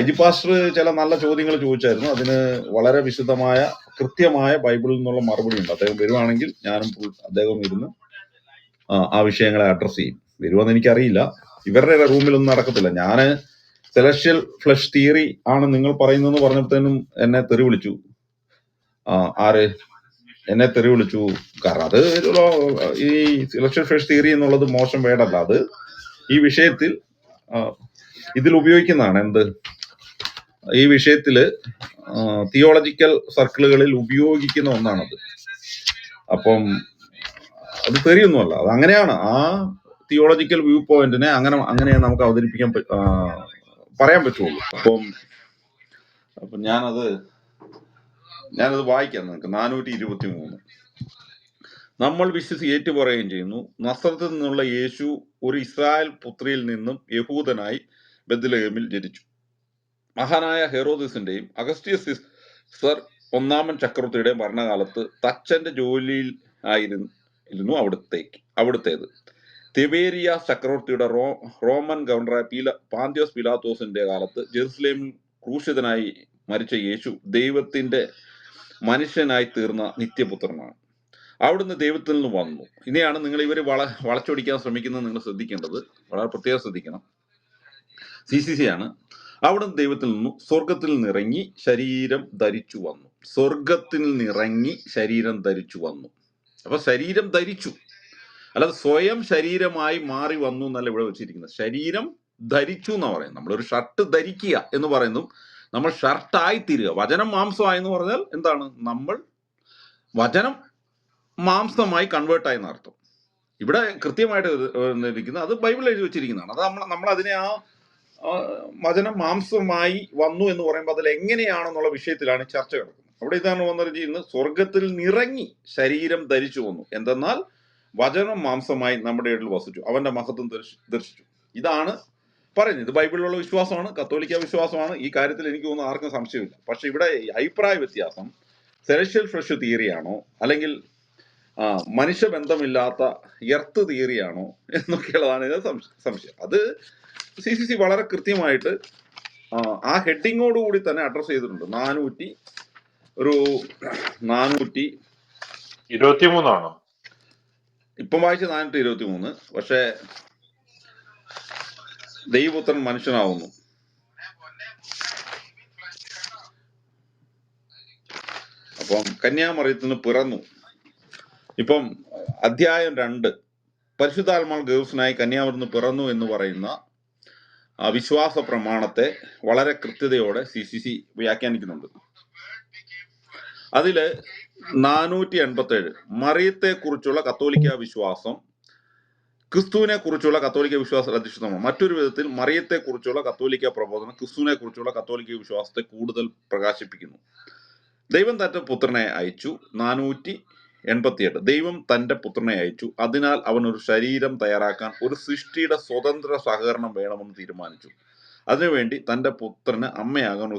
AG pastor ചില നല്ല ചോദ്യങ്ങൾ ചോദിച്ചായിരുന്നു. അതിന് വളരെ വിശദമായ കൃത്യമായ ബൈബിളിൽ നിന്നുള്ള മറുപടി ഉണ്ട്. അദ്ദേഹം വരുവാണെങ്കിൽ ഞാനും അദ്ദേഹം ഇരുന്ന് ആ വിഷയങ്ങളെ അഡ്രസ് ചെയ്യും. വരുമെന്ന് എനിക്കറിയില്ല. ഇവരുടെ റൂമിലൊന്നും നടക്കത്തില്ല. ഞാന് സെലഷ്യൽ ഫ്ലഷ് തിയറി ആണ് നിങ്ങൾ പറയുന്നതെന്ന് പറഞ്ഞപ്പോഴത്തേനും എന്നെ തെറി വിളിച്ചു. ആര് എന്നെ തെറി വിളിച്ചു? കാരണം അത് ഈ സെലഷ്യൽ ഫ്ലഷ് തിയറി എന്നുള്ളത് മോശം വേടല്ല. അത് ഈ വിഷയത്തിൽ ഇതിൽ ഉപയോഗിക്കുന്നതാണ്. എന്ത് ഈ വിഷയത്തില് തിയോളജിക്കൽ സർക്കിളുകളിൽ ഉപയോഗിക്കുന്ന ഒന്നാണത്. അപ്പം അത് തെറിയൊന്നുമല്ല, അത് അങ്ങനെയാണ്. ആ തിയോളജിക്കൽ വ്യൂ പോയിന്റിനെ അങ്ങനെ നമുക്ക് അവതരിപ്പിക്കാൻ പറയാൻ പറ്റുള്ളൂ. അപ്പം ഞാനത് വായിക്കാം നിങ്ങൾക്ക്. 423 നമ്മൾ ഏറ്റു പറയുകയും ചെയ്യുന്നു, നസ്രത്തിൽ നിന്നുള്ള യേശു ഒരു ഇസ്രായേൽ പുത്രിയിൽ നിന്നും യഹൂദനായി ബെത്ലഹേമിൽ ജനിച്ചു. മഹാനായ ഹെറോദിസിന്റെയും അഗസ്റ്റിയസ് സർ ഒന്നാമൻ ചക്രവർത്തിയുടെ ഭരണകാലത്ത് തച്ചന്റെ ജോലിയിൽ ആയിരുന്നു അവിടുത്തേത്. തിബേരിയ ചക്രവർത്തിയുടെ റോമൻ ഗവർണറായ പാന്തിയോസ് പിലാത്തോസിന്റെ കാലത്ത് ജെറുസലേമിൽ ക്രൂശിതനായി മരിച്ച യേശു ദൈവത്തിന്റെ മനുഷ്യനായി തീർന്ന നിത്യപുത്രനാണ്. അവിടുന്ന് ദൈവത്തിൽ നിന്ന് വന്നു. ഇനിയാണ് നിങ്ങൾ ഇവർ വളച്ചൊടിക്കാൻ ശ്രമിക്കുന്നത്. നിങ്ങൾ ശ്രദ്ധിക്കേണ്ടത്, വളരെ പ്രത്യേകം ശ്രദ്ധിക്കണം. CCC ആണ്. അവിടുന്ന് ദൈവത്തിൽ നിന്നു സ്വർഗത്തിൽ നിറങ്ങി ശരീരം ധരിച്ചു വന്നു. സ്വർഗത്തിൽ നിറങ്ങി ശരീരം ധരിച്ചു വന്നു. അപ്പൊ ശരീരം ധരിച്ചു, അല്ലാതെ സ്വയം ശരീരമായി മാറി വന്നു എന്നല്ല ഇവിടെ വെച്ചിരിക്കുന്നത്. ശരീരം ധരിച്ചു എന്നാ പറയുന്നത്. നമ്മളൊരു ഷർട്ട് ധരിക്കുക എന്ന് പറയുന്നു, നമ്മൾ ഷർട്ടായി തീരുക. വചനം മാംസമായി എന്ന് പറഞ്ഞാൽ എന്താണ്? നമ്മൾ വചനം മാംസമായി കൺവേർട്ടായി എന്നർത്ഥം. ഇവിടെ കൃത്യമായിട്ട് ഇരിക്കുന്നത് അത് ബൈബിളിൽ എഴുതി വെച്ചിരിക്കുന്നതാണ്. അത് നമ്മൾ അതിനെ ആ വചനം മാംസമായി വന്നു എന്ന് പറയുമ്പോൾ അതിൽ എങ്ങനെയാണെന്നുള്ള വിഷയത്തിലാണ് ചർച്ച കിടക്കുന്നത്. അവിടെ ഇതാണ് വന്നിരിക്കുന്നത്, സ്വർഗത്തിൽ നിറങ്ങി ശരീരം ധരിച്ചു വന്നു. എന്തെന്നാൽ വചനം മാംസമായി നമ്മുടെ ഇടയിൽ വസിച്ചു, അവന്റെ മഹത്വം ദർശിച്ചു. ഇതാണ് പറയുന്നത്. ഇത് ബൈബിളിലുള്ള വിശ്വാസമാണ്, കത്തോലിക്ക വിശ്വാസമാണ്. ഈ കാര്യത്തിൽ എനിക്ക് തോന്നുന്നു ആർക്കും സംശയമില്ല. പക്ഷെ ഇവിടെ അഭിപ്രായ വ്യത്യാസം സെലഷ്യൽ ഫ്ലഷ് തിയറിയാണോ അല്ലെങ്കിൽ മനുഷ്യബന്ധമില്ലാത്ത എർത്ത് തിയറിയാണോ എന്നൊക്കെയുള്ളതാണ് ഇത് സംശയം. അത് CCC വളരെ കൃത്യമായിട്ട് ആ ഹെഡിങ്ങോടുകൂടി തന്നെ അഡ്രസ് ചെയ്തിട്ടുണ്ട്. 423 ഇപ്പം വായിച്ച 423. പക്ഷെ ദൈവപുത്രൻ മനുഷ്യനാവുന്നു. അപ്പം കന്യാമറിയത്തിന് പിറന്നു. ഇപ്പം അധ്യായം 2 പരിശുദ്ധാത്മാവ് ഗേൾസിനായി കന്യാമറിയത്തിന് പിറന്നു എന്ന് പറയുന്ന ആ വിശ്വാസ പ്രമാണത്തെ വളരെ കൃത്യതയോടെ CCC വ്യാഖ്യാനിക്കുന്നുണ്ട്. അതില് 487 മറിയത്തെ കുറിച്ചുള്ള കത്തോലിക്ക വിശ്വാസം ക്രിസ്തുവിനെ കുറിച്ചുള്ള കത്തോലിക്ക വിശ്വാസം അധിഷ്ഠിതമാണ്. മറ്റൊരു വിധത്തിൽ മറിയത്തെ കുറിച്ചുള്ള കത്തോലിക്ക പ്രബോധനം ക്രിസ്തുവിനെ കുറിച്ചുള്ള കത്തോലിക്ക വിശ്വാസത്തെ കൂടുതൽ പ്രകാശിപ്പിക്കുന്നു. ദൈവം തന്റെ പുത്രനെ അയച്ചു. 488 ദൈവം തന്റെ പുത്രനെ അയച്ചു, അതിനാൽ അവൻ ഒരു ശരീരം തയ്യാറാക്കാൻ ഒരു സൃഷ്ടിയുടെ സ്വതന്ത്ര സഹകരണം വേണമെന്ന് തീരുമാനിച്ചു. അതിനുവേണ്ടി തന്റെ പുത്രന് അമ്മയാകാൻ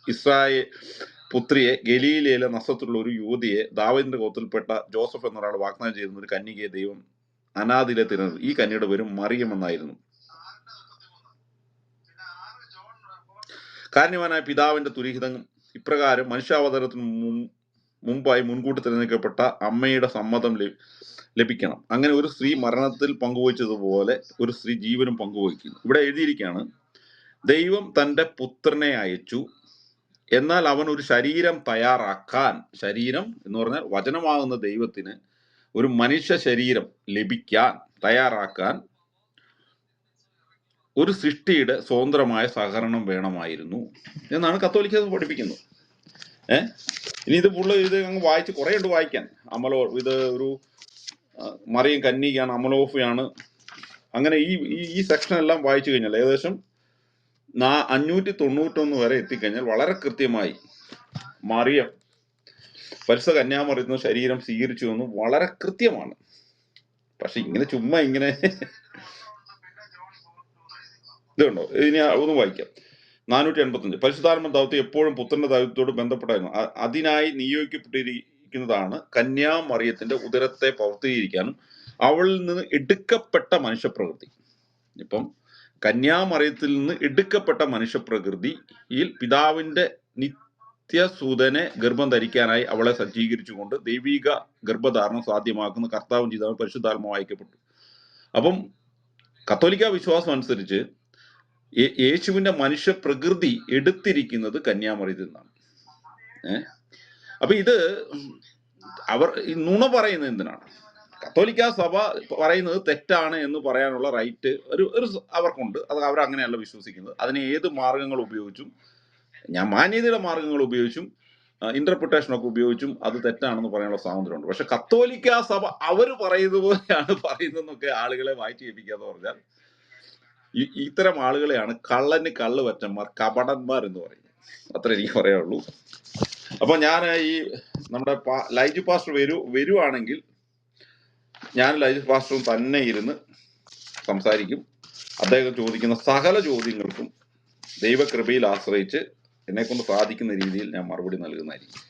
ഇസ്രായേൽ പുത്രിയെ ഗലീലയിലെ നസ്രത്തിലുള്ള ഒരു യൂതിയെ ദാവീദിന്റെ ഗോത്രത്തിൽപ്പെട്ട ജോസഫ് എന്നൊരാൾ വാഗ്ദാനം ചെയ്യുന്ന ഒരു കന്യകയെ ദൈവം അനാദിയിലെ തിരഞ്ഞെടുത്തു. ഈ കന്യയുടെ പേരും മറിയം എന്നായിരുന്നു. കാരണവാനായ പിതാവിന്റെ തുരിഹിതം ഇപ്രകാരം മനുഷ്യാവതാരത്തിന് മുമ്പായി മുൻകൂട്ടി തിരഞ്ഞെടുക്കപ്പെട്ട അമ്മയുടെ സമ്മതം ലഭിക്കണം. അങ്ങനെ ഒരു സ്ത്രീ മരണത്തിൽ പങ്കുവച്ചതുപോലെ ഒരു സ്ത്രീ ജീവനും പങ്കുവയ്ക്കുന്നു. ഇവിടെ എഴുതിയിരിക്കുകയാണ്, ദൈവം തന്റെ പുത്രനെ അയച്ചു, എന്നാൽ അവൻ ഒരു ശരീരം തയ്യാറാക്കാൻ, ശരീരം എന്ന് പറഞ്ഞാൽ വചനമാകുന്ന ദൈവത്തിന് ഒരു മനുഷ്യ ശരീരം ലഭിക്കാൻ, തയ്യാറാക്കാൻ ഒരു സൃഷ്ടിയുടെ സ്വതന്ത്രമായ സഹകരണം വേണമായിരുന്നു എന്നാണ് കത്തോലിക്ക പഠിപ്പിക്കുന്നത്. ഇനി ഇത് ഇത് അങ്ങ് വായിച്ച് കുറേ ഉണ്ട് വായിക്കാൻ. ഇത് ഒരു മറിയം കന്യകയാണ്, അമലോഫയാണ്. അങ്ങനെ ഈ സെക്ഷൻ എല്ലാം വായിച്ചു കഴിഞ്ഞാൽ ഏകദേശം 591 വരെ എത്തിക്കഴിഞ്ഞാൽ വളരെ കൃത്യമായി മറിയം പരിശുദ്ധ കന്യാമറിയത്തിന് ശരീരം സ്വീകരിച്ചു എന്ന് വളരെ കൃത്യമാണ്. പക്ഷെ ഇങ്ങനെ ചുമ്മാ ഇങ്ങനെ ഇതുണ്ടോ? ഇനി ഒന്ന് വായിക്കാം. 485 പരിശുദ്ധാത്മ ദൗത്യം എപ്പോഴും പുത്രന്റെ ദൗത്യത്തോട് ബന്ധപ്പെട്ടായിരുന്നു. അതിനായി നിയോഗിക്കപ്പെട്ടിരിക്കുന്നതാണ് കന്യാമറിയത്തിന്റെ ഉദരത്തെ പ്രവർത്തീകരിക്കാനും അവളിൽ നിന്ന് എടുക്കപ്പെട്ട മനുഷ്യപ്രവൃത്തി. ഇപ്പം കന്യാമറിയത്തിൽ നിന്ന് എടുക്കപ്പെട്ട മനുഷ്യപ്രകൃതിയിൽ പിതാവിന്റെ നിത്യസൂതനെ ഗർഭം ധരിക്കാനായി അവളെ സജ്ജീകരിച്ചുകൊണ്ട് ദൈവിക ഗർഭധാരണം സാധ്യമാക്കുന്ന കർത്താവും ചെയ്ത പരിശുദ്ധാത്മാവ് അയക്കപ്പെട്ടു. അപ്പം കത്തോലിക്ക വിശ്വാസം അനുസരിച്ച് യേശുവിന്റെ മനുഷ്യപ്രകൃതി എടുത്തിരിക്കുന്നത് കന്യാമറിയത്തിൽ നിന്നാണ്. അപ്പൊ ഇത് അവർ ഈ നുണ പറയുന്നത് എന്തിനാണ്? കത്തോലിക്ക സഭ പറയുന്നത് തെറ്റാണ് എന്ന് പറയാനുള്ള റൈറ്റ് ഒരു അവർക്കുണ്ട്. അത് അവരങ്ങനെയല്ല വിശ്വസിക്കുന്നത്. അതിന് ഏത് മാർഗങ്ങൾ ഉപയോഗിച്ചും, ഞാൻ മാന്യതയുടെ മാർഗങ്ങൾ ഉപയോഗിച്ചും ഇന്റർപ്രിട്ടേഷനൊക്കെ ഉപയോഗിച്ചും അത് തെറ്റാണെന്ന് പറയാനുള്ള സ്വാതന്ത്ര്യമുണ്ട്. പക്ഷെ കത്തോലിക്ക സഭ അവർ പറയുന്നത് പോലെയാണ് പറയുന്നതെന്നൊക്കെ ആളുകളെ വായിച്ചു കേൾപ്പിക്കാന്ന് പറഞ്ഞാൽ ഇത്തരം ആളുകളെയാണ് കള്ളന് കള്ള് പറ്റന്മാർ, കപടന്മാർ എന്ന് പറയുന്നത്. അത്ര എനിക്ക് പറയാനുള്ളൂ. അപ്പൊ ഞാൻ ഈ നമ്മുടെ ലൈജു പാസ്റ്റർ വരുവാണെങ്കിൽ ഞാൻ ലൈജു പാസ്റ്ററും തന്നെ ഇരുന്ന് സംസാരിക്കും. അദ്ദേഹം ചോദിക്കുന്ന സകല ചോദ്യങ്ങൾക്കും ദൈവകൃപയിൽ ആശ്രയിച്ച് എന്നെ കൊണ്ട് സാധിക്കുന്ന രീതിയിൽ ഞാൻ മറുപടി നൽകുന്നതായിരിക്കും.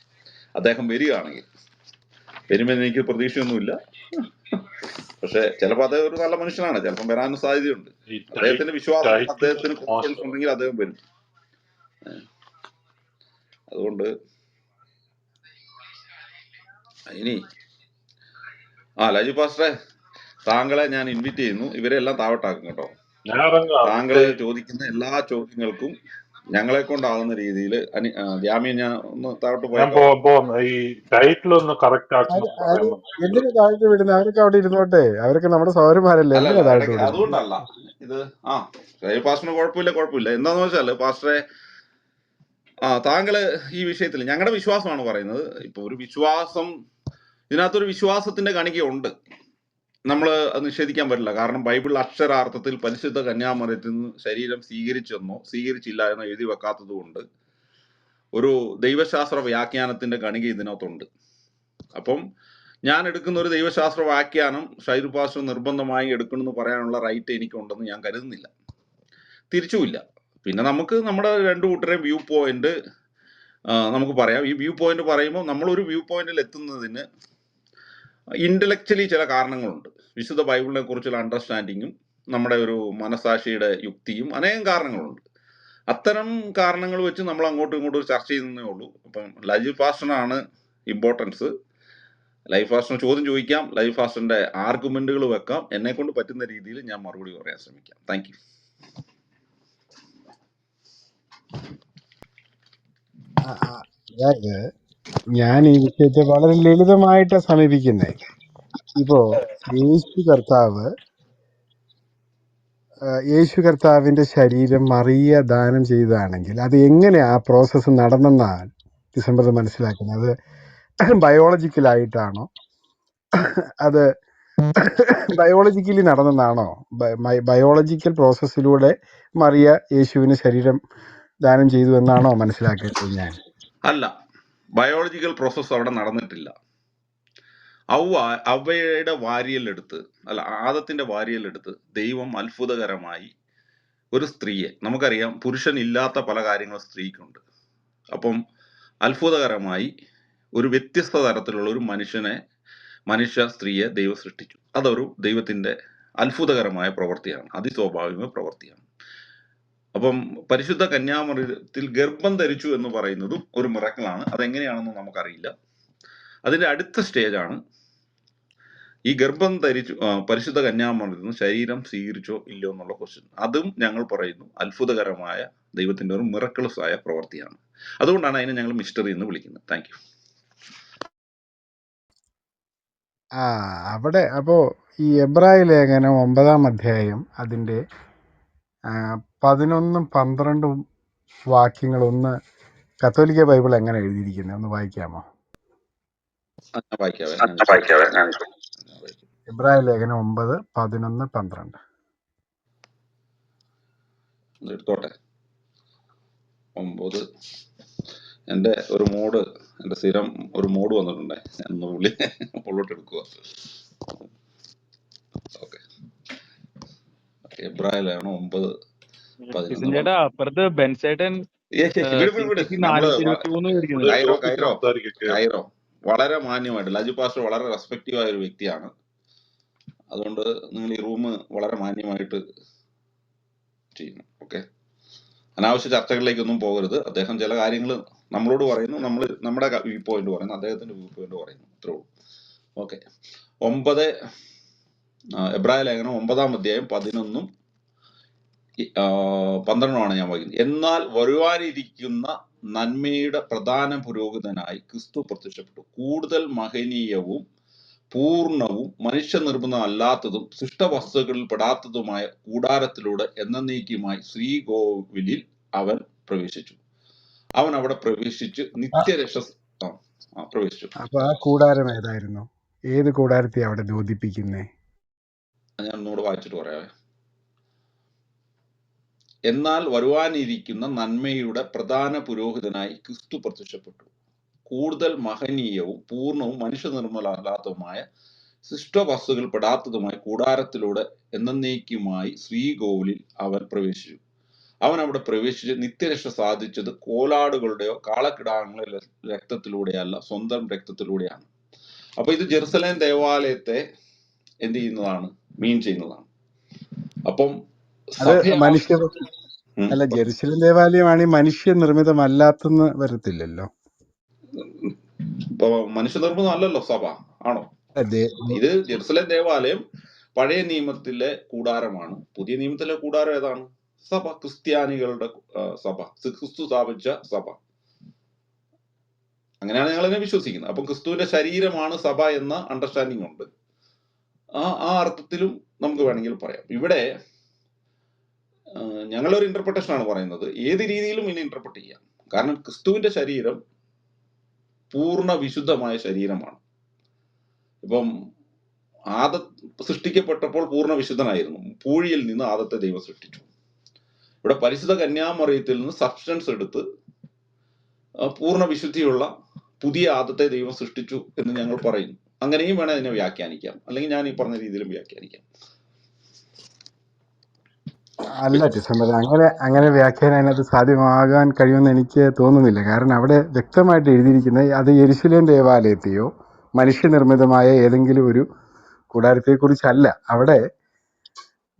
അദ്ദേഹം വരികയാണെങ്കിൽ. വരുമെന്ന് എനിക്ക് പ്രതീക്ഷയൊന്നുമില്ല. പക്ഷെ ചിലപ്പോൾ അദ്ദേഹം ഒരു നല്ല മനുഷ്യനാണ്, ചിലപ്പം വരാനും സാധ്യതയുണ്ട്. അദ്ദേഹത്തിന്റെ വിശ്വാസം, അദ്ദേഹത്തിന് കോൺഫിഡൻസ് ഉണ്ടെങ്കിൽ അദ്ദേഹം വരും. അതുകൊണ്ട് ഇനി ലൈജു പാസ്റ്ററെ, താങ്കളെ ഞാൻ ഇൻവൈറ്റ് ചെയ്യുന്നു. ഇവരെല്ലാം താവട്ടാക്കും കേട്ടോ. താങ്കള് ചോദിക്കുന്ന എല്ലാ ചോദ്യങ്ങൾക്കും ഞങ്ങളെ കൊണ്ടാവുന്ന രീതിയിൽ ജാമ്യം ഞാൻ ഒന്ന് താഴോട്ട് എന്തിനു താഴ്ത്തി വിടുന്നത്? അവരൊക്കെ അവിടെ ഇരുന്നോട്ടെ, അവരൊക്കെ നമ്മുടെ സഹോദരന്മാരല്ലേ. എന്തിനാ താഴ്ത്തി വിടുന്നത്? അതുകൊണ്ടല്ല ഇത്. പാസ്റ്ററിന് കുഴപ്പമില്ല. എന്താന്ന് വെച്ചാല് പാസ്റ്ററെ, താങ്കള് ഈ വിഷയത്തിൽ ഞങ്ങളുടെ വിശ്വാസമാണ് പറയുന്നത്. ഇപ്പൊ ഒരു വിശ്വാസം, ഇതിനകത്തൊരു വിശ്വാസത്തിന്റെ കണികയുണ്ട്, നമ്മൾ അത് നിഷേധിക്കാൻ പറ്റില്ല. കാരണം ബൈബിൾ അക്ഷരാർത്ഥത്തിൽ പരിശുദ്ധ കന്യാമറിയത്തിൽ നിന്ന് ശരീരം സ്വീകരിച്ചെന്നോ സ്വീകരിച്ചില്ല എന്നോ എഴുതി വെക്കാത്തത് കൊണ്ട് ഒരു ദൈവശാസ്ത്ര വ്യാഖ്യാനത്തിന്റെ കണിക ഇതിനകത്തുണ്ട്. അപ്പം ഞാൻ എടുക്കുന്ന ഒരു ദൈവശാസ്ത്ര വ്യാഖ്യാനം ഷൈറു പാസ്റ്റർ നിർബന്ധമായി എടുക്കണമെന്ന് പറയാനുള്ള റൈറ്റ് എനിക്കുണ്ടെന്ന് ഞാൻ കരുതുന്നില്ല, തിരിച്ചുമില്ല. പിന്നെ നമുക്ക് നമ്മുടെ രണ്ടു കൂട്ടരെയും വ്യൂ പോയിന്റ് നമുക്ക് പറയാം. ഈ വ്യൂ പോയിന്റ് പറയുമ്പോൾ നമ്മളൊരു വ്യൂ പോയിന്റിൽ എത്തുന്നതിന് ഇന്റലക്ച്വലി ചില കാരണങ്ങളുണ്ട്. വിശുദ്ധ ബൈബിളിനെ കുറിച്ചുള്ള അണ്ടർസ്റ്റാൻഡിങ്ങും നമ്മുടെ ഒരു മനസാക്ഷിയുടെ യുക്തിയും അനേകം കാരണങ്ങളുണ്ട്. അത്തരം കാരണങ്ങൾ വെച്ച് നമ്മൾ അങ്ങോട്ടും ഇങ്ങോട്ടും ചർച്ച ചെയ്യുന്നേ ഉള്ളൂ. അപ്പം ലൈജു പാസ്റ്ററിനാണ് ഇമ്പോർട്ടൻസ്. ലൈഫ് പാസ്റ്ററിന് ചോദ്യം ചോദിക്കാം, ലൈഫ് പാസ്റ്ററിന്റെ ആർഗ്യുമെന്റുകൾ വെക്കാം, എന്നെ കൊണ്ട് പറ്റുന്ന രീതിയിൽ ഞാൻ മറുപടി പറയാൻ ശ്രമിക്കാം. Thank you. അതായത് ഞാൻ ഈ വിഷയത്തെ വളരെ ലളിതമായിട്ട് സമീപിക്കുന്നേ. ഇപ്പോ യേശു കർത്താവിന്റെ ശരീരം മറിയ ദാനം ചെയ്തതാണെങ്കിൽ അത് എങ്ങനെ ആ പ്രോസസ്സ് നടന്നെന്നാണ് ഡിസംബർ മനസ്സിലാക്കുന്നത്. അത് ബയോളജിക്കലായിട്ടാണോ, അത് ബയോളജിക്കലി നടന്നെന്നാണോ? ബയോളജിക്കൽ പ്രോസസ്സിലൂടെ മറിയ യേശുവിന് ശരീരം ദാനം ചെയ്തു എന്നാണോ മനസ്സിലാക്കേണ്ടത് ഞാൻ? അല്ല, ബയോളജിക്കൽ പ്രോസസ് അവിടെ നടന്നിട്ടില്ല. അവയുടെ വാരിയലെടുത്ത്, ആദത്തിന്റെ വാരിയലെടുത്ത് ദൈവം അത്ഭുതകരമായി ഒരു സ്ത്രീയെ, നമുക്കറിയാം പുരുഷൻ ഇല്ലാത്ത പല കാര്യങ്ങളും സ്ത്രീക്കുണ്ട്. അപ്പം അത്ഭുതകരമായി ഒരു വ്യത്യസ്ത തരത്തിലുള്ള ഒരു മനുഷ്യ സ്ത്രീയെ ദൈവം സൃഷ്ടിച്ചു. അതൊരു ദൈവത്തിന്റെ അത്ഭുതകരമായ പ്രവൃത്തിയാണ്, അതിസ്വാഭാവികമായ പ്രവൃത്തിയാണ്. അപ്പം പരിശുദ്ധ കന്യാമറിയത്തിൽ ഗർഭം ധരിച്ചു എന്ന് പറയുന്നതും ഒരു മിറക്കിളാണ്. അതെങ്ങനെയാണെന്ന് നമുക്കറിയില്ല. അതിന്റെ അടുത്ത സ്റ്റേജാണ് ഈ ഗർഭം ധരിച്ചു പരിശുദ്ധ കന്യാമറിയത്തിൽ ശരീരം സ്വീകരിച്ചോ ഇല്ലയോ എന്നുള്ള ക്വസ്റ്റ്യൻ. അതും ഞങ്ങൾ പറയുന്നു അത്ഭുതകരമായ ദൈവത്തിന്റെ ഒരു മിറക്കിൾസ് ആയ പ്രവൃത്തിയാണ്. അതുകൊണ്ടാണ് അതിനെ ഞങ്ങൾ മിസ്റ്ററി എന്ന് വിളിക്കുന്നത്. Thank you. അവിടെ അപ്പോ ഈ എബ്രായ ലേഖനം 9-ാം അധ്യായം അതിന്റെ 11-ഉം 12-ഉം വാക്യങ്ങളൊന്ന് കത്തോലിക്ക ബൈബിൾ എങ്ങനെ എഴുതിയിരിക്കുന്നത് ഒന്ന് വായിക്കാമോ? എബ്രായ ലേഖനം 9, 11, 12 എടുത്തോട്ടെ. 9. എൻ്റെ ഒരു മോഡ്, എൻ്റെ സ്ഥിരം ഒരു മോഡ് വന്നിട്ടുണ്ടേ, എന്ന് ഉള്ളോട്ട് എടുക്കുക. ഓക്കെ, എബ്രായ ലേഖനം 9, 11. അപ്പുറത്ത് ബെൻസേട്ടൻ കൈറോ വളരെ മാന്യമായിട്ട്, ലജു പാസ്റ്റർ വളരെ റെസ്പെക്റ്റീവ് ആയ ഒരു വ്യക്തിയാണ്. അതുകൊണ്ട് നിങ്ങൾ ഈ റൂം വളരെ മാന്യമായിട്ട് ചെയ്യുന്നു. ഓക്കെ, അനാവശ്യ ചർച്ചകളിലേക്കൊന്നും പോകരുത്. അദ്ദേഹം ചില കാര്യങ്ങൾ നമ്മളോട് പറയുന്നു, നമ്മൾ നമ്മുടെ വ്യൂ പോയിന്റ് പറയുന്നു, അദ്ദേഹത്തിന്റെ വ്യൂ പോയിന്റ് പറയുന്നു, അത്രേ ഉള്ളൂ. ഓക്കെ, 9 എബ്രായ ലേഖനം 9-ാം അധ്യായം 11-ഉം 12-ഉമാണ് ഞാൻ വായിക്കുന്നത്. എന്നാൽ വരുവാനിരിക്കുന്ന നന്മയുടെ പ്രധാന പുരോഹിതനായി ക്രിസ്തു പ്രത്യക്ഷപ്പെട്ടു, കൂടുതൽ മഹനീയവും പൂർണ്ണവും മനുഷ്യനിർമ്മിതമല്ലാത്തതും സൃഷ്ടവസ്തുക്കളിൽ പെടാത്തതുമായ കൂടാരത്തിലൂടെ എന്നേക്കുമായി ശ്രീകോവിലിൽ അവൻ പ്രവേശിച്ചു. അവൻ അവിടെ പ്രവേശിച്ച് നിത്യരക്ഷ പ്രവേശിച്ചു. അപ്പൊ ആ കൂടാരം ഏതായിരുന്നു? ഏത് കൂടാരത്തെ അവിടെ ദ്യോതിപ്പിക്കുന്നേ? ഞാൻ ഒന്നുകൂടെ വായിച്ചിട്ട് പറയാവേ. എന്നാൽ വരുവാനിരിക്കുന്ന നന്മയുടെ പ്രധാന പുരോഹിതനായി ക്രിസ്തു പ്രത്യക്ഷപ്പെട്ടു, കൂടുതൽ മഹനീയവും പൂർണ്ണവും മനുഷ്യനിർമ്മലമല്ലാത്തതുമായ സൃഷ്ടവസ്തുക്കൾ പെടാത്തതുമായ കൂടാരത്തിലൂടെ എന്നേക്കുമായി ശ്രീകോവിലിൽ അവൻ പ്രവേശിച്ചു. അവൻ അവിടെ പ്രവേശിച്ച് നിത്യരക്ഷ സാധിച്ചത് കോലാടുകളുടെയോ കാളക്കിടാങ്ങളുടെ രക്തത്തിലൂടെയല്ല, സ്വന്തം രക്തത്തിലൂടെയാണ്. അപ്പൊ ഇത് ജെറുസലേം ദേവാലയത്തെ എന്ത് ചെയ്യുന്നതാണ്? മീൻ ചെയ്യുന്നതാണ്. അപ്പം അത് മനുഷ്യ അല്ല, ജെറുസലേം ദേവാലയമാണ് മനുഷ്യ നിർമ്മിതമല്ലാത്തെന്ന് വരത്തില്ലല്ലോ. മനുഷ്യനിർമ്മിതം അല്ലല്ലോ സഭ, ആണോ? ഇത് ജെറുസലേം ദേവാലയം പഴയ നിയമത്തിലെ കൂടാരമാണ്. പുതിയ നിയമത്തിലെ കൂടാരം ഏതാണ്? സഭ, ക്രിസ്ത്യാനികളുടെ സഭ, ക്രിസ്തു സ്ഥാപിച്ച സഭ. അങ്ങനെയാണ് ഞങ്ങൾ അതിനെ വിശ്വസിക്കുന്നത്. അപ്പം ക്രിസ്തുവിന്റെ ശരീരമാണ് സഭ എന്ന അണ്ടർസ്റ്റാൻഡിങ് ഉണ്ട്. ആ അർത്ഥത്തിലും നമുക്ക് വേണമെങ്കിൽ പറയാം. ഇവിടെ ഞങ്ങളൊരു ഇന്റർപ്രിട്ടേഷൻ ആണ് പറയുന്നത്. ഏത് രീതിയിലും ഇനി ഇന്റർപ്രിട്ട് ചെയ്യാം. കാരണം ക്രിസ്തുവിന്റെ ശരീരം പൂർണ്ണ വിശുദ്ധമായ ശരീരമാണ്. ഇപ്പം സൃഷ്ടിക്കപ്പെട്ടപ്പോൾ പൂർണ്ണ വിശുദ്ധനായിരുന്നു. പൂഴിയിൽ നിന്ന് ആദത്തെ ദൈവം സൃഷ്ടിച്ചു. ഇവിടെ പരിശുദ്ധ കന്യാമറിയത്തിൽ നിന്ന് സബ്സ്റ്റൻസ് എടുത്ത് പൂർണ്ണ വിശുദ്ധിയുള്ള പുതിയ ആദത്തെ ദൈവം സൃഷ്ടിച്ചു എന്ന് ഞങ്ങൾ പറയുന്നു. അങ്ങനെയും വേണം അതിനെ വ്യാഖ്യാനിക്കാം, അല്ലെങ്കിൽ ഞാൻ ഈ പറഞ്ഞ രീതിയിലും വ്യാഖ്യാനിക്കാം. അല്ല ഡിസംബർ, അങ്ങനെ വ്യാഖ്യാനം അതിനകത്ത് സാധ്യമാകാൻ കഴിയുമെന്ന് എനിക്ക് തോന്നുന്നില്ല. കാരണം അവിടെ വ്യക്തമായിട്ട് എഴുതിയിരിക്കുന്നത് അത് യെരുശലേം ദേവാലയത്തെയോ മനുഷ്യനിർമ്മിതമായ ഏതെങ്കിലും ഒരു കൂടാരത്തെക്കുറിച്ചല്ല. അവിടെ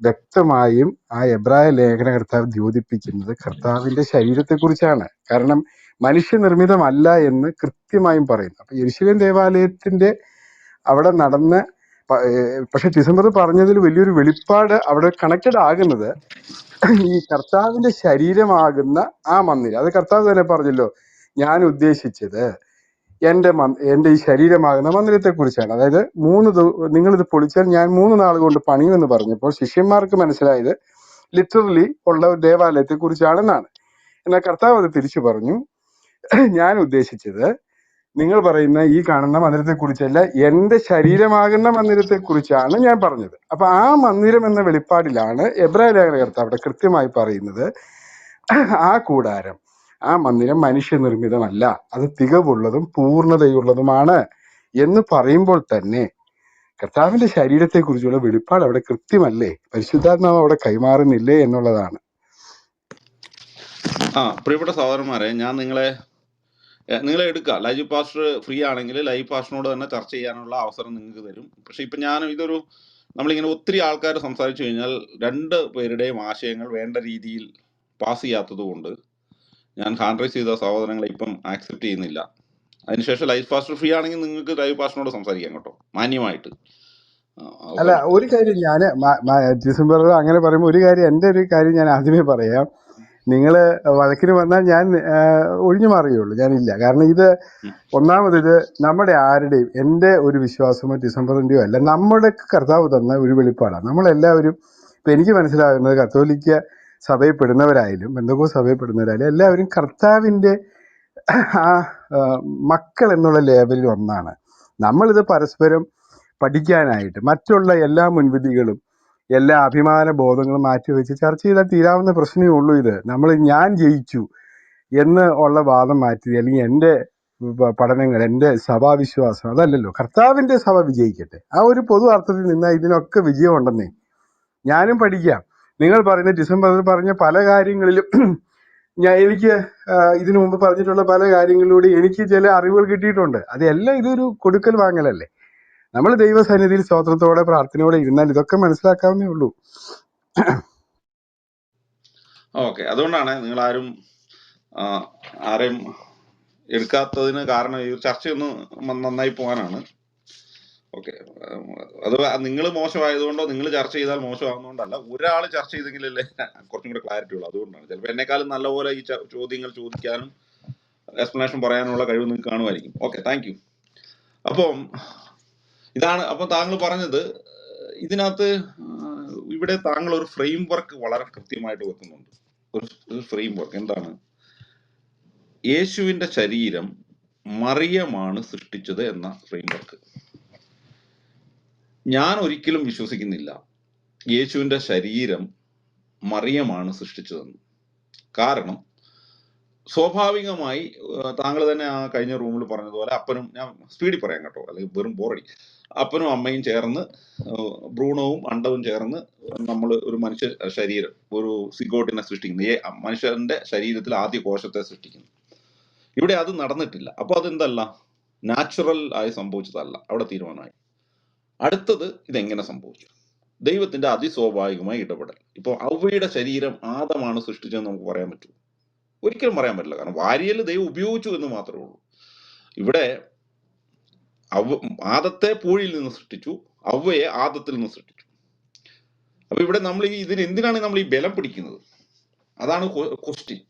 വ്യക്തമായും ആ എബ്രായ ലേഖനകർത്താവ് ദ്യോതിപ്പിക്കുന്നത് കർത്താവിന്റെ ശരീരത്തെക്കുറിച്ചാണ്. കാരണം മനുഷ്യനിർമ്മിതമല്ല എന്ന് കൃത്യമായും പറയുന്നു. അപ്പൊ യെരുശലേം ദേവാലയത്തിന്റെ അവിടെ നടന്ന, പക്ഷെ ഡിസംബർ പറഞ്ഞതിൽ വലിയൊരു വെളിപ്പാട് അവിടെ കണക്റ്റഡ് ആകുന്നത് ഈ കർത്താവിന്റെ ശരീരമാകുന്ന ആ മന്ദിരം. അത് കർത്താവ് തന്നെ പറഞ്ഞല്ലോ, ഞാൻ ഉദ്ദേശിച്ചത് എന്റെ ഈ ശരീരമാകുന്ന മന്ദിരത്തെ കുറിച്ചാണ്. അതായത് നിങ്ങളിത് പൊളിച്ചാൽ ഞാൻ 3 നാൾ കൊണ്ട് പണിയുമെന്ന് പറഞ്ഞപ്പോൾ ശിഷ്യന്മാർക്ക് മനസ്സിലായത് ലിറ്ററലി ഉള്ള ഒരു ദേവാലയത്തെ കുറിച്ചാണെന്നാണ്. എന്നാൽ കർത്താവ് അത് തിരിച്ചു പറഞ്ഞു, ഞാൻ ഉദ്ദേശിച്ചത് നിങ്ങൾ പറയുന്ന ഈ കാണുന്ന മന്ദിരത്തെ കുറിച്ചല്ല, എന്റെ ശരീരമാകുന്ന മന്ദിരത്തെ കുറിച്ചാണ് ഞാൻ പറഞ്ഞത്. അപ്പൊ ആ മന്ദിരം എന്ന വെളിപ്പാടിലാണ് എബ്രായ ലേഖനകർത്താവ് അവിടെ കൃത്യമായി പറയുന്നത് ആ കൂടാരം, ആ മന്ദിരം മനുഷ്യനിർമ്മിതമല്ല, അത് തികവുള്ളതും പൂർണ്ണതയുള്ളതുമാണ് എന്ന് പറയുമ്പോൾ തന്നെ കർത്താവിന്റെ ശരീരത്തെ കുറിച്ചുള്ള വെളിപ്പാട് അവിടെ കൃത്യമല്ലേ, പരിശുദ്ധാത്മാവ് അവിടെ കൈമാറുന്നില്ലേ എന്നുള്ളതാണ്. പ്രിയപ്പെട്ട സഹോദരന്മാരെ, ഞാൻ നിങ്ങളെ എടുക്കുക. ലൈവ് പാസ്റ്റർ ഫ്രീ ആണെങ്കിൽ ലൈവ് പാസ്റ്ററിനോട് തന്നെ ചർച്ച ചെയ്യാനുള്ള അവസരം നിങ്ങൾക്ക് തരും. പക്ഷെ ഇപ്പൊ നമ്മളിങ്ങനെ ഒത്തിരി ആൾക്കാർ സംസാരിച്ചു കഴിഞ്ഞാൽ 2 പേരുടെയും ആശയങ്ങൾ വേണ്ട രീതിയിൽ പാസ് ചെയ്യാത്തത് കൊണ്ട് ഞാൻ ഹാൻഡ് റൈസ് ചെയ്ത സഹോദരങ്ങളെ ഇപ്പം ആക്സെപ്റ്റ് ചെയ്യുന്നില്ല. അതിനുശേഷം ലൈവ് പാസ്റ്റർ ഫ്രീ ആണെങ്കിൽ നിങ്ങൾക്ക് ലൈവ് പാസ്റ്ററിനോട് സംസാരിക്കാം കേട്ടോ, മാന്യമായിട്ട്. അല്ല, ഒരു കാര്യം ഞാൻ ഡിസംബർ അങ്ങനെ പറയുമ്പോൾ എൻ്റെ ഒരു കാര്യം ഞാൻ ആദ്യമേ പറയാം. നിങ്ങള് വഴക്കിന് വന്നാൽ ഞാൻ ഒഴിഞ്ഞു മാറുകയുള്ളൂ, ഞാനില്ല. കാരണം ഇത് ഒന്നാമത് നമ്മുടെ ആരുടെയും, എൻ്റെ ഒരു വിശ്വാസമോ ഡിസംബറിൻ്റെയോ അല്ല, നമ്മുടെ കർത്താവ് തന്ന ഒരു വെളിപ്പാടാണ്. നമ്മളെല്ലാവരും, ഇപ്പം എനിക്ക് മനസ്സിലാകുന്നത് കത്തോലിക്ക സഭയിൽ പെടുന്നവരായാലും പെന്തക്കോസ്ത് സഭയിൽ പെടുന്നവരായാലും എല്ലാവരും കർത്താവിൻ്റെ ആ മക്കൾ എന്നുള്ള ലേബലിൽ ഒന്നാണ്. നമ്മളിത് പരസ്പരം പഠിക്കാനായിട്ട് മറ്റുള്ള എല്ലാ മുൻവിധികളും എല്ലാ അഭിമാന ബോധങ്ങളും മാറ്റിവെച്ച് ചർച്ച ചെയ്താൽ തീരാവുന്ന പ്രശ്നമേ ഉള്ളൂ. ഇത് ഞാൻ ജയിച്ചു എന്ന് ഉള്ള വാദം മാറ്റി, അല്ലെങ്കിൽ എൻ്റെ പഠനങ്ങൾ, എൻ്റെ സഭാവിശ്വാസം, അതല്ലല്ലോ. കർത്താവിൻ്റെ സഭ വിജയിക്കട്ടെ, ആ ഒരു പൊതു അർത്ഥത്തിൽ നിന്നാൽ ഇതിനൊക്കെ വിജയമുണ്ടെന്നേ. ഞാനും പഠിക്കാം. നിങ്ങൾ പറയുന്ന ഡിസംബറിൽ പറഞ്ഞ പല കാര്യങ്ങളിലും എനിക്ക് ഇതിനു മുമ്പ് പറഞ്ഞിട്ടുള്ള പല കാര്യങ്ങളിലൂടെ എനിക്ക് ചില അറിവുകൾ കിട്ടിയിട്ടുണ്ട്. അതെല്ലാം ഇതൊരു കൊടുക്കൽ വാങ്ങലല്ലേ. നമ്മൾ ദൈവസന്നിധിയിൽ സ്തോത്രത്തോടെ പ്രാർത്ഥനയോടെ ഇരുന്നാൽ ഇതൊക്കെ മനസ്സിലാക്കാവുന്നേ ഉള്ളൂ. ഓക്കെ, അതുകൊണ്ടാണ് നിങ്ങൾ ആരും ആരെയും എടുക്കാത്തതിന് കാരണം ഈ ചർച്ചയൊന്ന് നന്നായി പോകാനാണ്. ഓക്കെ, അത് നിങ്ങൾ മോശമായതുകൊണ്ടോ നിങ്ങൾ ചർച്ച ചെയ്താൽ മോശമാകുന്നതുകൊണ്ടല്ല, ഒരാൾ ചർച്ച ചെയ്തെങ്കിലല്ലേ കുറച്ചും കൂടെ ക്ലാരിറ്റി ഉള്ളൂ. അതുകൊണ്ടാണ് ചിലപ്പോൾ എന്നെക്കാളും നല്ലപോലെ ഈ ചോദ്യങ്ങൾ ചോദിക്കാനും എക്സ്പ്ലനേഷൻ പറയാനുള്ള കഴിവ് നിങ്ങൾക്ക് കാണുമായിരിക്കും. Okay, thank U. അപ്പം ഇതാണ്, അപ്പം താങ്കൾ പറഞ്ഞത് ഇതിനകത്ത് ഇവിടെ താങ്കൾ ഒരു ഫ്രെയിം വർക്ക് വളരെ കൃത്യമായിട്ട് വെക്കുന്നുണ്ട്. ഒരു ഫ്രെയിം വർക്ക് എന്താണ്? യേശുവിന്റെ ശരീരം മറിയമാണ് സൃഷ്ടിച്ചത് എന്ന ഫ്രെയിം വർക്ക്. ഞാൻ ഒരിക്കലും വിശ്വസിക്കുന്നില്ല യേശുവിന്റെ ശരീരം മറിയമാണ് സൃഷ്ടിച്ചതെന്ന്. കാരണം സ്വാഭാവികമായി താങ്കൾ തന്നെ ആ കഴിഞ്ഞ റൂമിൽ പറഞ്ഞതുപോലെ അപ്പനും, ഞാൻ സ്പീഡിൽ പറയാം കേട്ടോ, അല്ലെങ്കിൽ വെറും ബോറടി, അപ്പനും അമ്മയും ചേർന്ന് ഭ്രൂണവും അണ്ടവും ചേർന്ന് നമ്മൾ ഒരു മനുഷ്യ ശരീരം, ഒരു സിഗോട്ടിനെ സൃഷ്ടിക്കുന്നു. മനുഷ്യന്റെ ശരീരത്തിൽ ആദ്യ കോശത്തെ സൃഷ്ടിക്കുന്നു. ഇവിടെ അത് നടന്നിട്ടില്ല. അപ്പൊ അതെന്തല്ല, നാച്ചുറൽ ആയി സംഭവിച്ചതല്ല, അവിടെ തീരുമാനമായി. അടുത്തത് ഇതെങ്ങനെ സംഭവിച്ചു? ദൈവത്തിന്റെ അതിസ്വാഭാവികമായ ഇടപെടൽ. ഇപ്പൊ അവയുടെ ശരീരം ആദമാണ് സൃഷ്ടിച്ചതെന്ന് നമുക്ക് പറയാൻ പറ്റുമോ? ഒരിക്കലും പറയാൻ പറ്റില്ല. കാരണം വാരിയൽ ദൈവം ഉപയോഗിച്ചു എന്ന് മാത്രമേ ഉള്ളൂ. ഇവിടെ ആദത്തെ പൂഴിയിൽ നിന്ന് സൃഷ്ടിച്ചു, അവയെ ആദത്തിൽ നിന്ന് സൃഷ്ടിച്ചു. അപ്പൊ ഇവിടെ നമ്മൾ ഇതിന് എന്തിനാണ് നമ്മൾ ഈ ബലം പിടിക്കുന്നത്? അതാണ് ക്വസ്റ്റ്യൻ.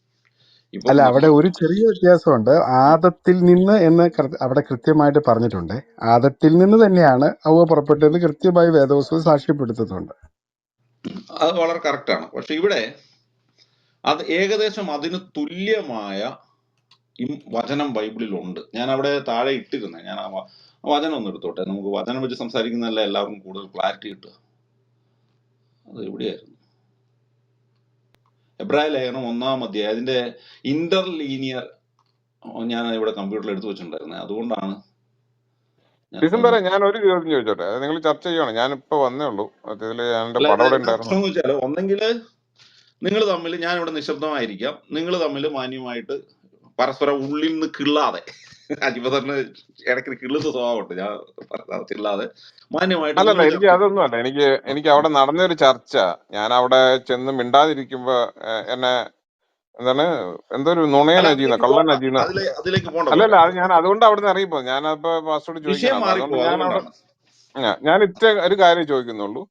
അല്ല, അവിടെ ഒരു ചെറിയ വ്യത്യാസമുണ്ട്. ആദത്തിൽ നിന്ന് എന്ന് അവിടെ കൃത്യമായിട്ട് പറഞ്ഞിട്ടുണ്ട്. ആദത്തിൽ നിന്ന് തന്നെയാണ് അവ പുറപ്പെട്ടതെന്ന് കൃത്യമായി വേദപുസ്തകം സാക്ഷ്യപ്പെടുത്തുന്നുണ്ട്. അത് വളരെ കറക്റ്റാണ്. പക്ഷെ ഇവിടെ അത് ഏകദേശം അതിന് തുല്യമായ വചനം ബൈബിളിലുണ്ട്. ഞാൻ അവിടെ താഴെ ഇട്ടിരുന്നേ, ഞാൻ ആ വചനം ഒന്ന് എടുത്തോട്ടെ. നമുക്ക് വചനം വെച്ച് സംസാരിക്കുന്നതല്ല എല്ലാവർക്കും കൂടുതൽ ക്ലാരിറ്റി കിട്ടുക. അത് എവിടെയായിരുന്നു? എബ്രായ ലേഖനം 1-ാം അധ്യായം, അതിന്റെ ഇന്റർലീനിയർ ഞാൻ ഇവിടെ കമ്പ്യൂട്ടറിൽ എടുത്തു വെച്ചിട്ടുണ്ടായിരുന്നേ, അതുകൊണ്ടാണ്. ഡിസംബർ ഞാൻ ഒരു ചോദ്യം ചോദിച്ചോട്ടെ, നിങ്ങൾ ചർച്ച ചെയ്യണം. ഞാനിപ്പോ വന്നേ ഉള്ളൂ. പ്രശ്നം വെച്ചാൽ, ഒന്നെങ്കിൽ നിങ്ങൾ തമ്മിൽ, ഞാൻ ഇവിടെ നിശബ്ദമായിരിക്കാം, നിങ്ങൾ തമ്മിൽ മാന്യമായിട്ട് പരസ്പരം ഉള്ളിൽ നിന്ന് കിള്ളാതെ, അജിപതറിന് ഇടയ്ക്ക് കിള്ളുന്ന സ്വഭാവമുണ്ട്, ഞാൻ കിള്ളാതെ മാന്യമായിട്ട്. അല്ലല്ല, എനിക്ക് അതൊന്നും അല്ല. എനിക്ക് അവിടെ നടന്നൊരു ചർച്ച, ഞാൻ അവിടെ ചെന്ന് മിണ്ടാതിരിക്കുമ്പോ എന്നെ എന്താണ്, എന്തോ ഒരു നുണയനാ ചെയ്യുന്ന, കള്ളനാ ചെയ്യുന്ന. അല്ലല്ല, അത് ഞാൻ അതുകൊണ്ട് അവിടെ നിന്ന് ഇറങ്ങിപ്പോ. ഞാനപ്പോ പാസ്റ്റോട് ചോദിക്കണം. അതുകൊണ്ട് ഞാൻ ഇത്ര ഒരു കാര്യം ചോദിക്കുന്നുള്ളൂ.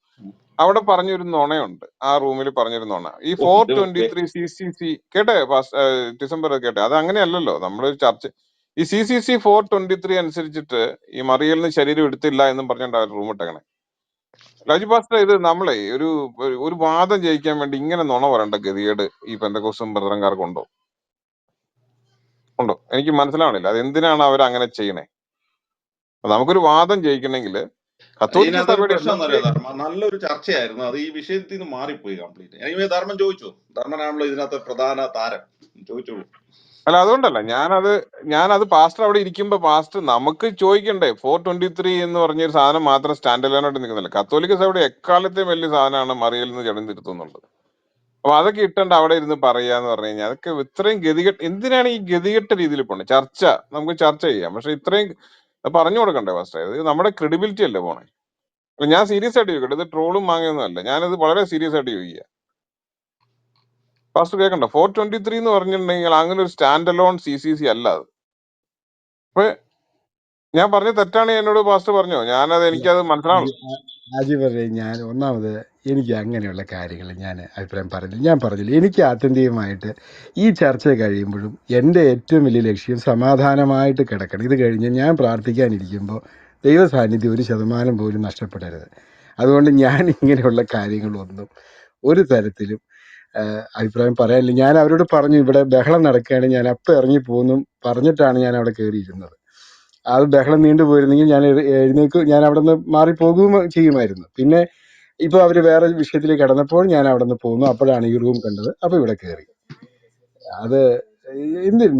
അവിടെ പറഞ്ഞൊരു നുണയുണ്ട്, ആ റൂമിൽ പറഞ്ഞൊരു നുണ. ഈ 423 CCC കേട്ടെ ഡിസംബർ കേട്ടെ, അത് അങ്ങനെയല്ലല്ലോ നമ്മൾ ചർച്ച. ഈ CCC 423 അനുസരിച്ചിട്ട് ഈ മറിയലിന് ശരീരം എടുത്തില്ല എന്നും പറഞ്ഞിട്ട് റൂം ഇട്ടേക്കണേ. രാജു പാസ്റ്റർ, ഇത് നമ്മളെ ഒരു വാദം ജയിക്കാൻ വേണ്ടി ഇങ്ങനെ നുണ പറയേണ്ട ഗതികേട് ഈ പെന്തക്കോസ്തും ബ്രദറൻകാർക്കുണ്ടോ? ഉണ്ടോ? എനിക്ക് മനസ്സിലാവണില്ല. അത് എന്തിനാണ് അവർ അങ്ങനെ ചെയ്യണേ? നമുക്കൊരു വാദം ജയിക്കണമെങ്കിൽ കത്തോലിക്ക സഭയുടെ നല്ലൊരു ചർച്ചയായിരുന്നു. അത് ഈ വിഷയത്തിൽ നിന്ന് മാറിപ്പോയി കംപ്ലീറ്റ്. ധർമ്മൻ ചോദിച്ചു, ധർമ്മനാണല്ലോ ഇതിനകത്ത് പ്രധാന താരം, ചോദിച്ചോളൂ. അല്ല, അതുകൊണ്ടല്ല ഞാനത് പാസ്റ്റർ അവിടെ ഇരിക്കുമ്പോ പാസ്റ്റർ നമുക്ക് ചോദിക്കണ്ടേ. 423 എന്ന് പറഞ്ഞൊരു സാധനം മാത്രം സ്റ്റാൻഡ് അലോനായിട്ട് നിൽക്കുന്നില്ല. കത്തോലിക്ക സഭയുടെ എക്കാലത്തെയും വലിയ സാധനമാണ് മറിയൽ നിന്ന് ജടന്തിരുത്തുന്നുള്ളത്. അപ്പൊ അതൊക്കെ ഇട്ടണ്ട് അവിടെ ഇരുന്ന് പറയാന്ന് പറഞ്ഞു കഴിഞ്ഞാൽ അതൊക്കെ ഇത്രയും ഗതികെട്ട്, എന്തിനാണ് ഈ ഗതികെട്ട രീതിയിൽ പോണേ? ചർച്ച നമുക്ക് ചർച്ച ചെയ്യാം, പക്ഷെ ഇത്രയും പറഞ്ഞു കൊടുക്കണ്ടേ പാസ്റ്റർ? ഇത് നമ്മുടെ ക്രെഡിബിലിറ്റി അല്ലേ പോണേ? ഞാൻ സീരിയസ് ആയിട്ട് ചോദിക്കട്ടെ, ഇത് ട്രോളും വാങ്ങിയൊന്നും അല്ല, ഞാനിത് വളരെ സീരിയസ് ആയിട്ട് ചോദിക്കുക. പാസ്റ്റർ കേൾക്കണ്ട, 423 എന്ന് പറഞ്ഞിട്ടുണ്ടെങ്കിൽ അങ്ങനെ ഒരു സ്റ്റാൻഡ് അലോൺ CCC അല്ല അത്. അപ്പൊ ഞാൻ പറഞ്ഞ തെറ്റാണ് എന്നോട് പാസ്റ്റർ പറഞ്ഞോ? എനിക്കത് മനസ്സിലാവും. ആജി പറയും, ഞാൻ ഒന്നാമത് എനിക്ക് അങ്ങനെയുള്ള കാര്യങ്ങൾ ഞാൻ അഭിപ്രായം പറഞ്ഞില്ല. ഞാൻ പറഞ്ഞില്ല, എനിക്ക് ആത്യന്തികമായിട്ട് ഈ ചർച്ച കഴിയുമ്പോഴും എൻ്റെ ഏറ്റവും വലിയ ലക്ഷ്യം സമാധാനമായിട്ട് കിടക്കണം. ഇത് കഴിഞ്ഞ് ഞാൻ പ്രാർത്ഥിക്കാനിരിക്കുമ്പോൾ ദൈവ സാന്നിധ്യം 1% പോലും നഷ്ടപ്പെടരുത്. അതുകൊണ്ട് ഞാൻ ഇങ്ങനെയുള്ള കാര്യങ്ങളൊന്നും ഒരു തരത്തിലും അഭിപ്രായം പറയാനില്ല. ഞാൻ അവരോട് പറഞ്ഞു, ഇവിടെ ബഹളം നടക്കുകയാണ്, ഞാൻ അപ്പം ഇറങ്ങി പോകുന്നു പറഞ്ഞിട്ടാണ് ഞാൻ അവിടെ കയറിയിരുന്നത്. അത് ബഹളം നീണ്ടുപോയിരുന്നെങ്കിൽ ഞാൻ ഞാൻ അവിടെ നിന്ന് മാറിപ്പോകുകയും ചെയ്യുമായിരുന്നു. പിന്നെ ഇപ്പൊ അവര് വേറെ വിഷയത്തിലേക്ക് കടന്നപ്പോൾ ഞാൻ അവിടെ നിന്ന് പോകുന്നു. അപ്പോഴാണ് ഈ റൂം കണ്ടത്, അപ്പൊ ഇവിടെ കയറി. അത്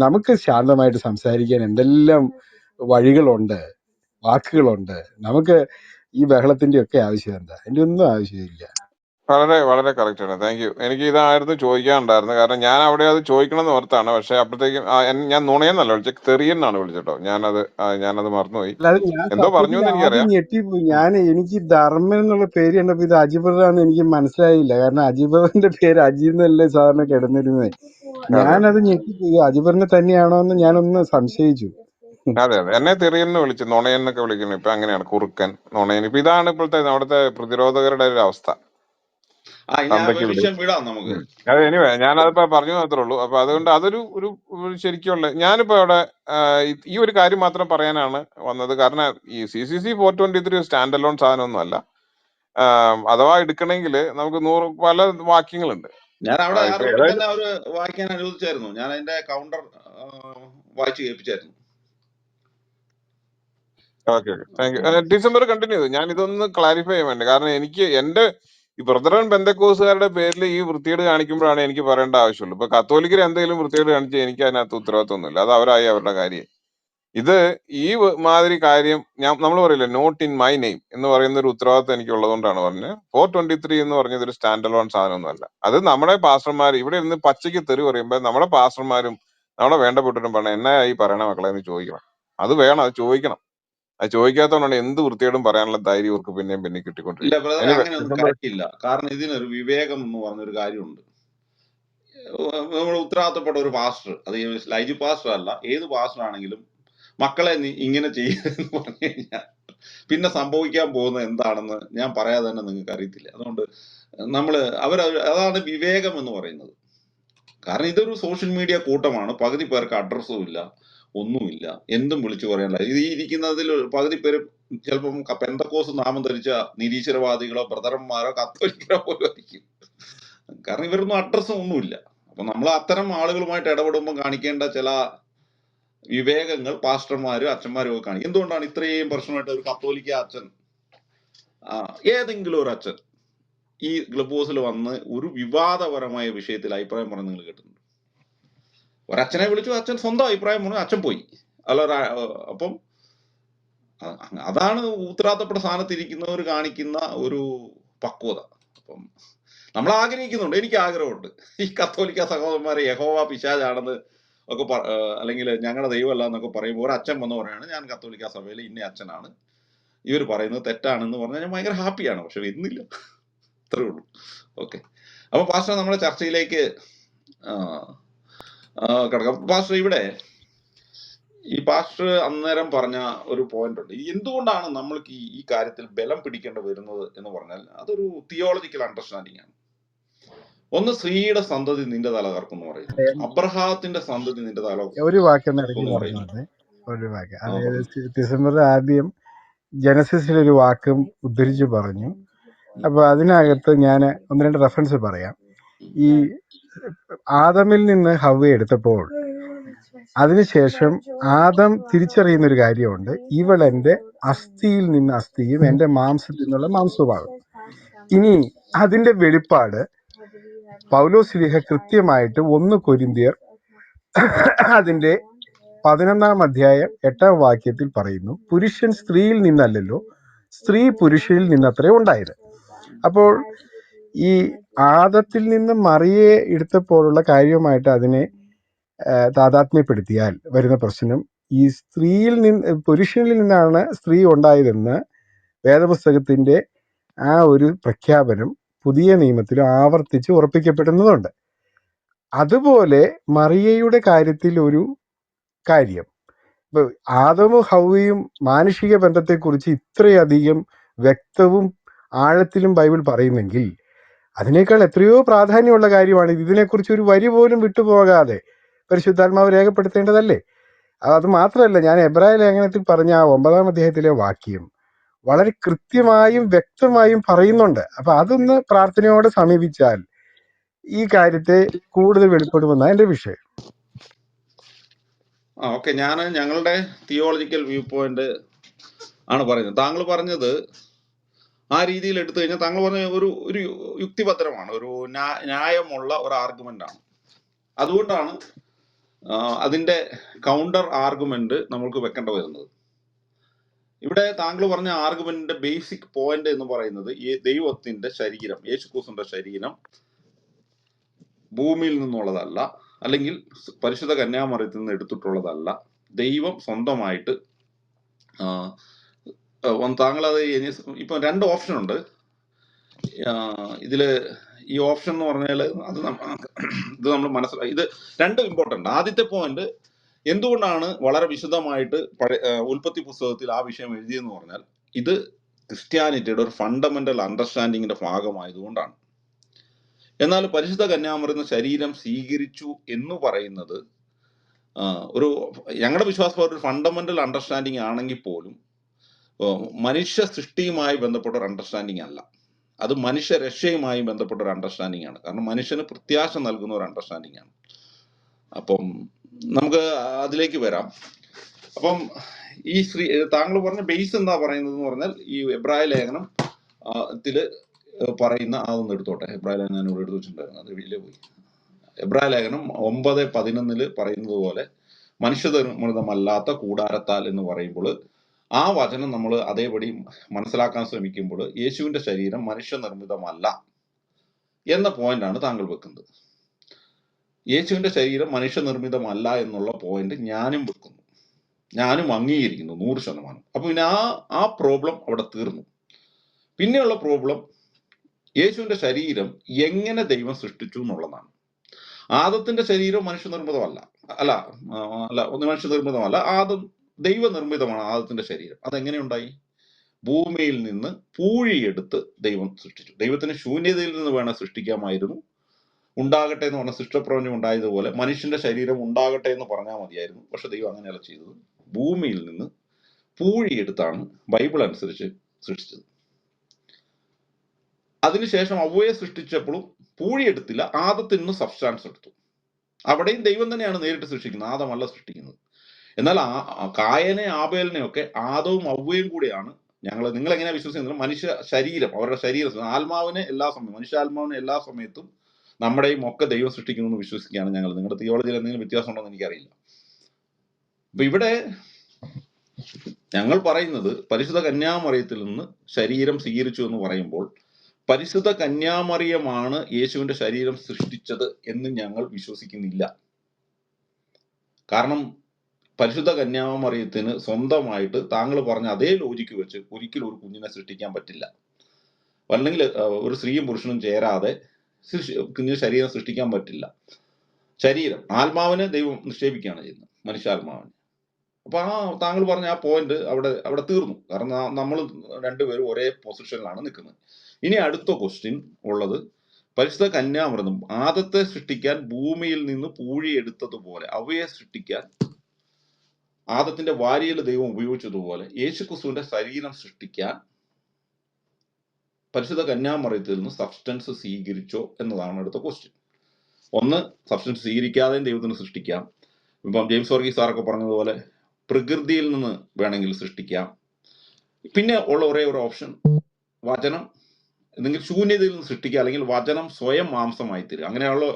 നമുക്ക് ശാന്തമായിട്ട് സംസാരിക്കാൻ എന്തെല്ലാം വഴികളുണ്ട്, വാക്കുകളുണ്ട്. നമുക്ക് ഈ ബഹളത്തിന്റെ ഒക്കെ ആവശ്യം എന്താ? അതിന്റെ ഒന്നും ആവശ്യമില്ല. വളരെ വളരെ കറക്റ്റ് ആണ്. Thank you. എനിക്ക് ഇതായിരുന്നു ചോദിക്കാനുണ്ടായിരുന്നത്. കാരണം ഞാൻ അവിടെ അത് ചോദിക്കണം എന്ന് ഓർത്താണ്. പക്ഷെ അപ്പോഴത്തേക്കും ഞാൻ നുണയെന്നല്ല വിളിച്ചത്, തെറിയെന്നാണ് വിളിച്ചിട്ടോ. ഞാനത് മറന്നുപോയി. അല്ലാതെ ഞാൻ എന്തോ പറഞ്ഞു സത്യത്തിൽ എന്ന് ആദ്യം എനിക്കറിയാം. ഞെട്ടിപ്പോയി. എനിക്ക് ധർമ്മൻ എന്നുള്ള പേര് കണ്ടപ്പോ ഇത് അജിബറാന്ന് എനിക്ക് മനസ്സിലായില്ല. കാരണം അജിബറിന്റെ പേര് അജി എന്നല്ലേ സാധാരണ കിടന്നിരുന്നത്. അതെ ഞാനത് ഞെട്ടിപ്പോയി. അജിബറിനെ തന്നെയാണോ എന്ന് ഞാനൊന്ന് സംശയിച്ചു. അതെ അതെ, എന്നെ തെറിയെന്ന് വിളിച്ചു, നുണയെന്നൊക്കെ വിളിക്കുന്നു. ഇപ്പൊ അങ്ങനെയാണ്, കുറുക്കൻ, നുണയൻ. ഇപ്പൊ ഇതാണ് ഇപ്പോഴത്തെ അവിടുത്തെ പ്രതിരോധകരുടെ ഒരു അവസ്ഥ. ഇനി ആ തന്തയ്ക്ക് വിളി. വിഷയം വിടാം നമുക്ക്. അതെ, എനിവേ ഞാനതിപ്പോ പറഞ്ഞു മാത്രമേ ഉള്ളൂ. അപ്പൊ അതുകൊണ്ട് അതൊരു ഒരു ശരിക്കുള്ള, ഞാനിപ്പോ അവിടെ ഈ ഒരു കാര്യം മാത്രം പറയാനാണ് വന്നത്. കാരണം ഈ CCC 423 സ്റ്റാൻഡ് അലോൺ സാധനമൊന്നും അല്ല. അഥവാ എടുക്കണമെങ്കിൽ നമുക്ക് പല വാക്യങ്ങളുണ്ട്. ഞാൻ അവിടെ ആ ഇപ്പൊ റൂമിൽ ഏതായാലും തന്നെ അവര് വായിക്കാൻ അനുവദിച്ചായിരുന്നു. ഞാൻ അതിന്റെ കൗണ്ടർ വായിച്ചു കേൾപ്പിച്ചായിരുന്നു. Okay thank you. December continue ചെയ്തു. ഞാൻ ഇതൊന്ന് ക്ലാരിഫൈ ചെയ്യാൻ വേണ്ടി, കാരണം എനിക്ക് എന്റെ ഈ ബ്രദറൻ ബെന്തക്കോസുകാരുടെ പേരിൽ ഈ വൃത്തികേട് കാണിക്കുമ്പോഴാണ് എനിക്ക് പറയേണ്ട ആവശ്യമുള്ളൂ. ഇപ്പൊ കത്തോലിക്കർ എന്തെങ്കിലും വൃത്തികേട് കാണിച്ചാൽ എനിക്ക് അതിനകത്ത് ഉത്തരവാദിത്വമൊന്നുമില്ല. അത് അവരായി അവരുടെ കാര്യം. ഇത് ഈ മാതിരി കാര്യം നമ്മൾ പറയില്ലേ, നോട്ട് ഇൻ മൈ നെയിം എന്ന് പറയുന്ന ഒരു ഉത്തരവാദിത്വം എനിക്ക് ഉള്ളതുകൊണ്ടാണ് പറഞ്ഞത്. 423 എന്ന് പറഞ്ഞത് ഒരു സ്റ്റാൻഡ് അലോൺ സാധനമൊന്നുമല്ല. അത് നമ്മുടെ പാസ്റ്റർമാർ ഇവിടെ ഇരുന്ന് പച്ചയ്ക്ക് തെറി പറയുമ്പോൾ നമ്മുടെ പാസ്റ്റർമാരും നമ്മുടെ വേണ്ടപ്പെട്ടവരും പറഞ്ഞ എന്നാ ഈ പറയണ മക്കളെ എന്ന് ചോദിക്കണം. അത് വേണം, അത് ചോദിക്കണം. അത് ചോദിക്കാത്തതുകൊണ്ടാണ് എന്ത് വൃത്തിയോടും പറയാനുള്ള ധൈര്യം ഇവർക്ക് പിന്നെയും പിന്നെ ഇല്ല കിട്ടിക്കൊണ്ടിരിക്കും. ബ്രദറെ, അങ്ങനെ ഒന്നും കറക്റ്റില്ല. കാരണം ഇതിനൊരു വിവേകം എന്ന് പറഞ്ഞൊരു കാര്യമുണ്ട്. നമ്മൾ ഉത്തരവാദിത്തപ്പെട്ട ഒരു പാസ്റ്റർ, അത് ലൈജു പാസ്റ്റർ അല്ല, ഏത് പാസ്റ്റർ ആണെങ്കിലും മക്കളെ നീ ഇങ്ങനെ ചെയ്യരുതെന്ന് പറഞ്ഞു കഴിഞ്ഞാൽ പിന്നെ സംഭവിക്കാൻ പോകുന്നത് എന്താണെന്ന് ഞാൻ പറയാതെ തന്നെ നിങ്ങൾക്ക് അറിയത്തില്ല. അതുകൊണ്ട് അതാണ് വിവേകം എന്ന് പറയുന്നത്. കാരണം ഇതൊരു സോഷ്യൽ മീഡിയ കൂട്ടമാണ്. പകുതി പേർക്ക് അഡ്രസ്സും ഇല്ല, ഒന്നുമില്ല, എന്തും വിളിച്ചു പറയാനില്ല. ഈ ഇരിക്കുന്നതിൽ പകുതി പേര് ചിലപ്പം പെന്തക്കോസ് നാമം ധരിച്ച നിരീശ്വരവാദികളോ ബ്രദറന്മാരോ കത്തോലിക്കരോ പോലും ആയിരിക്കും. കാരണം ഇവരൊന്നും അഡ്രസ്സും ഒന്നുമില്ല. അപ്പൊ നമ്മൾ അത്തരം ആളുകളുമായിട്ട് ഇടപെടുമ്പോൾ കാണിക്കേണ്ട ചില വിവേകങ്ങൾ പാസ്റ്റർമാരും അച്ഛന്മാരും ഒക്കെ കാണിക്കും. എന്തുകൊണ്ടാണ് ഇത്രയും പ്രശ്നമായിട്ട് ഒരു കത്തോലിക്ക അച്ഛൻ, ഏതെങ്കിലും ഒരു അച്ഛൻ ഈ ക്ലബ് ഹൗസിൽ വന്ന് ഒരു വിവാദപരമായ വിഷയത്തിൽ അഭിപ്രായം പറഞ്ഞ് നിങ്ങൾ കേട്ടിട്ടുണ്ട്? ഒരച്ഛനെ വിളിച്ചു, അച്ഛൻ സ്വന്തം അഭിപ്രായം പറഞ്ഞു, അച്ഛൻ പോയി. അപ്പം അതാണ് ഉത്തരവാദിത്തപ്പെട്ട സ്ഥാനത്തിരിക്കുന്നവർ കാണിക്കുന്ന ഒരു പക്വത. അപ്പം നമ്മൾ ആഗ്രഹിക്കുന്നുണ്ട്, എനിക്ക് ആഗ്രഹമുണ്ട്, ഈ കത്തോലിക്ക സഹോദരന്മാരെ യഹോവ പിശാചാണെന്ന് ഒക്കെ അല്ലെങ്കിൽ ഞങ്ങളുടെ ദൈവമല്ല എന്നൊക്കെ പറയുമ്പോൾ ഒരു അച്ഛൻ വന്ന് പറയാണ് ഞാൻ കത്തോലിക്ക സഭയിൽ ഇന്ന അച്ഛനാണ്, ഇവർ പറയുന്നത് തെറ്റാണെന്ന് പറഞ്ഞാൽ ഞാൻ ഭയങ്കര ഹാപ്പിയാണ്. പക്ഷെ വരുന്നില്ല, അത്രേ ഉള്ളൂ. ഓക്കെ, അപ്പൊ പാസ്റ്റർ നമ്മുടെ ചർച്ചയിലേക്ക് കിടക്കാം. പാസ്റ്റർ, ഇവിടെ ഈ പാസ്റ്റർ അന്നേരം പറഞ്ഞ ഒരു പോയിന്റ് ഉണ്ട്. എന്തുകൊണ്ടാണ് നമ്മൾക്ക് ഈ കാര്യത്തിൽ ബലം പിടിക്കേണ്ടി വരുന്നത് എന്ന് പറഞ്ഞാൽ അതൊരു തിയോളജിക്കൽ അണ്ടർസ്റ്റാൻഡിങ് ആണ്. ഒന്ന്, സ്ത്രീയുടെ സന്തതി നിന്റെ തല കറക്കും എന്ന് പറയുന്നു. അബ്രഹാത്തിന്റെ സന്തതി നിന്റെ തല ഒരു വാക്കെന്ന് ഇടയ്ക്ക് എന്ന് പറയുന്നു. പറഞ്ഞോട്ടെ, ഒരു വാക്ക്. അതായത് ഡിസംബർ ആദ്യം ജനസിസിലൊരു വാക്കും ഉദ്ധരിച്ച് പറഞ്ഞു. അപ്പൊ അതിനകത്ത് ഞാൻ ഒന്ന് രണ്ട് റെഫറൻസ് പറയാം. ഈ ആദമിൽ നിന്ന് ഹവ്വ എടുത്തപ്പോൾ അതിനുശേഷം ആദം തിരിച്ചറിയുന്ന ഒരു കാര്യമുണ്ട്, ഇവളെന്റെ അസ്ഥിയിൽ നിന്ന് അസ്ഥിയും എന്റെ മാംസത്തിൽ നിന്നുള്ള മാംസവുമാകും. ഇനി അതിന്റെ വെളിപ്പാട് പൗലോസ്ലീഹ കൃത്യമായിട്ട് 1 കൊരിന്ത്യർ അതിന്റെ 11-ാം അധ്യായം 8-ാം വാക്യത്തിൽ പറയുന്നു, പുരുഷൻ സ്ത്രീയിൽ നിന്നല്ലല്ലോ, സ്ത്രീ പുരുഷനിൽ നിന്നത്രേ ഉണ്ടായത്. അപ്പോൾ ഈ ആദത്തിൽ നിന്ന് മറിയെ എടുത്തപ്പോഴുള്ള കാര്യവുമായിട്ട് അതിനെ താതാത്മ്യപ്പെടുത്തിയാൽ വരുന്ന പ്രശ്നം, ഈ പുരുഷനിൽ നിന്നാണ് സ്ത്രീ ഉണ്ടായതെന്ന് വേദപുസ്തകത്തിന്റെ ആ ഒരു പ്രഖ്യാപനം പുതിയ നിയമത്തിൽ ആവർത്തിച്ച് ഉറപ്പിക്കപ്പെടുന്നതുണ്ട്. അതുപോലെ മറിയയുടെ കാര്യത്തിൽ ഒരു കാര്യം, ഇപ്പൊ ആദമും ഹവ്വയും മാനുഷിക ബന്ധത്തെക്കുറിച്ച് ഇത്രയധികം വ്യക്തവും ആഴത്തിലും ബൈബിൾ പറയുന്നെങ്കിൽ അതിനേക്കാൾ എത്രയോ പ്രാധാന്യമുള്ള കാര്യമാണ് ഇതിനെക്കുറിച്ച് ഒരു വരി പോലും വിട്ടുപോകാതെ പരിശുദ്ധാത്മാവ് രേഖപ്പെടുത്തേണ്ടതല്ലേ? അത് മാത്രമല്ല, ഞാൻ എബ്രായ ലേഖനത്തിൽ പറഞ്ഞ ആ 9-ാം അധ്യായത്തിലെ വാക്യം വളരെ കൃത്യമായും വ്യക്തമായും പറയുന്നുണ്ട്. അപ്പൊ അതൊന്ന് പ്രാർത്ഥനയോടെ സമീപിച്ചാൽ ഈ കാര്യത്തെ കൂടുതൽ വെളിപ്പെടുമെന്നാണ് എന്റെ വിഷയം. ഓക്കെ, ഞങ്ങളുടെ തിയോളജിക്കൽ വ്യൂ പോയിന്റ് ആണ് പറയുന്നത്. താങ്കൾ പറഞ്ഞത് ആ രീതിയിൽ എടുത്തു കഴിഞ്ഞാൽ താങ്കൾ പറഞ്ഞ ഒരു യുക്തിഭദ്രമാണ്, ഒരു ന്യായമുള്ള ഒരു ആർഗ്യുമെന്റ് ആണ്. അതുകൊണ്ടാണ് അതിന്റെ കൗണ്ടർ ആർഗ്യുമെന്റ് നമ്മൾക്ക് വെക്കേണ്ടി വരുന്നത്. ഇവിടെ താങ്കൾ പറഞ്ഞ ആർഗ്യുമെന്റിന്റെ ബേസിക് പോയിന്റ് എന്ന് പറയുന്നത് ഈ ദൈവത്തിന്റെ ശരീരം, യേശുക്രിസ്തുവിന്റെ ശരീരം ഭൂമിയിൽ നിന്നുള്ളതല്ല, അല്ലെങ്കിൽ പരിശുദ്ധ കന്യാമറിയത്തിൽ നിന്ന് എടുത്തിട്ടുള്ളതല്ല. ദൈവം സ്വന്തമായിട്ട് താങ്കളത് ഇപ്പൊ 2 ഓപ്ഷൻ ഉണ്ട് ഇതില്. ഈ ഓപ്ഷൻ എന്ന് പറഞ്ഞാൽ ഇത് നമ്മൾ മനസ്സിലായി. ഇത് 2 ഇമ്പോർട്ടന്റ്. ആദ്യത്തെ പോയിന്റ്, എന്തുകൊണ്ടാണ് വളരെ വിശദമായിട്ട് ഉൽപ്പത്തി പുസ്തകത്തിൽ ആ വിഷയം എഴുതിയെന്ന് പറഞ്ഞാൽ ഇത് ക്രിസ്ത്യാനിറ്റിയുടെ ഒരു ഫണ്ടമെന്റൽ അണ്ടർസ്റ്റാൻഡിങ്ങിന്റെ ഭാഗമായതുകൊണ്ടാണ്. എന്നാൽ പരിശുദ്ധ കന്യാമറിയുന്ന ശരീരം സ്വീകരിച്ചു എന്ന് പറയുന്നത് ഒരു ഞങ്ങളുടെ വിശ്വാസം ഒരു ഫണ്ടമെന്റൽ അണ്ടർസ്റ്റാൻഡിങ് ആണെങ്കിൽ പോലും മനുഷ്യ സൃഷ്ടിയുമായി ബന്ധപ്പെട്ട ഒരു അണ്ടർസ്റ്റാൻഡിങ് അല്ല. അത് മനുഷ്യ രക്ഷയുമായി ബന്ധപ്പെട്ട ഒരു അണ്ടർസ്റ്റാൻഡിങ് ആണ്. കാരണം മനുഷ്യന് പ്രത്യാശ നൽകുന്ന ഒരു അണ്ടർസ്റ്റാൻഡിങ് ആണ്. അപ്പം നമുക്ക് അതിലേക്ക് വരാം. അപ്പം ഈ താങ്കൾ പറഞ്ഞ ബേസ് എന്താ പറയുന്നത് എന്ന് പറഞ്ഞാൽ ഈ എബ്രായ ലേഖനം ത്തില് പറയുന്ന അതൊന്ന് എടുത്തോട്ടെ. എബ്രായ ലേഖനം ഞാൻ ഇവിടെ എടുത്തു വെച്ചിട്ടുണ്ടായിരുന്നു, അത് വീട്ടിൽ പോയി. എബ്രായ ലേഖനം 9:11 പറയുന്നത് പോലെ മനുഷ്യനിർമ്മിതമല്ലാത്ത കൂടാരത്താൽ എന്ന് പറയുമ്പോൾ ആ വചനം നമ്മൾ അതേപടി മനസ്സിലാക്കാൻ ശ്രമിക്കുമ്പോൾ യേശുവിന്റെ ശരീരം മനുഷ്യനിർമ്മിതമല്ല എന്ന പോയിന്റാണ് താങ്കൾ വെക്കുന്നത്. യേശുവിന്റെ ശരീരം മനുഷ്യനിർമ്മിതമല്ല എന്നുള്ള പോയിന്റ് ഞാനും വെക്കുന്നു, ഞാനും അംഗീകരിക്കുന്നു 100%. അപ്പൊ പിന്നെ ആ പ്രോബ്ലം അവിടെ തീർന്നു. പിന്നെയുള്ള പ്രോബ്ലം യേശുവിന്റെ ശരീരം എങ്ങനെ ദൈവം സൃഷ്ടിച്ചു എന്നുള്ളതാണ്. ആദത്തിന്റെ ശരീരം മനുഷ്യനിർമ്മിതമല്ല, ഒന്ന് മനുഷ്യനിർമ്മിതമല്ല, ആദം ദൈവനിർമ്മിതമാണ്. ആദത്തിന്റെ ശരീരം അതെങ്ങനെയുണ്ടായി? ഭൂമിയിൽ നിന്ന് പൂഴിയെടുത്ത് ദൈവം സൃഷ്ടിച്ചു. ദൈവത്തിന് ശൂന്യതയിൽ നിന്ന് വേണം സൃഷ്ടിക്കാമായിരുന്നു. ഉണ്ടാകട്ടെ എന്ന് പറഞ്ഞ സൃഷ്ടപ്രപഞ്ചം ഉണ്ടായതുപോലെ മനുഷ്യന്റെ ശരീരം ഉണ്ടാകട്ടെ എന്ന് പറഞ്ഞാൽ മതിയായിരുന്നു. പക്ഷെ ദൈവം അങ്ങനെയല്ല ചെയ്തത്. ഭൂമിയിൽ നിന്ന് പൂഴിയെടുത്താണ് ബൈബിൾ അനുസരിച്ച് സൃഷ്ടിച്ചത്. അതിനുശേഷം അവയെ സൃഷ്ടിച്ചപ്പോഴും പൂഴിയെടുത്തില്ല, ആദത്തിൽ നിന്ന് സബ്സ്റ്റാൻസ് എടുത്തു. അവിടെയും ദൈവം തന്നെയാണ് നേരിട്ട് സൃഷ്ടിക്കുന്നത്, ആദമല്ല സൃഷ്ടിക്കുന്നത്. എന്നാൽ കായനെ ആബേലിനെ ഒക്കെ ആദവും അവയും കൂടെയാണ് നിങ്ങൾ എങ്ങനെ വിശ്വസിക്കുന്നത്? മനുഷ്യ ശരീരം, അവരുടെ ശരീരം, ആത്മാവിനെ എല്ലാ സമയത്തും, മനുഷ്യാത്മാവിനെ എല്ലാ സമയത്തും നമ്മുടെയും ഒക്കെ ദൈവം സൃഷ്ടിക്കുന്നു എന്ന് വിശ്വസിക്കുകയാണ് ഞങ്ങൾ. നിങ്ങളുടെ തിയോളജിയിൽ എന്തെങ്കിലും വ്യത്യാസം ഉണ്ടോ എന്ന് എനിക്കറിയില്ല. അപ്പൊ ഇവിടെ ഞങ്ങൾ പറയുന്നത് പരിശുദ്ധ കന്യാമറിയത്തിൽ നിന്ന് ശരീരം സ്വീകരിച്ചു എന്ന് പറയുമ്പോൾ പരിശുദ്ധ കന്യാമറിയമാണ് യേശുവിന്റെ ശരീരം സൃഷ്ടിച്ചത് എന്ന് ഞങ്ങൾ വിശ്വസിക്കുന്നില്ല. കാരണം പരിശുദ്ധ കന്യാമറിയത്തിന് സ്വന്തമായിട്ട് താങ്കൾ പറഞ്ഞ അതേ ലോജിക്ക് വെച്ച് ഒരിക്കലും ഒരു കുഞ്ഞിനെ സൃഷ്ടിക്കാൻ പറ്റില്ല. അല്ലെങ്കിൽ ഒരു സ്ത്രീയും പുരുഷനും ചേരാതെ കുഞ്ഞിന് ശരീരം സൃഷ്ടിക്കാൻ പറ്റില്ല. ശരീരം, ആത്മാവിനെ ദൈവം നിക്ഷേപിക്കുകയാണ് ചെയ്യുന്നത്, മനുഷ്യാത്മാവിനെ. അപ്പൊ താങ്കൾ പറഞ്ഞ ആ പോയിന്റ് അവിടെ തീർന്നു. കാരണം നമ്മൾ രണ്ടുപേരും ഒരേ പൊസിഷനിലാണ് നിൽക്കുന്നത്. ഇനി അടുത്ത ക്വസ്റ്റ്യൻ ഉള്ളത്, പരിശുദ്ധ കന്യാമൃതം ആദത്തെ സൃഷ്ടിക്കാൻ ഭൂമിയിൽ നിന്ന് പൂഴിയെടുത്തതുപോലെ അവയെ സൃഷ്ടിക്കാൻ ആദത്തിന്റെ വാരിയൽ ദൈവം ഉപയോഗിച്ചതുപോലെ യേശുക്രിസ്തുവിന്റെ ശരീരം സൃഷ്ടിക്കാൻ പരിശുദ്ധ കന്യാമറിയത്തിൽ നിന്ന് സബ്സ്റ്റൻസ് സ്വീകരിച്ചോ എന്നതാണ് അടുത്ത ക്വസ്റ്റ്യൻ. ഒന്ന്, സബ്സ്റ്റൻസ് സ്വീകരിക്കാതെയും ദൈവത്തിന് സൃഷ്ടിക്കാം. ഇപ്പം ജെയിംസ് വർഗീസ് സാറൊക്കെ പറഞ്ഞതുപോലെ പ്രകൃതിയിൽ നിന്ന് വേണമെങ്കിൽ സൃഷ്ടിക്കാം. പിന്നെ ഉള്ള ഒരേ ഒരു ഓപ്ഷൻ വചനം എന്തെങ്കിലും ശൂന്യതയിൽ നിന്ന് സൃഷ്ടിക്കുക, അല്ലെങ്കിൽ വചനം സ്വയം മാംസമായി തീരുക. അങ്ങനെയുള്ള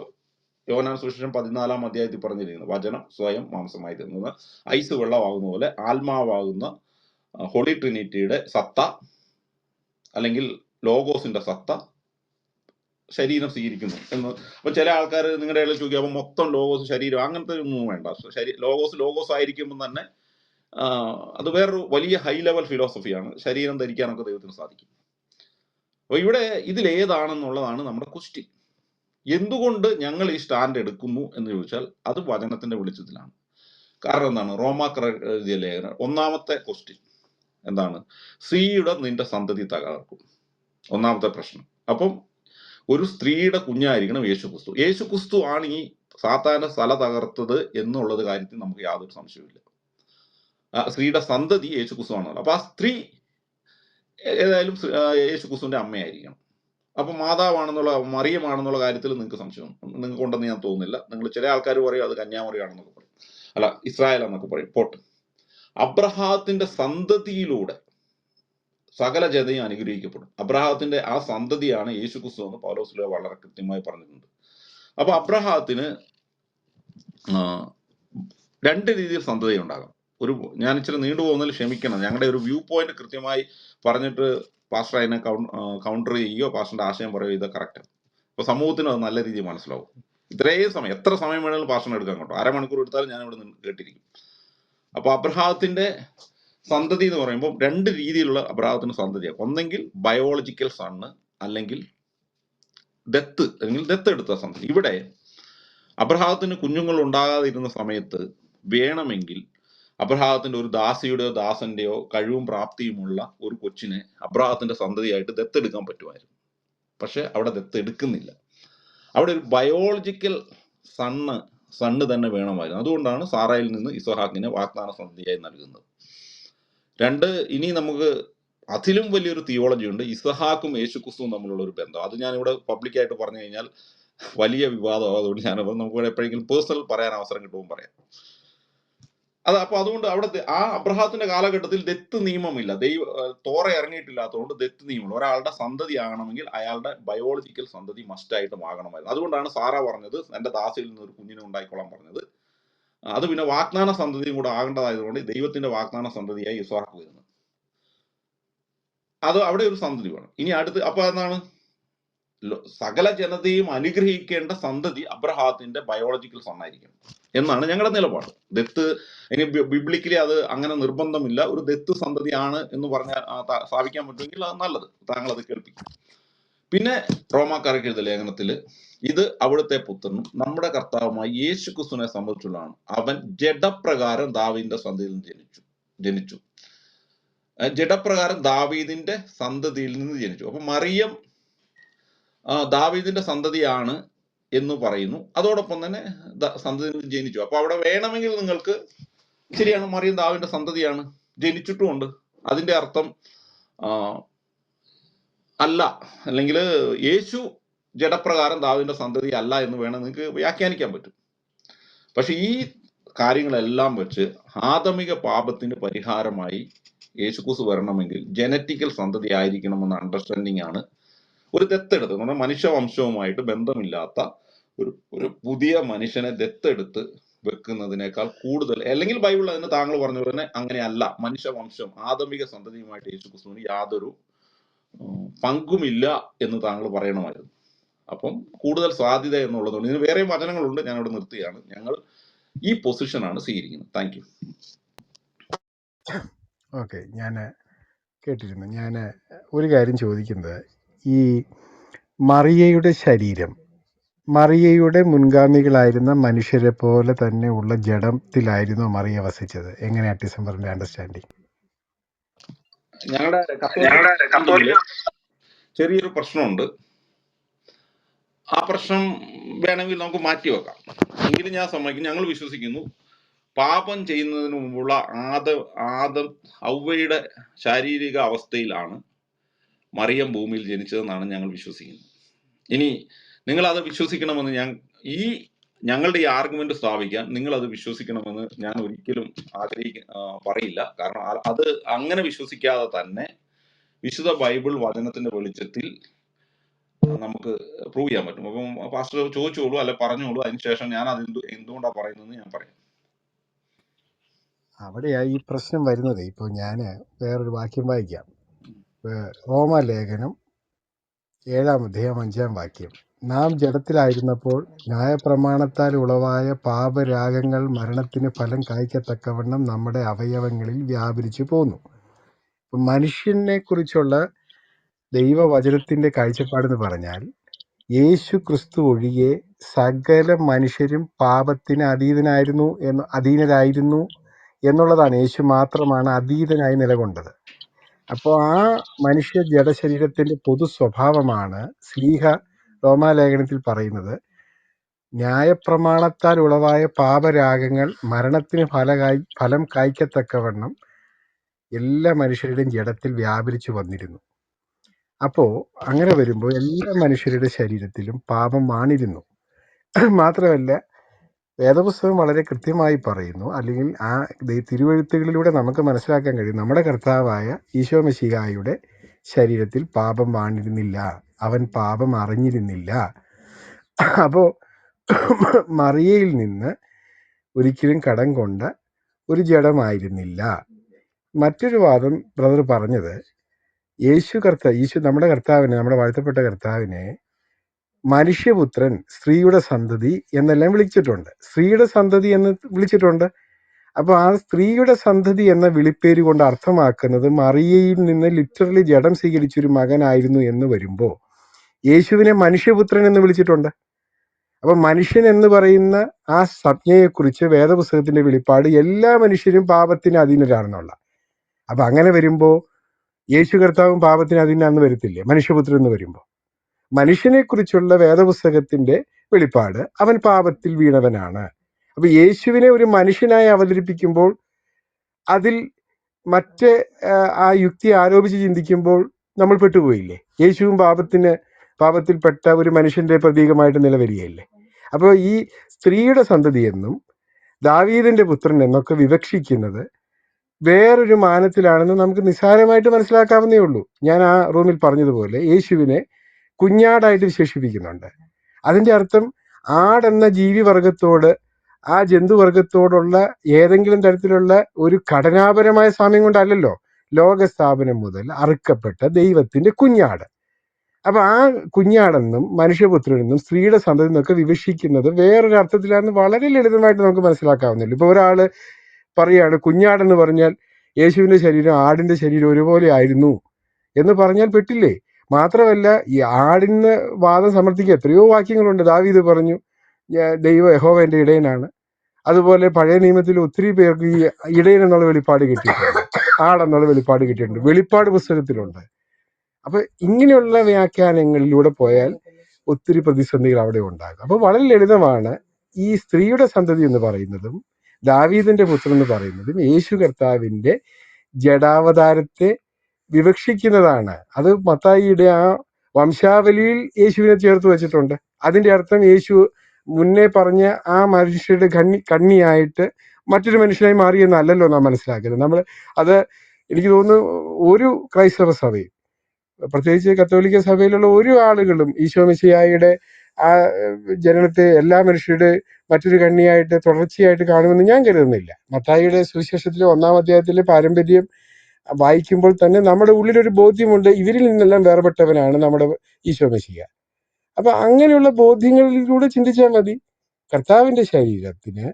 യോഹന്നാൻ സുവിശേഷം 14-ാം അധ്യായത്തിൽ പറഞ്ഞിരിക്കുന്നത് വചനം സ്വയം മാംസമായി തീരുന്നത്. ഐസ് വെള്ളമാകുന്ന പോലെ ആത്മാവാകുന്ന ഹോളി ട്രിനിറ്റിയുടെ സത്ത, അല്ലെങ്കിൽ ലോഗോസിന്റെ സത്ത ശരീരം സ്വീകരിക്കുന്നു എന്ന്. അപ്പൊ ചില ആൾക്കാർ നിങ്ങളുടെ ഇടയിൽ ചോദിക്കുക, അപ്പൊ മൊത്തം ലോഗോസ് ശരീരം, അങ്ങനത്തെ ഒന്നും വേണ്ട. ലോഗോസ് ആയിരിക്കുമ്പോൾ തന്നെ അത് വേറൊരു വലിയ ഹൈ ലെവൽ ഫിലോസഫിയാണ്. ശരീരം ധരിക്കാനൊക്കെ ദൈവത്തിന് സാധിക്കും. അപ്പൊ ഇവിടെ ഇതിലേതാണെന്നുള്ളതാണ് നമ്മുടെ ക്വസ്റ്റ്യൻ. എന്തുകൊണ്ട് ഞങ്ങൾ ഈ സ്റ്റാൻഡ് എടുക്കുന്നു എന്ന് ചോദിച്ചാൽ അത് വചനത്തിന്റെ വെളിച്ചത്തിലാണ്. കാരണം എന്താണ്? റോമാക്കാർ എഴുതിയ ലേഖനം 1-ാമത്തെ ക്വസ്റ്റ്യൻ എന്താണ്? സ്ത്രീയുടെ നിന്റെ സന്തതി തകർക്കും. 1-ാമത്തെ പ്രശ്നം. അപ്പം ഒരു സ്ത്രീയുടെ കുഞ്ഞായിരിക്കണം യേശുക്രിസ്തു. യേശുക്രിസ്തു ആണ് ഈ സാത്താന്റെ തല തകർത്തത് എന്നുള്ളത് കാര്യത്തിൽ നമുക്ക് യാതൊരു സംശയവുമില്ല. സ്ത്രീയുടെ സന്തതി യേശുക്രിസ്തു ആണല്ലോ. അപ്പൊ ആ സ്ത്രീ ഏതായാലും യേശുക്രിസ്തുവിന്റെ അമ്മയായിരിക്കണം. അപ്പൊ മാതാവാണെന്നുള്ള, മറിയമാണെന്നുള്ള കാര്യത്തിൽ നിങ്ങൾക്ക് സംശയം നിങ്ങൾക്കുണ്ടെന്ന് ഞാൻ തോന്നുന്നില്ല. നിങ്ങൾ ചില ആൾക്കാർ പറയും അത് കന്യാമറിയാണെന്നൊക്കെ പറയും, അല്ല ഇസ്രായേൽ എന്നൊക്കെ പറയും. പോട്ട്. അബ്രഹാത്തിന്റെ സന്തതിയിലൂടെ സകല ജനതയും അനുഗ്രഹിക്കപ്പെടും. അബ്രഹാത്തിന്റെ ആ സന്തതിയാണ് യേശുക്രിസ്തു എന്ന് പൗലോസ് വളരെ കൃത്യമായി പറഞ്ഞിട്ടുണ്ട്. അപ്പൊ അബ്രഹാത്തിന് 2 രീതിയിൽ സന്തതി ഉണ്ടാകാം. ഞാൻ ഇച്ചിരി നീണ്ടുപോകുന്നതിൽ ക്ഷമിക്കണം. ഞങ്ങളുടെ ഒരു വ്യൂ പോയിന്റ് കൃത്യമായി പറഞ്ഞിട്ട് പാസ്റ്റർ അതിനെ കൗണ്ടർ ചെയ്യുകയോ പാസ്റ്ററിന്റെ ആശയം പറയുകയോ ഇത് കറക്റ്റാണ്. അപ്പോൾ സമൂഹത്തിന് അത് നല്ല രീതിയിൽ മനസ്സിലാവും. ഇത്രയും സമയം, എത്ര സമയം വേണമെങ്കിലും പാസ്റ്ററിന് എടുക്കാൻ കേട്ടോ, അരമണിക്കൂർ എടുത്താലും ഞാൻ ഇവിടെ നിന്ന് കേട്ടിരിക്കും. അപ്പോൾ അബ്രഹാത്തിന്റെ സന്തതി എന്ന് പറയുമ്പോൾ 2 രീതിയിലുള്ള അബ്രഹാത്തിന്റെ സന്തതിയാണ്. ഒന്നെങ്കിൽ ബയോളജിക്കൽ സണ്ണ്, അല്ലെങ്കിൽ ദത്തെടുത്ത സന്തതി. ഇവിടെ അബ്രഹാത്തിന് കുഞ്ഞുങ്ങൾ ഉണ്ടാകാതിരുന്ന സമയത്ത് വേണമെങ്കിൽ അബ്രഹാത്തിന്റെ ഒരു ദാസിയുടെയോ ദാസന്റെയോ കഴിവും പ്രാപ്തിയുമുള്ള ഒരു കൊച്ചിനെ അബ്രഹാത്തിന്റെ സന്തതിയായിട്ട് ദത്തെടുക്കാൻ പറ്റുമായിരുന്നു. പക്ഷെ അവിടെ ദത്തെടുക്കുന്നില്ല. അവിടെ ഒരു ബയോളജിക്കൽ സണ്ണ് തന്നെ വേണമായിരുന്നു. അതുകൊണ്ടാണ് സാറായിൽ നിന്ന് ഇസഹാക്കിനെ വാഗ്ദാന സന്തതിയായി നൽകുന്നത്. 2, ഇനി നമുക്ക് അതിലും വലിയൊരു തിയോളജി ഉണ്ട്, ഇസഹാക്കും യേശുക്രിസ്തുവും തമ്മിലുള്ള ഒരു ബന്ധം. അത് ഞാനിവിടെ പബ്ലിക്കായിട്ട് പറഞ്ഞു കഴിഞ്ഞാൽ വലിയ വിവാദമാകും. അതുകൊണ്ട് നമുക്ക് എപ്പോഴെങ്കിലും പേഴ്സണൽ പറയാൻ അവസരം കിട്ടുമ്പോൾ പറയാം. അപ്പൊ അതുകൊണ്ട് അവിടെ ആ അബ്രഹാത്തിന്റെ കാലഘട്ടത്തിൽ ദത്ത് നിയമമില്ല. തോറ ഇറങ്ങിയിട്ടില്ലാത്തതുകൊണ്ട് ദത്ത് നിയമമില്ല. ഒരാളുടെ സന്തതി ആകണമെങ്കിൽ അയാളുടെ ബയോളജിക്കൽ സന്തതി മസ്റ്റായിട്ടും ആകണമായിരുന്നു. അതുകൊണ്ടാണ് സാറ പറഞ്ഞത് എന്റെ ദാസിയിൽ നിന്ന് ഒരു കുഞ്ഞിനെ ഉണ്ടായിക്കൊള്ളാൻ പറഞ്ഞത്. അത് പിന്നെ വാഗ്ദാന സന്തതിയും കൂടെ ആകേണ്ടതായതുകൊണ്ട് ദൈവത്തിന്റെ വാഗ്ദാന സന്തതിയായി ഇസ്ഹാക്ക് വരുന്നത്. അത് അവിടെ ഒരു സന്തതി വേണം. ഇനി അടുത്ത് അപ്പൊ എന്താണ്, സകല ജനതയും അനുഗ്രഹിക്കേണ്ട സന്തതി അബ്രഹാത്തിന്റെ ബയോളജിക്കൽ സണ്ണായിരിക്കും എന്നാണ് ഞങ്ങളുടെ നിലപാട്. ദത്ത് ഇനി ബിബ്ലിക്കലി അത് അങ്ങനെ നിർബന്ധമില്ല. ഒരു ദത്ത് സന്തതിയാണ് എന്ന് പറഞ്ഞാൽ സ്ഥാപിക്കാൻ പറ്റുമെങ്കിൽ അത് നല്ലത്, താങ്കൾ അത് കേൾപ്പിക്കും. പിന്നെ റോമാക്കാർക്ക് എഴുതിയ ലേഖനത്തില് ഇത് അവിടുത്തെ പുത്രനും നമ്മുടെ കർത്താവുമായി യേശു ക്രിസ്തുവിനെ സംബന്ധിച്ചുള്ളതാണ്. അവൻ ജഡപ്രകാരം ദാവീദിന്റെ സന്തതിയിൽ നിന്ന് ജനിച്ചു. ജഡപ്രകാരം ദാവീദിന്റെ സന്തതിയിൽ നിന്ന് ജനിച്ചു. അപ്പൊ മറിയം ദാവീദിന്റെ സന്തതിയാണ് എന്ന് പറയുന്നു. അതോടൊപ്പം തന്നെ സന്തതിയിൽ നിന്ന് ജനിച്ചു. അപ്പൊ അവിടെ വേണമെങ്കിൽ നിങ്ങൾക്ക് ശരിയാണ്, മറിയം ദാവീദിന്റെ സന്തതിയാണ്, ജനിച്ചിട്ടുമുണ്ട്. അതിന്റെ അർത്ഥം അല്ല, അല്ലെങ്കിൽ യേശു ജഡപ്രകാരം ദാവീദിന്റെ സന്തതി അല്ല എന്ന് വേണം നിങ്ങൾക്ക് വ്യാഖ്യാനിക്കാൻ പറ്റും. പക്ഷെ ഈ കാര്യങ്ങളെല്ലാം വെച്ച് ആദമിക പാപത്തിന് പരിഹാരമായി യേശുക്രിസ്തു വരണമെങ്കിൽ ജനറ്റിക്കൽ സന്തതി ആയിരിക്കണമെന്ന അണ്ടർസ്റ്റാൻഡിങ് ആണ് ഒരു ദത്തെടുത്ത്, നമ്മുടെ മനുഷ്യവംശവുമായിട്ട് ബന്ധമില്ലാത്ത ഒരു പുതിയ മനുഷ്യനെ ദത്തെടുത്ത് വെക്കുന്നതിനേക്കാൾ കൂടുതൽ, അല്ലെങ്കിൽ ബൈബിൾ അതിന് താങ്കൾ പറഞ്ഞ പോലെ തന്നെ അങ്ങനെയല്ല, മനുഷ്യവംശം ആദമിക സന്തതിയുമായിട്ട് യേശുക്രിസ്തുവിന് യാതൊരു പങ്കുമില്ല എന്ന് താങ്കൾ പറയണമായിരുന്നു. അപ്പം കൂടുതൽ സാധ്യത എന്നുള്ളതുകൊണ്ട് ഇതിന് വേറെയും വചനങ്ങളുണ്ട്, ഞാൻ ഇവിടെ നിർത്തുകയാണ്. ഞങ്ങൾ ഈ പൊസിഷനാണ് സ്വീകരിക്കുന്നത്. Thank you. ഓക്കെ, ഞാൻ കേട്ടിരുന്നു. ഞാൻ ഒരു കാര്യം ചോദിക്കുന്നത്, ഈ മറിയയുടെ ശരീരം മറിയയുടെ മുൻഗാമികളായിരുന്ന മനുഷ്യരെ പോലെ തന്നെ ഉള്ള ജഡത്തിലായിരുന്നു മറിയ വസിച്ചത്. എങ്ങനെയാ ഡിസംബറിന്റെ അണ്ടർസ്റ്റാൻഡിങ്? ഞങ്ങളുടെ ചെറിയൊരു പ്രശ്നമുണ്ട്. ആ പ്രശ്നം വേണമെങ്കിൽ നമുക്ക് മാറ്റി വെക്കാം. എങ്കിലും ഞാൻ സമ്മതിക്കും, ഞങ്ങൾ വിശ്വസിക്കുന്നു പാപം ചെയ്യുന്നതിന് മുമ്പുള്ള ഹവ്വയുടെ ശാരീരിക അവസ്ഥയിലാണ് മറിയം ഭൂമിയിൽ ജനിച്ചതെന്നാണ് ഞങ്ങൾ വിശ്വസിക്കുന്നത്. ഇനി നിങ്ങൾ അത് വിശ്വസിക്കണമെന്ന് ഞങ്ങളുടെ ഈ ആർഗ്യുമെന്റ് സ്ഥാപിക്കാൻ നിങ്ങൾ അത് വിശ്വസിക്കണമെന്ന് ഞാൻ ഒരിക്കലും പറയില്ല. കാരണം അത് അങ്ങനെ വിശ്വസിക്കാതെ തന്നെ വിശുദ്ധ ബൈബിൾ വചനത്തിന്റെ വെളിച്ചത്തിൽ നമുക്ക് പ്രൂവ് ചെയ്യാൻ പറ്റും. അപ്പം പാസ്റ്റർ ചോദിച്ചോളൂ, അല്ലെ പറഞ്ഞോളൂ, അതിനുശേഷം ഞാൻ അത് എന്തുകൊണ്ടാണ് പറയുന്നത് ഞാൻ പറയാം. അവിടെയാ ഈ പ്രശ്നം വരുന്നത്. ഇപ്പോൾ ഞാൻ വേറൊരു വാക്യം വായിക്കാം. റോമാലേഖനം 7-ാം അധ്യായം 5-ാം വാക്യം. നാം ജഡത്തിലായിരുന്നപ്പോൾ ന്യായപ്രമാണത്താൽ ഉളവായ പാപരാഗങ്ങൾ മരണത്തിന് ഫലം കായ്ക്കത്തക്കവണ്ണം നമ്മുടെ അവയവങ്ങളിൽ വ്യാപരിച്ചു പോന്നു. മനുഷ്യനെ കുറിച്ചുള്ള ദൈവവചനത്തിന്റെ കാഴ്ചപ്പാടെന്ന് പറഞ്ഞാൽ യേശു ക്രിസ്തു ഒഴികെ സകല മനുഷ്യരും പാപത്തിന് അധീനരായിരുന്നു എന്നുള്ളതാണ്. യേശു മാത്രമാണ് അതീതനായി നിലകൊണ്ടത്. അപ്പോൾ ആ മനുഷ്യ ജഡശരീരത്തിന്റെ പൊതു സ്വഭാവമാണ് ശ്ലീഹ റോമാലേഖനത്തിൽ പറയുന്നത്, ന്യായപ്രമാണത്താൽ ഉളവായ പാപരാഗങ്ങൾ മരണത്തിന് ഫലം കായ്ക്കത്തക്കവണ്ണം എല്ലാ മനുഷ്യരുടെയും ജഡത്തിൽ വ്യാപരിച്ചു വന്നിരുന്നു. അപ്പോൾ അങ്ങനെ വരുമ്പോൾ എല്ലാ മനുഷ്യരുടെ ശരീരത്തിലും പാപം വാണിരുന്നു. മാത്രമല്ല, വേദപുസ്തകം വളരെ കൃത്യമായി പറയുന്നു, അല്ലെങ്കിൽ ആ തിരുവെഴുത്തുകളിലൂടെ നമുക്ക് മനസ്സിലാക്കാൻ കഴിയും, നമ്മുടെ കർത്താവായ ഈശോ മിശിഹായുടെ ശരീരത്തിൽ പാപം വാണിരുന്നില്ല, അവൻ പാപം അറിഞ്ഞിരുന്നില്ല. അപ്പോൾ മറിയയിൽ നിന്ന് ഒരിക്കലും കടം കൊണ്ട ഒരു ജഡമായിരുന്നില്ല. മറ്റൊരു വാദം ബ്രദർ പറഞ്ഞത്, യേശു നമ്മുടെ കർത്താവിനെ, നമ്മുടെ വാഴ്ത്തപ്പെട്ട കർത്താവിനെ മനുഷ്യപുത്രൻ, സ്ത്രീയുടെ സന്തതി എന്നെല്ലാം വിളിച്ചിട്ടുണ്ട്. സ്ത്രീയുടെ സന്തതി എന്ന് വിളിച്ചിട്ടുണ്ട്. അപ്പോൾ ആ സ്ത്രീയുടെ സന്തതി എന്ന വിളിപ്പേര് കൊണ്ട് അർത്ഥമാക്കുന്നത് മറിയയിൽ നിന്ന് ലിറ്ററലി ജഡം സ്വീകരിച്ചൊരു മകനായിരുന്നു എന്ന് വരുമ്പോൾ യേശുവിനെ മനുഷ്യപുത്രൻ എന്ന് വിളിച്ചിട്ടുണ്ട്. അപ്പൊ മനുഷ്യൻ എന്ന് പറയുന്ന ആ സംജ്ഞയെക്കുറിച്ച് വേദപുസ്തകത്തിന്റെ വെളിപ്പാട് എല്ലാ മനുഷ്യരും പാപത്തിന് അധീനരാണെന്നുള്ള. അപ്പൊ അങ്ങനെ വരുമ്പോ യേശു കർത്താവും പാപത്തിന് അധീനാന്ന് വരത്തില്ലേ മനുഷ്യപുത്രൻ എന്ന് വരുമ്പോ? മനുഷ്യനെ കുറിച്ചുള്ള വേദപുസ്തകത്തിന്റെ വെളിപ്പാട് അവൻ പാപത്തിൽ വീണവനാണ്. അപ്പൊ യേശുവിനെ ഒരു മനുഷ്യനായി അവതരിപ്പിക്കുമ്പോൾ അതിൽ മറ്റ് ആ യുക്തി ആരോപിച്ച് ചിന്തിക്കുമ്പോൾ നമ്മൾ പെട്ടുപോയില്ലേ? യേശുവും പാപത്തിൽപ്പെട്ട ഒരു മനുഷ്യന്റെ പ്രതീകമായിട്ട് നിലവരികയല്ലേ? അപ്പോൾ ഈ സ്ത്രീയുടെ സന്തതി എന്നും ദാവീദിന്റെ പുത്രൻ എന്നൊക്കെ വിവക്ഷിക്കുന്നത് വേറൊരു മാനത്തിലാണെന്ന് നമുക്ക് നിസ്സാരമായിട്ട് മനസ്സിലാക്കാവുന്നേ ഉള്ളൂ. ഞാൻ ആ റൂമിൽ പറഞ്ഞതുപോലെ യേശുവിനെ കുഞ്ഞാടായിട്ട് വിശേഷിപ്പിക്കുന്നുണ്ട്. അതിന്റെ അർത്ഥം ആടെന്ന ജീവിവർഗത്തോട്, ആ ജന്തുവർഗത്തോടുള്ള ഏതെങ്കിലും തരത്തിലുള്ള ഒരു ഘടനാപരമായ സാമ്യം കൊണ്ടല്ലല്ലോ. ലോകസ്ഥാപനം മുതൽ അറുക്കപ്പെട്ട ദൈവത്തിന്റെ കുഞ്ഞാട്. അപ്പൊ ആ കുഞ്ഞാടെന്നും മനുഷ്യപുത്രനെന്നും സ്ത്രീയുടെ സന്തതി എന്നൊക്കെ വിവക്ഷിക്കുന്നത് വേറൊരു അർത്ഥത്തിലാണെന്ന് വളരെ ലളിതമായിട്ട് നമുക്ക് മനസ്സിലാക്കാവുന്നല്ലോ. ഇപ്പൊ ഒരാള് പറയാണ് കുഞ്ഞാടെന്ന് പറഞ്ഞാൽ യേശുവിന്റെ ശരീരം ആടിന്റെ ശരീരം ഒരുപോലെ ആയിരുന്നു എന്ന് പറഞ്ഞാൽ പെട്ടില്ലേ? മാത്രമല്ല, ഈ ആടിന് വാദം സമർത്ഥിക്കുക എത്രയോ വാക്യങ്ങളുണ്ട്. ദാവീദ് പറഞ്ഞു യഹോവ എന്റെ ഇടയനാണ്. അതുപോലെ പഴയ നിയമത്തിൽ ഒത്തിരി പേർക്ക് ഈ ഇടയൻ എന്നുള്ള വെളിപ്പാട് കിട്ടിയിട്ടുണ്ട്, ആടെന്നുള്ള വെളിപ്പാട് കിട്ടിയിട്ടുണ്ട്, വെളിപ്പാട് പുസ്തകത്തിലുണ്ട്. അപ്പൊ ഇങ്ങനെയുള്ള വ്യാഖ്യാനങ്ങളിലൂടെ പോയാൽ ഒത്തിരി പ്രതിസന്ധികൾ അവിടെ ഉണ്ടാകും. അപ്പൊ വളരെ ലളിതമാണ്. ഈ സ്ത്രീയുടെ സന്തതി എന്ന് പറയുന്നതും ദാവീദിന്റെ പുത്രൻ എന്ന് പറയുന്നതും യേശു കർത്താവിന്റെ ജഡാവതാരത്തെ വിവക്ഷിക്കുന്നതാണ്. അത് മത്തായിയുടെ ആ വംശാവലിയിൽ യേശുവിനെ ചേർത്ത് വെച്ചിട്ടുണ്ട്. അതിന്റെ അർത്ഥം യേശു മുന്നേ പറഞ്ഞ ആ മനുഷ്യരുടെ കണ്ണിയായിട്ട് മറ്റൊരു മനുഷ്യനായി മാറിയെന്നല്ലല്ലോ നാം മനസ്സിലാക്കുന്നത്. നമ്മൾ അത് എനിക്ക് തോന്നുന്നു ഒരു ക്രൈസ്തവ സഭയും, പ്രത്യേകിച്ച് കത്തോലിക്ക സഭയിലുള്ള ഒരു ആളുകളും ഈശോ മിശിഹായുടെ ആ ജനനത്തെ എല്ലാ മനുഷ്യരുടെ മറ്റൊരു കണ്ണിയായിട്ട് തുടർച്ചയായിട്ട് കാണുമെന്ന് ഞാൻ കരുതുന്നില്ല. മത്തായിയുടെ സുവിശേഷത്തിലെ 1-ാം അധ്യായത്തിലെ പാരമ്പര്യം വായിക്കുമ്പോൾ തന്നെ നമ്മുടെ ഉള്ളിലൊരു ബോധ്യമുണ്ട്, ഇവരിൽ നിന്നെല്ലാം വേർപെട്ടവനാണ് നമ്മുടെ ഈശോ മിശിഹ. അപ്പൊ അങ്ങനെയുള്ള ബോധ്യങ്ങളിലൂടെ ചിന്തിച്ചാൽ മതി. കർത്താവിന്റെ ശരീരത്തിന്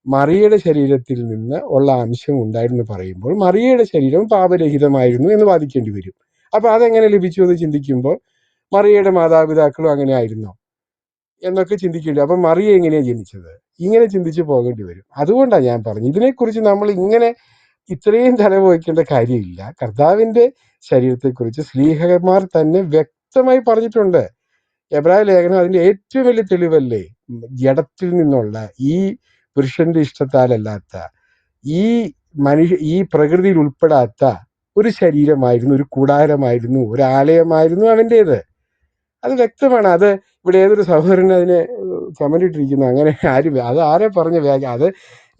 മറിയയുടെ ശരീരത്തിൽ നിന്ന് ഉള്ള അംശം ഉണ്ടായിരുന്നു പറയുമ്പോൾ മറിയയുടെ ശരീരം പാപരഹിതമായിരുന്നു എന്ന് വാദിക്കേണ്ടി വരും. അപ്പൊ അതെങ്ങനെ ലഭിച്ചു എന്ന് ചിന്തിക്കുമ്പോൾ മറിയയുടെ മാതാപിതാക്കളും അങ്ങനെ ആയിരുന്നോ എന്നൊക്കെ ചിന്തിക്കേണ്ടി. അപ്പൊ മറിയ എങ്ങനെയാണ് ജനിച്ചത്? ഇങ്ങനെ ചിന്തിച്ചു പോകേണ്ടി വരും. അതുകൊണ്ടാണ് ഞാൻ പറഞ്ഞു ഇതിനെക്കുറിച്ച് നമ്മൾ ഇങ്ങനെ ഇത്രയും തലവഹിക്കേണ്ട കാര്യമില്ല. കർത്താവിന്റെ ശരീരത്തെക്കുറിച്ച് ശ്ലീഹന്മാർ തന്നെ വ്യക്തമായി പറഞ്ഞിട്ടുണ്ട്. എബ്രായ ലേഖനം അതിന്റെ ഏറ്റവും വലിയ തെളിവല്ലേ? ജഡത്തിൽ നിന്നുള്ള, ഈ പുരുഷന്റെ ഇഷ്ടത്താലല്ലാത്ത, ഈ പ്രകൃതിയിൽ ഉൾപ്പെടാത്ത ഒരു ശരീരമായിരുന്നു, ഒരു കൂടാരമായിരുന്നു, ഒരു ആലയമായിരുന്നു അവൻ്റേത്. അത് വ്യക്തമാണ്. അത് ഇവിടെ ഏതൊരു സഹോദരൻ അതിനെ കമന്റ് ഇട്ടിരിക്കുന്നു. അങ്ങനെ ആരും, അത് ആരെ പറഞ്ഞ അത്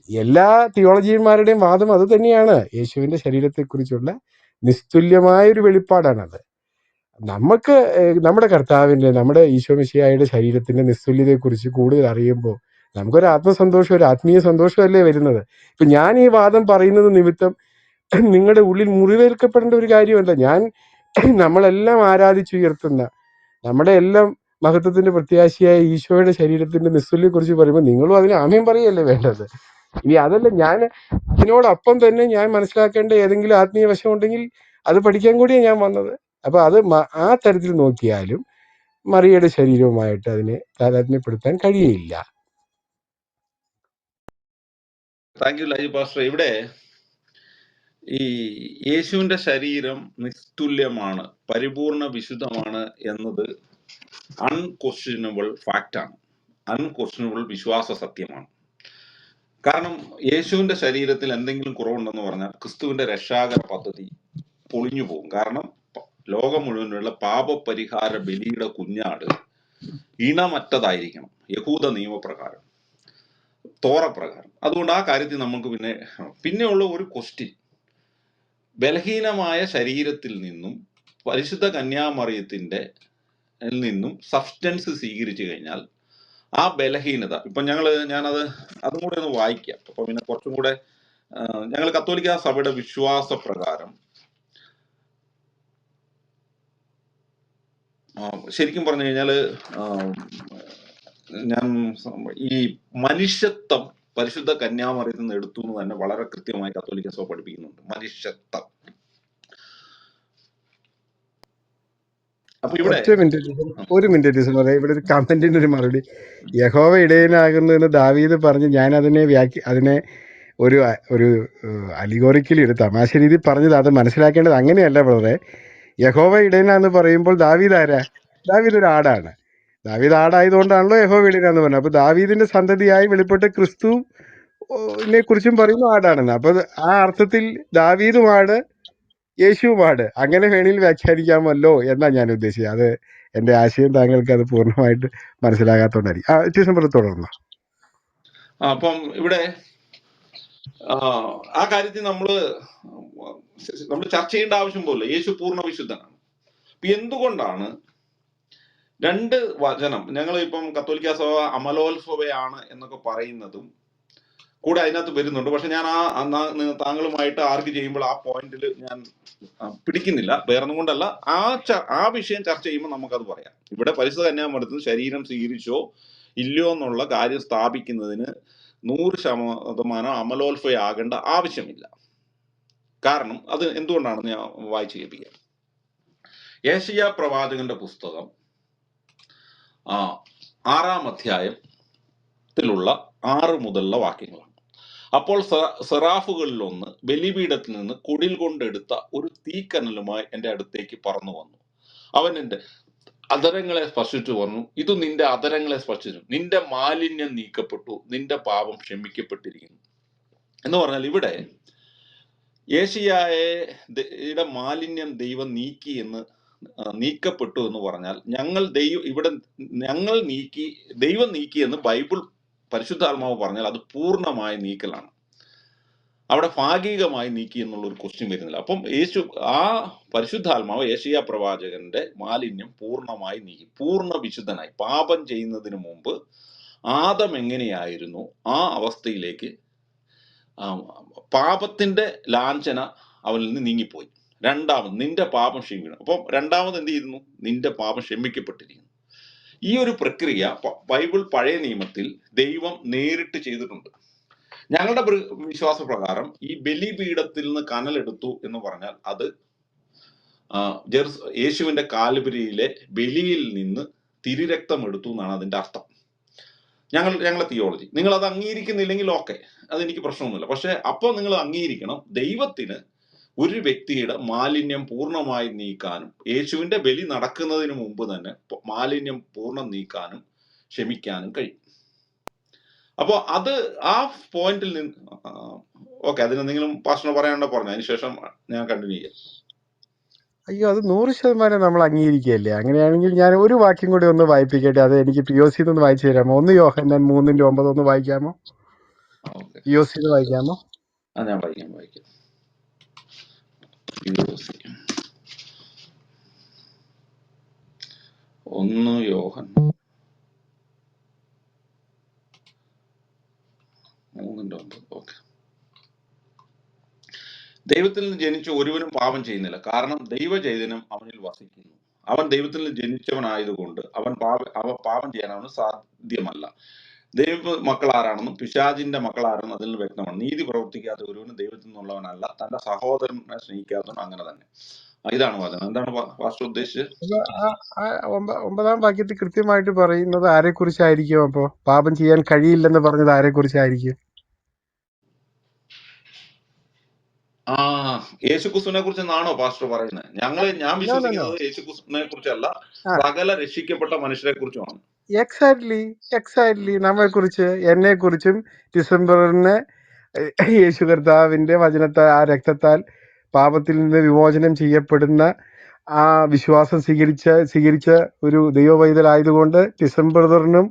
എല്ലാ തിയോളജിയന്മാരുടെയും വാദം അത് തന്നെയാണ്. യേശുവിന്റെ ശരീരത്തെക്കുറിച്ചുള്ള നിസ്തുല്യമായൊരു വെളിപ്പാടാണത്. നമുക്ക് നമ്മുടെ കർത്താവിന്റെ, നമ്മുടെ ഈശോ മിശിഹായുടെ ശരീരത്തിന്റെ നിസ്തുല്യതയെക്കുറിച്ച് കൂടുതൽ അറിയുമ്പോൾ നമുക്കൊരു ആത്മസന്തോഷം, ഒരു ആത്മീയ സന്തോഷമല്ലേ വരുന്നത്. ഇപ്പൊ ഞാൻ ഈ വാദം പറയുന്നത് നിമിത്തം നിങ്ങളുടെ ഉള്ളിൽ മുറിവേൽക്കപ്പെടേണ്ട ഒരു കാര്യമല്ല. നമ്മളെല്ലാം ആരാധിച്ചുയർത്തുന്ന, നമ്മുടെ എല്ലാം മഹത്വത്തിന്റെ പ്രത്യാശയായ ഈശോയുടെ ശരീരത്തിന്റെ നിസ്തുല്യത്തെക്കുറിച്ച് പറയുമ്പോൾ നിങ്ങളും അതിന് ആമേൻ പറയുകയല്ലേ വേണ്ടത്. ഇനി അതല്ല, ഞാൻ അതിനോടൊപ്പം തന്നെ ഞാൻ മനസ്സിലാക്കേണ്ട ഏതെങ്കിലും ആത്മീയ വശം ഉണ്ടെങ്കിൽ അത് പഠിക്കാൻ കൂടിയാണ് ഞാൻ വന്നത്. അപ്പൊ അത് ആ തരത്തിൽ നോക്കിയാലും മറിയയുടെ ശരീരവുമായിട്ട് അതിനെ താതാത്മ്യപ്പെടുത്താൻ കഴിയില്ല. Thank you Laiju pastor. ഇവിടെ ഈ യേശുവിന്റെ ശരീരം നിസ്തുല്യമാണ്, പരിപൂർണ വിശുദ്ധമാണ് എന്നത് അൺക്വസ്റ്റ്യനബിൾ ഫാക്റ്റാണ്, അൺക്വസ്റ്റ്യനബിൾ വിശ്വാസ സത്യമാണ്. കാരണം യേശുവിന്റെ ശരീരത്തിൽ എന്തെങ്കിലും കുറവുണ്ടെന്ന് പറഞ്ഞാൽ ക്രിസ്തുവിന്റെ രക്ഷാകര പദ്ധതി പൊളിഞ്ഞു പോകും. കാരണം ലോകം മുഴുവനുള്ള പാപപരിഹാര ബലിയുടെ കുഞ്ഞാട് ഇണമറ്റതായിരിക്കണം യഹൂദ നിയമപ്രകാരം, തോറപ്രകാരം. അതുകൊണ്ട് ആ കാര്യത്തിൽ നമുക്ക് പിന്നെയുള്ള ഒരു ക്വസ്റ്റ്യൻ, ബലഹീനമായ ശരീരത്തിൽ നിന്നും പരിശുദ്ധ കന്യാമറിയത്തിന്റെ നിന്നും സബ്സ്റ്റൻസ് സ്വീകരിച്ചു കഴിഞ്ഞാൽ ആ ബലഹീനത, ഇപ്പൊ ഞാനത് അതും കൂടെ ഒന്ന് വായിക്കാം. അപ്പൊ പിന്നെ കുറച്ചും കൂടെ ഞങ്ങൾ കത്തോലിക്ക സഭയുടെ വിശ്വാസ പ്രകാരം ശരിക്കും പറഞ്ഞു കഴിഞ്ഞാല് ഞാൻ ഈ മനുഷ്യത്വം പരിശുദ്ധ കന്യാമറിയത്തിൽ നിന്ന് എടുത്തു എന്ന് തന്നെ വളരെ കൃത്യമായി കത്തോലിക്ക സഭ പഠിപ്പിക്കുന്നുണ്ട്. മനുഷ്യത്വം. അപ്പൊ ഇവിടെ ഒരു മിനിറ്റ് പറയാം. ഇവിടെ ഒരു കമന്റിന് ഒരു മറുപടി. യഹോവ ഇടയനാകുന്നു ദാവീദ് പറഞ്ഞ് ഞാൻ അതിനെ ഒരു ഒരു അലിഗോറിക്കലി ഒരു തമാശ രീതി പറഞ്ഞത്. അത് മനസ്സിലാക്കേണ്ടത് അങ്ങനെയല്ല ബ്രദറെ. യഹോവ ഇടയനാന്ന് പറയുമ്പോൾ ദാവീദ് ആരാ? ദാവീദ് ഒരു ആടാണ്. ദാവീദ് ആടായതുകൊണ്ടാണല്ലോ യഹോവ ഇടയനാന്ന് പറഞ്ഞത്. അപ്പൊ ദാവീദിന്റെ സന്തതിയായി വെളിപ്പെട്ട് ക്രിസ്തുവിനെ കുറിച്ചും പറയുന്നു ആടാണെന്ന്. അപ്പൊ ആ അർത്ഥത്തിൽ ദാവീദും ആട്, യേശുവും ആട്, അങ്ങനെ വേണിയിൽ വ്യാഖ്യാനിക്കാമല്ലോ എന്നാ ഞാൻ ഉദ്ദേശിച്ചത്. അത് എന്റെ ആശയം താങ്കൾക്ക് അത് പൂർണ്ണമായിട്ട് മനസ്സിലാകാത്തോണ്ടായിരിക്കും. ഡിസംബർ തുടർന്നു. അപ്പം ഇവിടെ ആ കാര്യത്തിൽ നമ്മൾ ചർച്ച ചെയ്യേണ്ട ആവശ്യം പോലെ യേശു പൂർണ്ണ വിശുദ്ധനാണ്. അപ്പൊ എന്തുകൊണ്ടാണ് രണ്ട് വചനം ഞങ്ങൾ ഇപ്പം കത്തോലിക്ക സഭ അമലോത്സവയാണ് എന്നൊക്കെ പറയുന്നതും കൂടെ അതിനകത്ത് വരുന്നുണ്ട്. പക്ഷെ ഞാൻ താങ്കളുമായിട്ട് ആർഗ്യൂ ചെയ്യുമ്പോൾ ആ പോയിന്റിൽ ഞാൻ പിടിക്കുന്നില്ല. വേറൊന്നും കൊണ്ടല്ല, ആ വിഷയം ചർച്ച ചെയ്യുമ്പോൾ നമുക്കത് പറയാം. ഇവിടെ പരിശുദ്ധ കന്യാമറിയത്തിൽ ശരീരം സ്വീകരിച്ചോ ഇല്ലയോ എന്നുള്ള കാര്യം സ്ഥാപിക്കുന്നതിന് 100% അമലോത്സവയാകേണ്ട ആവശ്യമില്ല. കാരണം അത് എന്തുകൊണ്ടാണെന്ന് ഞാൻ വായിച്ചു കേൾപ്പിക്കാം. യേശയ്യാ പ്രവാചകന്റെ പുസ്തകം 6-ാം അധ്യായത്തിലുള്ള 6 മുതലുള്ള വാക്യങ്ങളാണ്. അപ്പോൾ സെറാഫുകളിലൊന്ന് ബലിപീഠത്തിൽ നിന്ന് കുടിൽ കൊണ്ടെടുത്ത ഒരു തീക്കനലുമായി എൻ്റെ അടുത്തേക്ക് പറന്നു വന്നു. അവൻ എൻ്റെ അധരങ്ങളെ സ്പർശിച്ചു പറഞ്ഞു, ഇത് നിന്റെ അധരങ്ങളെ സ്പർശിച്ചു, നിന്റെ മാലിന്യം നീക്കപ്പെട്ടു, നിന്റെ പാപം ക്ഷമിക്കപ്പെട്ടിരിക്കുന്നു എന്ന് പറഞ്ഞാൽ ഇവിടെ യേശയ്യായുടെ മാലിന്യം ദൈവം നീക്കപ്പെട്ടു എന്ന് പറഞ്ഞാൽ ദൈവം നീക്കി എന്ന് ബൈബിൾ പരിശുദ്ധാത്മാവ് പറഞ്ഞാൽ അത് പൂർണ്ണമായ നീക്കലാണ്. അവിടെ ഭാഗികമായി നീക്കി എന്നുള്ള ഒരു ക്വസ്റ്റ്യൻ വരുന്നില്ല. അപ്പം ആ പരിശുദ്ധാത്മാവ് യേശയ്യാ പ്രവാചകന്റെ മാലിന്യം പൂർണ്ണമായി നീക്കി, പൂർണ്ണ വിശുദ്ധനായി. പാപം ചെയ്യുന്നതിന് മുമ്പ് ആദം എങ്ങനെയായിരുന്നു ആ അവസ്ഥയിലേക്ക് പാപത്തിന്റെ ലാഞ്ചന അവനിൽ നിന്ന് നീങ്ങിപ്പോയി. രണ്ടാമത് നിന്റെ പാപം ക്ഷമിക്കണം. അപ്പം രണ്ടാമത് എന്ത് ചെയ്യുന്നു? നിന്റെ പാപം ക്ഷമിക്കപ്പെട്ടിരിക്കുന്നു. ഈ ഒരു പ്രക്രിയ ബൈബിൾ പഴയ നിയമത്തിൽ ദൈവം നേരിട്ട് ചെയ്തിട്ടുണ്ട്. ഞങ്ങളുടെ വിശ്വാസപ്രകാരം ഈ ബലിപീഠത്തിൽ നിന്ന് കനലെടുത്തു എന്ന് പറഞ്ഞാൽ അത് യേശുവിന്റെ കാൽവരിയിലെ ബലിയിൽ നിന്ന് തിരുരക്തം എടുത്തു എന്നാണ് അതിന്റെ അർത്ഥം. ഞങ്ങളുടെ തിയോളജി. നിങ്ങൾ അത് അംഗീകരിക്കുന്നില്ലെങ്കിൽ ഓക്കെ, അതെനിക്ക് പ്രശ്നമൊന്നുമില്ല. പക്ഷെ അപ്പോൾ നിങ്ങൾ അംഗീകരിക്കണം, ദൈവത്തിന് ഒരു വ്യക്തിയുടെ മാലിന്യം പൂർണ്ണമായി നീക്കാനും യേശുവിന്റെ ബലി നടക്കുന്നതിന് മുമ്പ് തന്നെ മാലിന്യം പൂർണ്ണം നീക്കാനും ക്ഷമിക്കാനും കഴിയും. അപ്പോൾ അത് ആ പോയിന്റിൽ നിന്ന് ഓക്കെ, അതിനെന്തെങ്കിലും പാസ്റ്റർ പറയാനുണ്ടോ പറഞ്ഞു, അതിനുശേഷം ഞാൻ കണ്ടിന്യൂ ചെയ്യാം. അയ്യോ, അത് 100% നമ്മൾ അംഗീകരിക്കുകയല്ലേ. അങ്ങനെയാണെങ്കിൽ ഞാൻ ഒരു വാക്യം കൂടി ഒന്ന് വായിപ്പിക്കട്ടെ. അത് എനിക്ക് POC ഒന്ന് വായിച്ചു തരാമോ? 1 യോഹന്നാൻ 3:9 ഒന്ന് വായിക്കാമോ? POC വായിക്കാമോ? ഞാൻ വായിക്കാം. 1 യോഹന്നാൻ 3:9. ഓക്കെ. ദൈവത്തിൽ നിന്ന് ജനിച്ച ഒരുവനും പാപം ചെയ്യുന്നില്ല, കാരണം ദൈവചൈതന്യം അവനിൽ വസിക്കുന്നു. അവൻ ദൈവത്തിൽ നിന്ന് ജനിച്ചവനായതുകൊണ്ട് അവൻ പാപം ചെയ്യാൻ അവന് സാധ്യമല്ല. ദൈവ മക്കൾ ആരാണെന്നും പിശാചിന്റെ മക്കൾ ആരാണെന്നും അതിൽ വ്യക്തമാണ്. നീതി പ്രവർത്തിക്കാത്ത ഒരുവനും ദൈവത്തിൽ നിന്നുള്ളവനല്ല, തന്റെ സഹോദരനെ സ്നേഹിക്കാത്തവൻ അങ്ങനെ തന്നെ. ഇതാണ് വചനം. എന്താണ് പാസ്റ്റർ ഉദ്ദേശിച്ചത്? 9-ാം വാക്യത്തിൽ കൃത്യമായിട്ട് പറയുന്നത് ആരെ കുറിച്ചായിരിക്കും? അപ്പോ പാപം ചെയ്യാൻ കഴിയില്ലെന്ന് പറഞ്ഞത് ആരെ കുറിച്ചായിരിക്കും? യേശുക്രിസ്തുവിനെ കുറിച്ചെന്നാണോ പാസ്റ്റർ പറയുന്നത്? ഞാൻ വിശ്വസിക്കുന്നത് യേശുക്രിസ്തുവിനെ കുറിച്ചല്ല, സകല രക്ഷിക്കപ്പെട്ട മനുഷ്യരെ കുറിച്ചുമാണ്. എക്സാക്ട്ലി നമ്മെ കുറിച്ച്, എന്നെ കുറിച്ചും. ഡിസംബറിന് യേശു കർത്താവിന്റെ വചനത്താൽ, ആ രക്തത്താൽ പാപത്തിൽ നിന്ന് വിമോചനം ചെയ്യപ്പെടുന്ന ആ വിശ്വാസം സ്വീകരിച്ച ഒരു ദൈവവൈതലായതുകൊണ്ട് ഡിസംബറിനും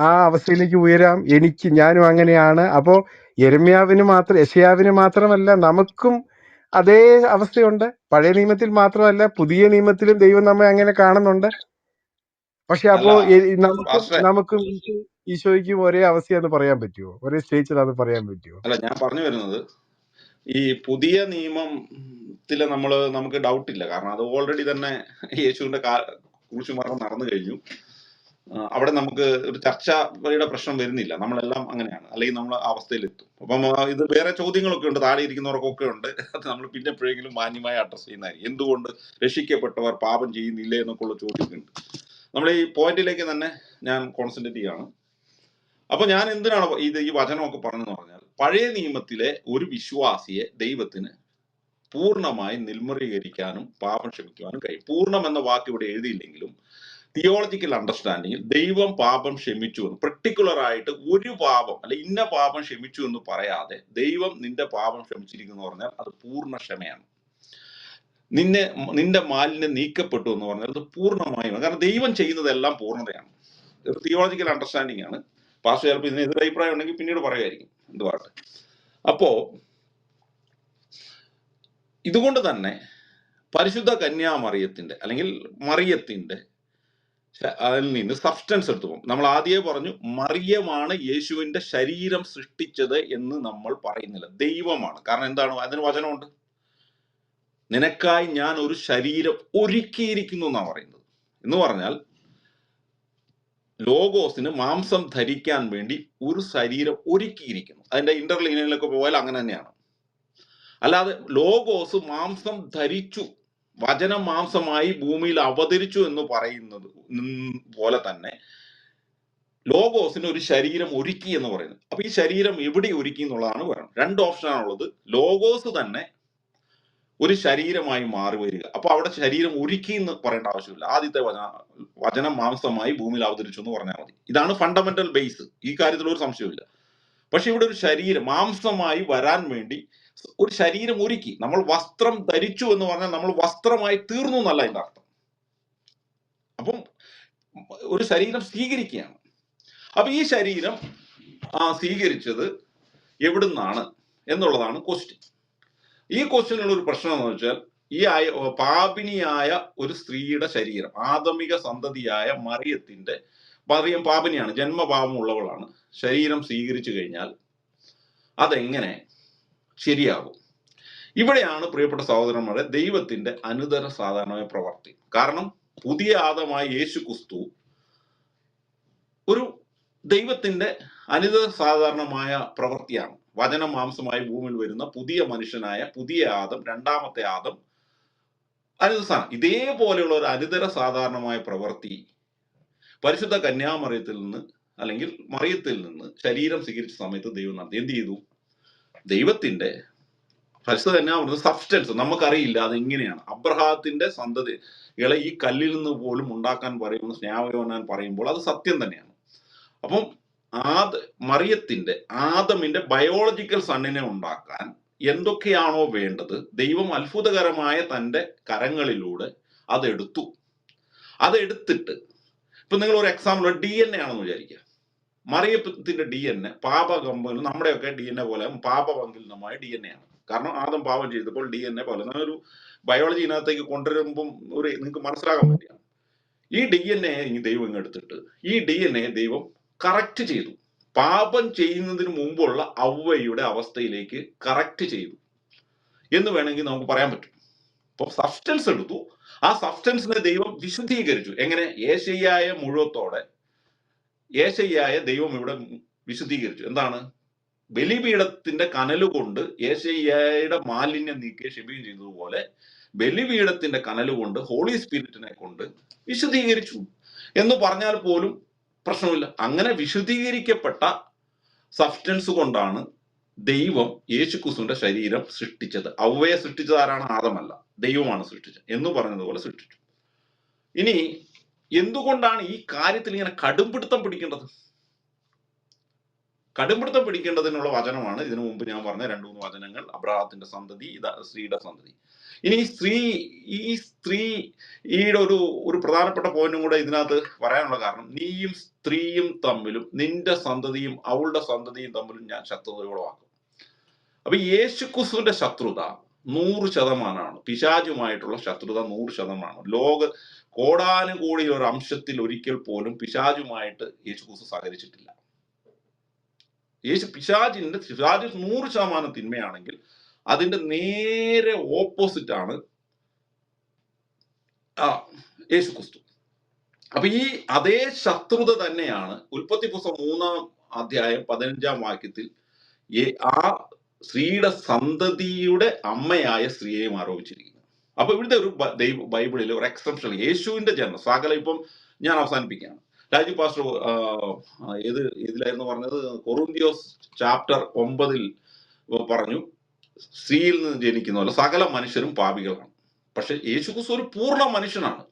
ആ അവസ്ഥയിലേക്ക് ഉയരാം. ഞാനും അങ്ങനെയാണ്. അപ്പോ യെശയ്യാവിന് മാത്രമല്ല, നമുക്കും അതേ അവസ്ഥയുണ്ട്. പഴയ നിയമത്തിൽ മാത്രമല്ല, പുതിയ നിയമത്തിലും ദൈവം നമ്മെ അങ്ങനെ കാണുന്നുണ്ട്. പക്ഷെ അപ്പോ നമുക്കും ഈശോയ്ക്കും ഒരേ അവസ്ഥയെന്ന് പറയാൻ പറ്റുമോ? ഒരേ സ്റ്റേജിൽ അത് പറയാൻ പറ്റുമോ? അല്ല, ഞാൻ പറഞ്ഞു വരുന്നത് ഈ പുതിയ നിയമത്തില് നമുക്ക് ഡൗട്ടില്ല. കാരണം അത് ഓൾറെഡി തന്നെ യേശുവിന്റെ ക്രൂശുമരണം നടന്നു കഴിഞ്ഞു. അവിടെ നമുക്ക് ഒരു ചർച്ചയുടെ പ്രശ്നം വരുന്നില്ല. നമ്മളെല്ലാം അങ്ങനെയാണ്, അല്ലെങ്കിൽ നമ്മൾ ആ അവസ്ഥയിലെത്തും. അപ്പം ഇത് വേറെ ചോദ്യങ്ങളൊക്കെ ഉണ്ട്, താഴെ ഇരിക്കുന്നവർക്കൊക്കെ ഉണ്ട്. അത് നമ്മൾ പിന്നെ എപ്പോഴെങ്കിലും മാന്യമായി അഡ്രസ് ചെയ്യുന്നതായിരിക്കും. എന്തുകൊണ്ട് രക്ഷിക്കപ്പെട്ടവർ പാപം ചെയ്യുന്നില്ലേ എന്നൊക്കെ ഉള്ള ചോദ്യമൊക്കെ ഉണ്ട്. നമ്മൾ ഈ പോയിന്റിലേക്ക് തന്നെ ഞാൻ കോൺസെൻട്രേറ്റ് ചെയ്യാണ്. അപ്പൊ ഞാൻ എന്തിനാണ് ഈ വചനമൊക്കെ പറഞ്ഞെന്ന് പറഞ്ഞാൽ, പഴയ നിയമത്തിലെ ഒരു വിശ്വാസിയെ ദൈവത്തിന് പൂർണ്ണമായി നിർമ്മലീകരിക്കാനും പാപം ക്ഷമിക്കുവാനും കഴിയും. പൂർണ്ണം എന്ന വാക്ക് ഇവിടെ എഴുതിയില്ലെങ്കിലും തിയോളജിക്കൽ അണ്ടർസ്റ്റാൻഡിങ്ങിൽ ദൈവം പാപം ക്ഷമിച്ചു എന്ന്, പെർട്ടിക്കുലർ ആയിട്ട് ഒരു പാപം അല്ലെ ഇന്ന പാപം ക്ഷമിച്ചു എന്ന് പറയാതെ ദൈവം നിന്റെ പാപം ക്ഷമിച്ചിരിക്കുന്നു പറഞ്ഞാൽ അത് പൂർണ്ണ ക്ഷമയാണ്. നിന്റെ മാലിന്യം നീക്കപ്പെട്ടു എന്ന് പറഞ്ഞാൽ അത് പൂർണ്ണമായും, കാരണം ദൈവം ചെയ്യുന്നതെല്ലാം പൂർണ്ണതയാണ്. ഒരു തിയോളജിക്കൽ അണ്ടർസ്റ്റാൻഡിങ് ആണ്. പാസ്റ്റർ ചിലപ്പോൾ ഇതിന് എതിരഭിപ്രായം ഉണ്ടെങ്കിൽ പിന്നീട് പറയുമായിരിക്കും, എന്തുവാട്ടെ. അപ്പോ ഇതുകൊണ്ട് തന്നെ പരിശുദ്ധ കന്യാമറിയത്തിന്റെ അല്ലെങ്കിൽ മറിയത്തിന്റെ അതിൽ നിന്ന് സബ്സ്റ്റൻസ് എടുത്തു പോകും. നമ്മൾ ആദ്യമേ പറഞ്ഞു, മറിയമാണ് യേശുവിന്റെ ശരീരം സൃഷ്ടിച്ചത് എന്ന് നമ്മൾ പറയുന്നില്ല, ദൈവമാണ്. കാരണം എന്താണ്? അതിന് വചനമുണ്ട്, നിനക്കായി ഞാൻ ഒരു ശരീരം ഒരുക്കിയിരിക്കുന്നു എന്നാണ് പറയുന്നത്. എന്ന് പറഞ്ഞാൽ ലോഗോസിന് മാംസം ധരിക്കാൻ വേണ്ടി ഒരു ശരീരം ഒരുക്കിയിരിക്കുന്നു. അതിന്റെ ഇന്റർലീനിയനിലൊക്കെ പോയാൽ അങ്ങനെ തന്നെയാണ്. അല്ലാതെ ലോഗോസ് മാംസം ധരിച്ചു, വചനം മാംസമായി ഭൂമിയിൽ അവതരിച്ചു എന്ന് പറയുന്നത് പോലെ തന്നെ ലോഗോസിന് ഒരു ശരീരം ഒരുക്കി എന്ന് പറയുന്നത്. അപ്പൊ ഈ ശരീരം എവിടെ ഒരുക്കി എന്നുള്ളതാണ് പറയുന്നത്. രണ്ട് ഓപ്ഷനാണുള്ളത്. ലോഗോസ് തന്നെ ഒരു ശരീരമായി മാറി വരിക. അപ്പൊ അവിടെ ശരീരം ഒരുക്കി എന്ന് പറയേണ്ട ആവശ്യമില്ല. ആദ്യത്തെ വചനം മാംസമായി ഭൂമിയിൽ അവതരിച്ചു എന്ന് പറഞ്ഞാൽ മതി. ഇതാണ് ഫണ്ടമെന്റൽ ബേസ്. ഈ കാര്യത്തിൽ ഒരു സംശയമില്ല. പക്ഷെ ഇവിടെ ഒരു ശരീരം മാംസമായി വരാൻ വേണ്ടി ഒരു ശരീരം ഒരുക്കി. നമ്മൾ വസ്ത്രം ധരിച്ചു എന്ന് പറഞ്ഞാൽ നമ്മൾ വസ്ത്രമായി തീർന്നു എന്നല്ല അതിന്റെ അർത്ഥം. അപ്പം ഒരു ശരീരം സ്വീകരിക്കുകയാണ്. അപ്പൊ ഈ ശരീരം സ്വീകരിച്ചത് എവിടുന്നാണ് എന്നുള്ളതാണ് ക്വസ്റ്റ്യൻ. ഈ ക്വസ്റ്റ്യനുള്ള ഒരു പ്രശ്നം എന്ന് വെച്ചാൽ, ഈ പാപിനിയായ ഒരു സ്ത്രീയുടെ ശരീരം, ആദമിക സന്തതിയായ മറിയം പാപിനിയാണ്, ജന്മപാപമുള്ളവളാണ്. ശരീരം സ്വീകരിച്ചു കഴിഞ്ഞാൽ അതെങ്ങനെ ശരിയാകും? ഇവിടെയാണ് പ്രിയപ്പെട്ട സഹോദരന്മാരെ ദൈവത്തിന്റെ അനുദര സാധാരണമായ പ്രവർത്തി. കാരണം പുതിയ ആദമായ യേശു ക്രിസ്തു ഒരു ദൈവത്തിന്റെ അനുദര സാധാരണമായ പ്രവൃത്തിയാണ്. വചനം മാംസമായി ഭൂമിയിൽ വരുന്ന പുതിയ മനുഷ്യനായ പുതിയ ആദം, രണ്ടാമത്തെ ആദം അനുദസാണ്. ഇതേപോലെയുള്ള ഒരു അനുദര സാധാരണമായ പ്രവൃത്തി പരിശുദ്ധ കന്യാമറിയത്തിൽ നിന്ന് അല്ലെങ്കിൽ മറിയത്തിൽ നിന്ന് ശരീരം സ്വീകരിച്ച സമയത്ത് ദൈവം നടത്തി. എന്ത് ചെയ്തു? ദൈവത്തിന്റെ പരിശുദ്ധ കന്യാമറിയ സബ്സ്റ്റൻസ് നമുക്കറിയില്ല അതെങ്ങനെയാണ്. അബ്രഹാത്തിന്റെ സന്തതികളെ ഈ കല്ലിൽ നിന്ന് പോലും ഉണ്ടാക്കാൻ പറയുമെന്ന് സ്നേഹയോഹന്നാൻ പറയുമ്പോൾ അത് സത്യം തന്നെയാണ്. അപ്പം മറിയത്തിന്റെ ആദമിന്റെ ബയോളജിക്കൽ സണ്ണിനെ ഉണ്ടാക്കാൻ എന്തൊക്കെയാണോ വേണ്ടത്, ദൈവം അത്ഭുതകരമായ തന്റെ കരങ്ങളിലൂടെ അതെടുത്തിട്ട് ഇപ്പൊ നിങ്ങൾ ഒരു എക്സാമ്പിൾ DNA ആണെന്ന് വിചാരിക്കുക. മറിയത്തിന്റെ DNA പാപകമ്പ നമ്മുടെയൊക്കെ DNA പോലെ പാപപങ്കിലമായ DNA ആണ്. കാരണം ആദം പാപം ചെയ്തപ്പോൾ DNA പോലെ ഒരു ബയോളജി ഇതിനകത്തേക്ക് കൊണ്ടുവരുമ്പം നിങ്ങൾക്ക് മനസ്സിലാക്കാൻ വേണ്ടിയാണ്. ഈ DNA ദൈവം ഇങ്ങെടുത്തിട്ട് ഈ DNA ദൈവം കറക്റ്റ് ചെയ്തു. പാപം ചെയ്യുന്നതിന് മുമ്പുള്ള ഔവ്വയുടെ അവസ്ഥയിലേക്ക് കറക്റ്റ് ചെയ്തു എന്ന് വേണമെങ്കിൽ നമുക്ക് പറയാൻ പറ്റും. അപ്പൊ സബ്സ്റ്റൻസ് എടുത്തു, ആ സബ്സ്റ്റൻസിനെ ദൈവം വിശുദ്ധീകരിച്ചു. എങ്ങനെ? യേശയ്യായ മുഴുവത്തോടെ യേശയ്യായ ദൈവം ഇവിടെ വിശുദ്ധീകരിച്ചു. എന്താണ്? ബലിപീഠത്തിന്റെ കനലുകൊണ്ട് യേശയ്യായുടെ മാലിന്യം നീക്കി ക്ഷമിക്കുകയും ചെയ്തതുപോലെ ബലിപീഠത്തിന്റെ കനലുകൊണ്ട് ഹോളി സ്പിരിറ്റിനെ കൊണ്ട് വിശുദ്ധീകരിച്ചു എന്ന് പറഞ്ഞാൽ പോലും പ്രശ്നമില്ല. അങ്ങനെ വിശുദ്ധീകരിക്കപ്പെട്ട സബ്സ്റ്റൻസ് കൊണ്ടാണ് ദൈവം യേശുക്രിസ്തുവിന്റെ ശരീരം സൃഷ്ടിച്ചത്. ഔവ്വയെ സൃഷ്ടിച്ചത് ആരാണ്? ആദമല്ല, ദൈവമാണ് സൃഷ്ടിച്ചത് എന്ന് പറഞ്ഞതുപോലെ സൃഷ്ടിച്ചു. ഇനി എന്തുകൊണ്ടാണ് ഈ കാര്യത്തിൽ ഇങ്ങനെ കടുംപിടുത്തം പിടിക്കേണ്ടത്? കടുംപിടുത്തം പിടിക്കേണ്ടതിനുള്ള വചനമാണ് ഇതിനു മുമ്പ് ഞാൻ പറഞ്ഞ 2-3 വചനങ്ങൾ. അബ്രഹാത്തിന്റെ സന്തതി, സ്ത്രീയുടെ സന്തതി. ഇനി ഈ സ്ത്രീയുടെ ഒരു പ്രധാനപ്പെട്ട പോയിന്റും കൂടെ ഇതിനകത്ത് പറയാനുള്ള കാരണം, നീയും സ്ത്രീയും തമ്മിലും നിന്റെ സന്തതിയും അവളുടെ സന്തതിയും തമ്മിലും ഞാൻ ശത്രുതയോളമാക്കും. അപ്പൊ യേശുക്രിസ്തുവിന്റെ ശത്രുത 100%. പിശാചുമായിട്ടുള്ള ശത്രുത 100%. കോടാനുകൂടി ഒരു അംശത്തിൽ ഒരിക്കൽ പോലും പിശാചുമായിട്ട് യേശുക്രിസ്തു സഹകരിച്ചിട്ടില്ല. പിശാച് 100% തിന്മയാണെങ്കിൽ അതിന്റെ നേരെ ഓപ്പോസിറ്റ് ആണ് യേശു ക്രിസ്തു. അപ്പൊ ഈ അതേ ശത്രുത തന്നെയാണ് ഉൽപ്പത്തി പുസ്തകം 3-ാം അധ്യായം 15-ാം വാക്യത്തിൽ ആ സ്ത്രീയുടെ സന്തതിയുടെ അമ്മയായ സ്ത്രീയെയും ആരോപിച്ചിരിക്കുന്നത്. അപ്പൊ ഇവിടുത്തെ ഒരു ബൈബിളിൽ ഒരു എക്സെപ്ഷൻ, യേശുവിന്റെ ജന്മം സകല, ഇപ്പം ഞാൻ അവസാനിപ്പിക്കുകയാണ്. രാജു പാസ്റ്റർ ഇതിലായിരുന്നു പറഞ്ഞത്, കൊറിന്ത്യോസ് ചാപ്റ്റർ 9 പറഞ്ഞു, സ്ത്രീയിൽ നിന്ന് ജനിക്കുന്നവല്ല സകല മനുഷ്യരും പാപികളാണ്. പക്ഷെ യേശു ക്രിസ്തു ഒരു പൂർണ്ണ മനുഷ്യനാണ്.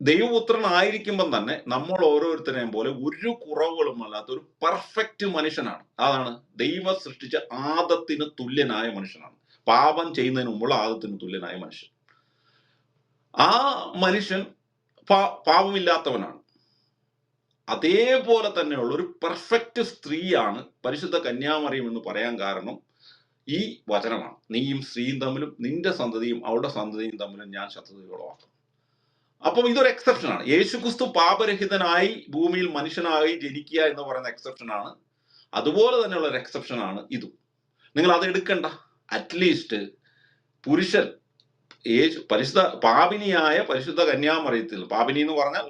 ദൈവപുത്രനായിരിക്കുമ്പം തന്നെ നമ്മൾ ഓരോരുത്തരെയും പോലെ ഒരു കുറവുകളും അല്ലാത്ത ഒരു പെർഫെക്റ്റ് മനുഷ്യനാണ്. അതാണ് ദൈവം സൃഷ്ടിച്ച ആദത്തിന് തുല്യനായ മനുഷ്യനാണ്. പാപം ചെയ്യുന്നതിന് മുമ്പുള്ള ആദത്തിന് തുല്യനായ മനുഷ്യൻ. ആ മനുഷ്യൻ പാപമില്ലാത്തവനാണ്. അതേപോലെ തന്നെയുള്ള ഒരു പെർഫെക്റ്റ് സ്ത്രീയാണ് പരിശുദ്ധ കന്യാമറിയം എന്ന് പറയാൻ കാരണം ഈ വചനമാണ്. നീയും സ്ത്രീയും തമ്മിലും നിന്റെ സന്തതിയും അവളുടെ സന്തതിയും തമ്മിലും ഞാൻ ശത്രുതകളാക്കും. അപ്പം ഇതൊരു എക്സെപ്ഷനാണ്. യേശുക്രിസ്തു പാപരഹിതനായി ഭൂമിയിൽ മനുഷ്യനായി ജനിക്കുക എന്ന് പറയുന്ന എക്സെപ്ഷനാണ്. അതുപോലെ തന്നെയുള്ള ഒരു എക്സെപ്ഷനാണ് ഇതും. നിങ്ങൾ അത് എടുക്കണ്ട. അറ്റ്ലീസ്റ്റ് പുരുഷൻ പാപിനിയായ പരിശുദ്ധ കന്യാമറിയത്തിൽ, പാപിനി എന്ന് പറഞ്ഞാൽ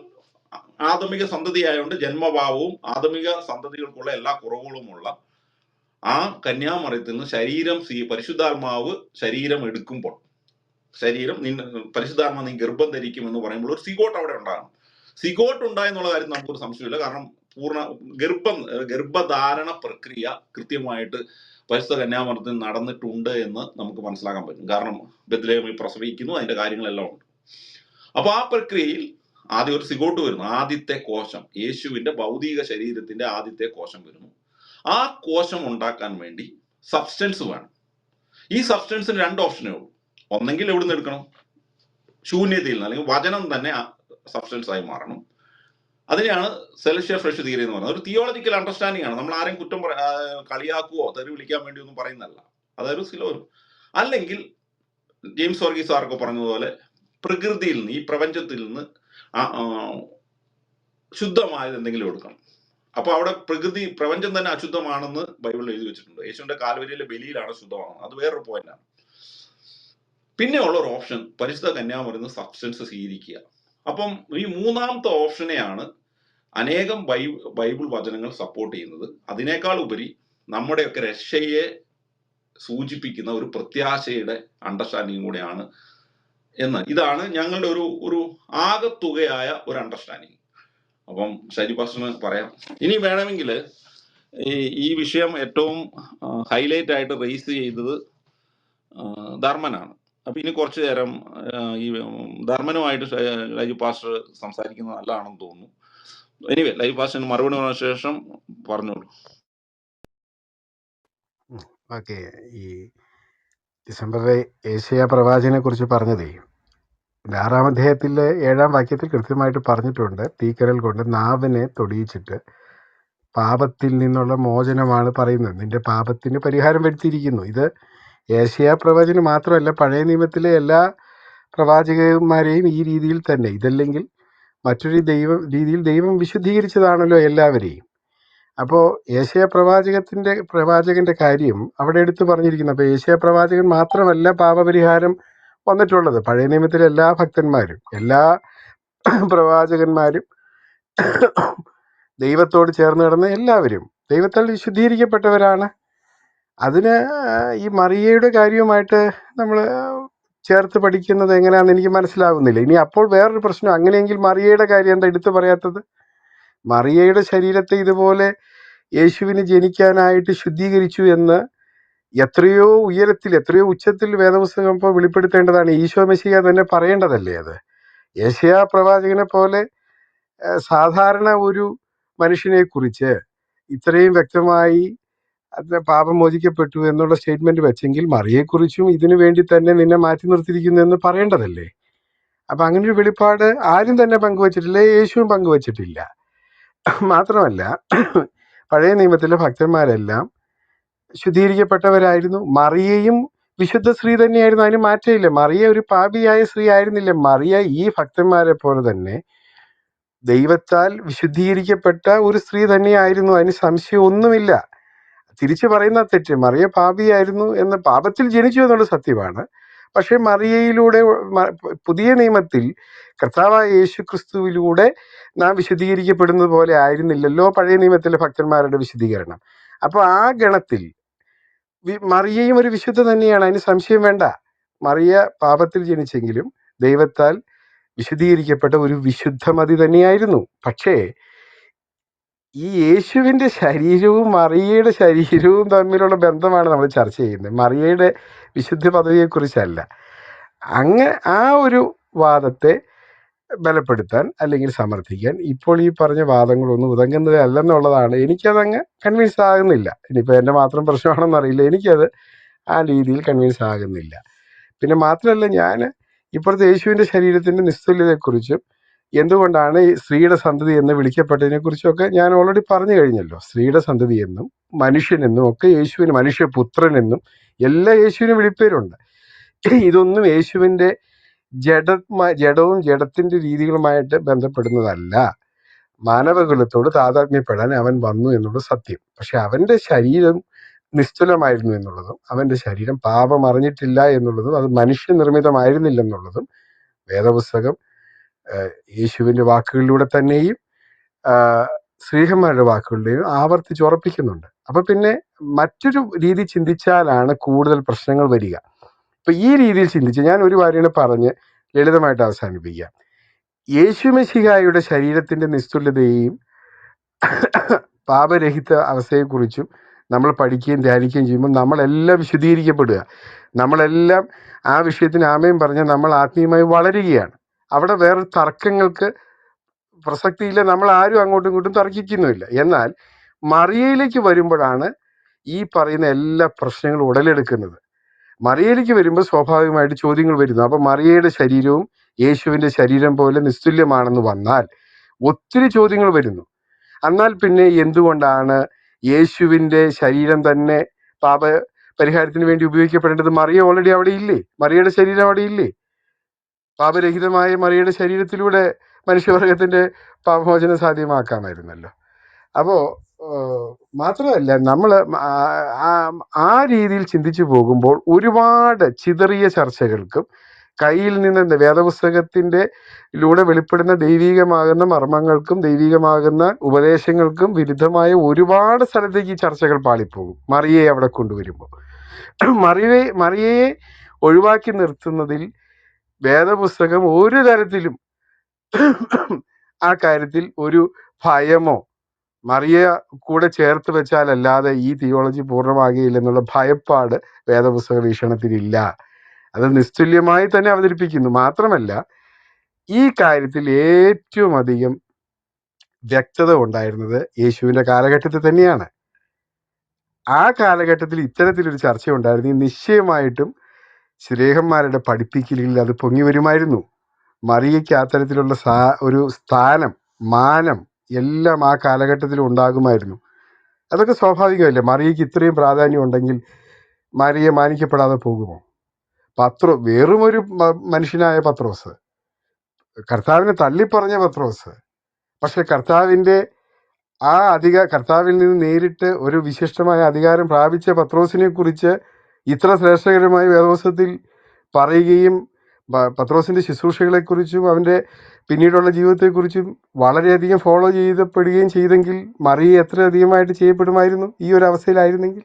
ആദമിക സന്തതിയായതുകൊണ്ട് ജന്മഭാവവും ആദമിക സന്തതികൾക്കുള്ള എല്ലാ കുറവുകളുമുള്ള ആ കന്യാമറിയത്തിൽ നിന്ന് പരിശുദ്ധാത്മാവ് ശരീരം എടുക്കുമ്പോൾ, പരിശുദ്ധാത്മാ നീ ഗർഭം ധരിക്കും എന്ന് പറയുമ്പോൾ ഒരു സിഗോട്ട് അവിടെ ഉണ്ടാകണം. സിഗോട്ട് ഉണ്ടായെന്നുള്ള കാര്യം നമുക്കൊരു സംശയമില്ല. കാരണം ഗർഭധാരണ പ്രക്രിയ കൃത്യമായിട്ട് പരിശുദ്ധ കന്യാമറിയത്തിൽ നടന്നിട്ടുണ്ട് എന്ന് നമുക്ക് മനസ്സിലാക്കാൻ പറ്റും. കാരണം ബെത്ലഹേമിൽ പ്രസവിക്കുന്നു, അതിന്റെ കാര്യങ്ങളെല്ലാം ഉണ്ട്. അപ്പൊ ആ പ്രക്രിയയിൽ ആദ്യം ഒരു സിഗോട്ട് വരുന്നു. ആദ്യത്തെ കോശം, യേശുവിന്റെ ഭൗതിക ശരീരത്തിന്റെ ആദ്യത്തെ കോശം വരുന്നു. ആ കോശം ഉണ്ടാക്കാൻ വേണ്ടി സബ്സ്റ്റൻസ് വേണം. ഈ സബ്സ്റ്റൻസിന് 2 ഓപ്ഷനേ ഉള്ളൂ. ഒന്നെങ്കിൽ എവിടെ നിന്ന് എടുക്കണം? ശൂന്യതയിൽ നിന്ന്, അല്ലെങ്കിൽ വചനം തന്നെ സബ്സ്റ്റൻസ് ആയി മാറണം. അതിനെയാണ് സെലഷ്യ ഫ്രഷ് തിയറി എന്ന് പറയുന്നത്. ഒരു തിയോളജിക്കൽ അണ്ടർസ്റ്റാൻഡിംഗ് ആണ്. നമ്മൾ ആരെയും കുറ്റം കളിയാക്കുവോ തെറി വിളിക്കാൻ വേണ്ടി ഒന്നും പറയുന്നതല്ല. അതൊരു സിലോരും. അല്ലെങ്കിൽ ജെയിംസ് വർഗീസ് സാറൊക്കെ പറഞ്ഞതുപോലെ പ്രകൃതിയിൽ നിന്ന്, ഈ പ്രപഞ്ചത്തിൽ നിന്ന് ശുദ്ധമായത് എന്തെങ്കിലും എടുക്കണം. അപ്പൊ അവിടെ പ്രപഞ്ചം തന്നെ അശുദ്ധമാണെന്ന് ബൈബിളിൽ എഴുതി വെച്ചിട്ടുണ്ട്. യേശുവിന്റെ കാൽവരിയിലെ ബലിയിലാണ് ശുദ്ധമാകുന്നത്. അത് വേറൊരു പോയിന്റാണ്. പിന്നെ ഉള്ള ഒരു ഓപ്ഷൻ പരിശുദ്ധ കന്യാമറിയം സബ്സ്റ്റൻസ് സ്വീകരിക്കുക. അപ്പം ഈ 3-ാമത്തെ ഓപ്ഷനെയാണ് അനേകം ബൈബിൾ വചനങ്ങൾ സപ്പോർട്ട് ചെയ്യുന്നത്. അതിനേക്കാൾ ഉപരി നമ്മുടെയൊക്കെ രക്ഷയെ സൂചിപ്പിക്കുന്ന ഒരു പ്രത്യാശയുടെ അണ്ടർസ്റ്റാൻഡിങ് കൂടെയാണ് എന്ന്. ഇതാണ് ഞങ്ങളുടെ ഒരു ആകത്തുകയായ ഒരു അണ്ടർസ്റ്റാൻഡിങ്. അപ്പം ഷൈജു പാസ്റ്ററിന് പറയാം. ഇനി വേണമെങ്കിൽ ഈ വിഷയം ഏറ്റവും ഹൈലൈറ്റ് ആയിട്ട് റേസ് ചെയ്തത് ധർമ്മനാണ്. അപ്പൊ ഇനി കുറച്ചു നേരം ഈ ധർമ്മനുമായിട്ട് ലൈജു പാസ്റ്റർ സംസാരിക്കുന്നത് നല്ലതാണെന്ന് തോന്നുന്നു. എനിവേ ലൈജു പാസ്റ്ററിന് മറുപടി പറഞ്ഞ ശേഷം പറഞ്ഞോളൂ. ഓക്കെ. ഈ ഡിസംബറിലെ ഏശയ്യാ പ്രവാചകനെ കുറിച്ച് പറഞ്ഞതേ 6-ാം അധ്യായത്തിലെ 7-ാം വാക്യത്തിൽ കൃത്യമായിട്ട് പറഞ്ഞിട്ടുണ്ട്. തീക്കരൽ കൊണ്ട് നാവിനെ തൊടിയിച്ചിട്ട് പാപത്തിൽ നിന്നുള്ള മോചനമാണ് പറയുന്നത്. നിന്റെ പാപത്തിന് പരിഹാരം വരുത്തിയിരിക്കുന്നു. ഇത് ഏശയ്യാ പ്രവാചകന് മാത്രമല്ല, പഴയ നിയമത്തിലെ എല്ലാ പ്രവാചകന്മാരെയും ഈ രീതിയിൽ തന്നെ. ഇതല്ലെങ്കിൽ മറ്റൊരു രീതിയിൽ ദൈവം വിശുദ്ധീകരിച്ചതാണല്ലോ എല്ലാവരെയും. അപ്പോൾ ഏശയ്യാ പ്രവാചകന്റെ കാര്യം അവിടെ എടുത്തു പറഞ്ഞിരിക്കുന്നു. അപ്പോൾ ഏശയ്യാ പ്രവാചകൻ മാത്രമല്ല പാപപരിഹാരം വന്നിട്ടുള്ളത്. പഴയ നിയമത്തിലെ എല്ലാ ഭക്തന്മാരും എല്ലാ പ്രവാചകന്മാരും ദൈവത്തോട് ചേർന്ന് കിടന്ന എല്ലാവരും ദൈവത്താൽ വിശുദ്ധീകരിക്കപ്പെട്ടവരാണ്. അതിന് ഈ മറിയയുടെ കാര്യവുമായിട്ട് നമ്മൾ ചേർത്ത് പഠിക്കുന്നത് എങ്ങനെയാണെന്ന് എനിക്ക് മനസ്സിലാകുന്നില്ല. ഇനി അപ്പോൾ വേറൊരു പ്രശ്നം, അങ്ങനെയെങ്കിൽ മറിയയുടെ കാര്യം എന്താ എടുത്തു പറയാത്തത്? മറിയയുടെ ശരീരത്തെ ഇതുപോലെ യേശുവിന് ജനിക്കാനായിട്ട് ശുദ്ധീകരിച്ചു എന്ന് എത്രയോ ഉയരത്തിൽ, എത്രയോ ഉച്ചത്തിൽ വേദപുസ്തകം ഇപ്പോൾ വെളിപ്പെടുത്തേണ്ടതാണ്. ഈശോ മെശിഹ തന്നെ പറയേണ്ടതല്ലേ അത്? ഏശയ്യാ പ്രവാചകനെ പോലെ സാധാരണ ഒരു മനുഷ്യനെ കുറിച്ച് ഇത്രയും വ്യക്തമായി അത് പാപം മോചിക്കപ്പെട്ടു എന്നുള്ള സ്റ്റേറ്റ്മെന്റ് വെച്ചെങ്കിൽ മറിയെക്കുറിച്ചും ഇതിനു വേണ്ടി തന്നെ നിന്നെ മാറ്റി നിർത്തിയിരിക്കുന്നു എന്ന് പറയേണ്ടതല്ലേ? അപ്പൊ അങ്ങനെ ഒരു വെളിപ്പാട് ആരും തന്നെ പങ്കുവച്ചിട്ടില്ല, യേശുവും പങ്കുവച്ചിട്ടില്ല. മാത്രമല്ല പഴയ നിയമത്തിലെ ഭക്തന്മാരെല്ലാം ശുദ്ധീകരിക്കപ്പെട്ടവരായിരുന്നു. മറിയയും വിശുദ്ധ സ്ത്രീ തന്നെയായിരുന്നു, അതിന് മാറ്റമില്ല. മറിയ ഒരു പാപിയായ സ്ത്രീ ആയിരുന്നില്ല. മറിയ ഈ ഭക്തന്മാരെ പോലെ തന്നെ ദൈവത്താൽ വിശുദ്ധീകരിക്കപ്പെട്ട ഒരു സ്ത്രീ തന്നെയായിരുന്നു, അതിന് സംശയം ഒന്നുമില്ല. തിരിച്ചു പറയുന്ന തെറ്റ്. മറിയ പാപിയായിരുന്നു എന്ന്, പാപത്തിൽ ജനിച്ചു എന്നുള്ള സത്യമാണ്. പക്ഷെ മറിയയിലൂടെ പുതിയ നിയമത്തിൽ കർത്താവായ യേശു ക്രിസ്തുവിലൂടെ നാം വിശദീകരിക്കപ്പെടുന്നത് പോലെ ആയിരുന്നില്ലല്ലോ പഴയ നിയമത്തിലെ ഭക്തന്മാരുടെ വിശദീകരണം. അപ്പൊ ആ ഗണത്തിൽ മറിയയും ഒരു വിശുദ്ധ തന്നെയാണ്, അതിന് സംശയം വേണ്ട. മറിയ പാപത്തിൽ ജനിച്ചെങ്കിലും ദൈവത്താൽ വിശദീകരിക്കപ്പെട്ട ഒരു വിശുദ്ധമതി തന്നെയായിരുന്നു. പക്ഷേ ഈ യേശുവിന്റെ ശരീരവും മറിയയുടെ ശരീരവും തമ്മിലുള്ള ബന്ധമാണ് നമ്മൾ ചർച്ച ചെയ്യുന്നത്, മറിയയുടെ വിശുദ്ധ പദവിയെക്കുറിച്ചല്ല. ആ ഒരു വാദത്തെ ബലപ്പെടുത്താൻ അല്ലെങ്കിൽ സമർത്ഥിക്കാൻ ഇപ്പോൾ ഈ പറഞ്ഞ വാദങ്ങളൊന്നും ഉതകുന്നത് അല്ലെന്നുള്ളതാണ്. എനിക്കതങ്ങ് കൺവിൻസ് ആകുന്നില്ല. ഇനിയിപ്പോൾ എൻ്റെ മാത്രം പ്രശ്നമാണെന്നറിയില്ല, എനിക്കത് ആ രീതിയിൽ കൺവിൻസ് ആകുന്നില്ല. പിന്നെ മാത്രമല്ല, ഞാൻ ഇപ്പോഴത്തെ യേശുവിൻ്റെ ശരീരത്തിൻ്റെ നിസ്തുല്യതയെക്കുറിച്ചും എന്തുകൊണ്ടാണ് ഈ സ്ത്രീയുടെ സന്തതി എന്ന് വിളിക്കപ്പെട്ടതിനെ കുറിച്ചൊക്കെ ഞാൻ ഓൾറെഡി പറഞ്ഞു കഴിഞ്ഞല്ലോ. സ്ത്രീയുടെ സന്തതി എന്നും മനുഷ്യനെന്നും ഒക്കെ യേശുവിന്, മനുഷ്യപുത്രനെന്നും എല്ലാ യേശുവിനും വിളിപ്പേരുണ്ട്. ഇതൊന്നും യേശുവിൻ്റെ ജഡവും ജഡത്തിൻ്റെ രീതികളുമായിട്ട് ബന്ധപ്പെടുന്നതല്ല. മാനവകുലത്തോട് താതാത്മ്യപ്പെടാൻ അവൻ വന്നു എന്നുള്ളത് സത്യം. പക്ഷെ അവൻ്റെ ശരീരം നിസ്തുലമായിരുന്നു എന്നുള്ളതും അവൻ്റെ ശരീരം പാപം അറിഞ്ഞിട്ടില്ല എന്നുള്ളതും അത് മനുഷ്യനിർമ്മിതമായിരുന്നില്ലെന്നുള്ളതും വേദപുസ്തകം യേശുവിൻ്റെ വാക്കുകളിലൂടെ തന്നെയും ശ്രീഹന്മാരുടെ വാക്കുകളുടെയും ആവർത്തിച്ചുറപ്പിക്കുന്നുണ്ട്. അപ്പൊ പിന്നെ മറ്റൊരു രീതി ചിന്തിച്ചാലാണ് കൂടുതൽ പ്രശ്നങ്ങൾ വരിക. ഇപ്പൊ ഈ രീതിയിൽ ചിന്തിച്ച് ഞാൻ ഒരു കാര്യമാണ് പറഞ്ഞ് ലളിതമായിട്ട് അവസാനിപ്പിക്കാം. യേശുമിശിഹായുടെ ശരീരത്തിന്റെ നിസ്തുല്യതയെയും പാപരഹിത അവസ്ഥയെക്കുറിച്ചും നമ്മൾ പഠിക്കുകയും ധ്യാനിക്കുകയും ചെയ്യുമ്പോൾ നമ്മളെല്ലാം വിശദീകരിക്കപ്പെടുക. നമ്മളെല്ലാം ആ വിഷയത്തിന് ആമയും പറഞ്ഞ് നമ്മൾ ആത്മീയമായി വളരുകയാണ്. അവിടെ വേറെ തർക്കങ്ങൾക്ക് പ്രസക്തിയില്ല, നമ്മൾ ആരും അങ്ങോട്ടും ഇങ്ങോട്ടും തർക്കിക്കുന്നുമില്ല. എന്നാൽ മറിയയിലേക്ക് വരുമ്പോഴാണ് ഈ പറയുന്ന എല്ലാ പ്രശ്നങ്ങളും ഉടലെടുക്കുന്നത്. മറിയയിലേക്ക് വരുമ്പോൾ സ്വാഭാവികമായിട്ട് ചോദ്യങ്ങൾ വരുന്നു. അപ്പൊ മറിയയുടെ ശരീരവും യേശുവിന്റെ ശരീരം പോലെ നിസ്തുല്യമാണെന്ന് വന്നാൽ ഒത്തിരി ചോദ്യങ്ങൾ വരുന്നു. എന്നാൽ പിന്നെ എന്തുകൊണ്ടാണ് യേശുവിന്റെ ശരീരം തന്നെ പാപ പരിഹാരത്തിന് വേണ്ടി ഉപയോഗിക്കപ്പെടേണ്ടത്? മറിയ ഓൾറെഡി അവിടെ ഇല്ലേ? മറിയയുടെ ശരീരം അവിടെ ഇല്ലേ? പാപരഹിതമായ മറിയയുടെ ശരീരത്തിലൂടെ മനുഷ്യവർഗത്തിന്റെ പാപമോചനം സാധ്യമാക്കാമായിരുന്നല്ലോ. അപ്പോ മാത്രമല്ല, നമ്മൾ ആ രീതിയിൽ ചിന്തിച്ചു പോകുമ്പോൾ ഒരുപാട് ചിതറിയ ചർച്ചകൾക്കും കയ്യിൽ നിന്ന് വേദപുസ്തകത്തിന്റെ ലൂടെ വെളിപ്പെടുന്ന ദൈവികമാകുന്ന മർമ്മങ്ങൾക്കും ദൈവികമാകുന്ന ഉപദേശങ്ങൾക്കും വിരുദ്ധമായ ഒരുപാട് സ്ഥലത്തേക്ക് ഈ ചർച്ചകൾ പാളിപ്പോകും മറിയയെ അവിടെ കൊണ്ടുവരുമ്പോൾ. മറിയയെ ഒഴിവാക്കി നിർത്തുന്നതിൽ വേദപുസ്തകം ഒരു തരത്തിലും ആ കാര്യത്തിൽ ഒരു ഭയമോ മറിയ കൂടെ ചേർത്ത് വെച്ചാലല്ലാതെ ഈ തിയോളജി പൂർണ്ണമാകുകയില്ലെന്നുള്ള ഭയപ്പാട് വേദപുസ്തക വീക്ഷണത്തിലില്ല. അത് നിസ്തുല്യമായി തന്നെ അവതരിപ്പിക്കുന്നു. മാത്രമല്ല, ഈ കാര്യത്തിൽ ഏറ്റവും അധികം വ്യക്തത ഉണ്ടായിരുന്നത് യേശുവിന്റെ കാലഘട്ടത്തിൽ തന്നെയാണ്. ആ കാലഘട്ടത്തിൽ ഇത്തരത്തിലൊരു ചർച്ച ഉണ്ടായിരുന്നു. നിശ്ചയമായിട്ടും ശ്രീഹന്മാരുടെ പഠിപ്പിക്കലിൽ അത് പൊങ്ങി വരുമായിരുന്നു. മറിയയ്ക്ക് അത്തരത്തിലുള്ള ഒരു സ്ഥാനം, മാനം എല്ലാം ആ കാലഘട്ടത്തിൽ ഉണ്ടാകുമായിരുന്നു. അതൊക്കെ സ്വാഭാവികമല്ലേ? മറിയയ്ക്ക് ഇത്രയും പ്രാധാന്യം ഉണ്ടെങ്കിൽ മറിയ മാനിക്കപ്പെടാതെ പോകുമോ? വെറും ഒരു മനുഷ്യനായ പത്രോസ്, കർത്താവിനെ തള്ളിപ്പറഞ്ഞ പത്രോസ്, പക്ഷെ കർത്താവിന്റെ കർത്താവിൽ നിന്ന് നേരിട്ട് ഒരു വിശിഷ്ടമായ അധികാരം പ്രാപിച്ച പത്രോസിനെ കുറിച്ച് ഇത്ര ശ്രേഷ്ഠകരമായി വേദപുസ്തകത്തിൽ പറയുകയും പത്രോസിന്റെ ശുശ്രൂഷകളെക്കുറിച്ചും അവന്റെ പിന്നീടുള്ള ജീവിതത്തെക്കുറിച്ചും വളരെയധികം ഫോളോ ചെയ്യപ്പെടുകയും ചെയ്തെങ്കിൽ മറിയ എത്ര അധികമായിട്ട് ചെയ്യപ്പെടുമായിരുന്നു ഈ ഒരു അവസ്ഥയിലായിരുന്നെങ്കിൽ.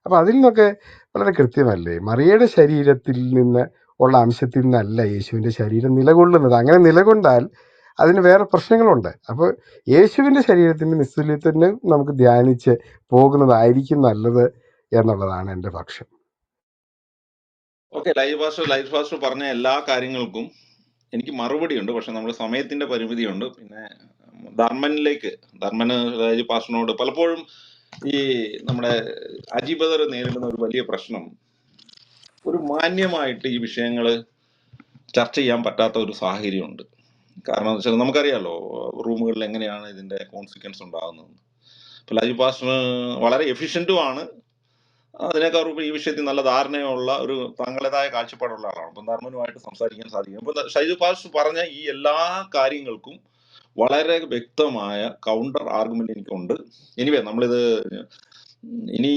അപ്പൊ അതിൽ നിന്നൊക്കെ വളരെ കൃത്യമല്ലേ, മറിയയുടെ ശരീരത്തിൽ നിന്ന് ഉള്ള അംശത്തിൽ നിന്നല്ല യേശുവിന്റെ ശരീരം നിലകൊള്ളുന്നത്. അങ്ങനെ നിലകൊണ്ടാൽ അതിന് വേറെ പ്രശ്നങ്ങളുണ്ട്. അപ്പോൾ യേശുവിന്റെ ശരീരത്തിന്റെ നിസ്തുല്യത്തിന് നമുക്ക് ധ്യാനിച്ച് പോകുന്നതായിരിക്കും നല്ലത് എന്നുള്ളതാണ് എൻ്റെ പക്ഷം. ഓക്കെ, ലൈഫ് ഫാസ്റ്റർ പറഞ്ഞ എല്ലാ കാര്യങ്ങൾക്കും എനിക്ക് മറുപടി ഉണ്ട്. പക്ഷെ നമ്മൾ സമയത്തിന്റെ പരിമിതിയുണ്ട്. പിന്നെ ധർമ്മന് പാസ്റ്ററിനോട് പലപ്പോഴും ഈ നമ്മുടെ അജിബദർ നേരിടുന്ന ഒരു വലിയ പ്രശ്നം, ഒരു മാന്യമായിട്ട് ഈ വിഷയങ്ങൾ ചർച്ച ചെയ്യാൻ പറ്റാത്ത ഒരു സാഹചര്യമുണ്ട്. കാരണം എന്ന് വെച്ചാൽ നമുക്കറിയാലോ റൂമുകളിൽ എങ്ങനെയാണ് ഇതിന്റെ കോൺസിക്വൻസ് ഉണ്ടാകുന്നത്. ഇപ്പൊ ലൈഫ് പാസ്റ്റർ വളരെ എഫിഷ്യന്റുമാണ്, അതിനേക്കാൾ ഈ വിഷയത്തിൽ നല്ല ധാരണയുള്ള ഒരു തങ്ങളുടേതായ കാഴ്ചപ്പാടുള്ള ആളാണ്. അപ്പം ധർമ്മനുമായിട്ട് സംസാരിക്കാൻ സാധിക്കും. അപ്പൊ ഷൈജു പാസ്റ്റർ പറഞ്ഞ ഈ എല്ലാ കാര്യങ്ങൾക്കും വളരെ വ്യക്തമായ കൗണ്ടർ ആർഗ്യുമെന്റ് എനിക്കുണ്ട്. എനിവേ, നമ്മളിത് ഇനി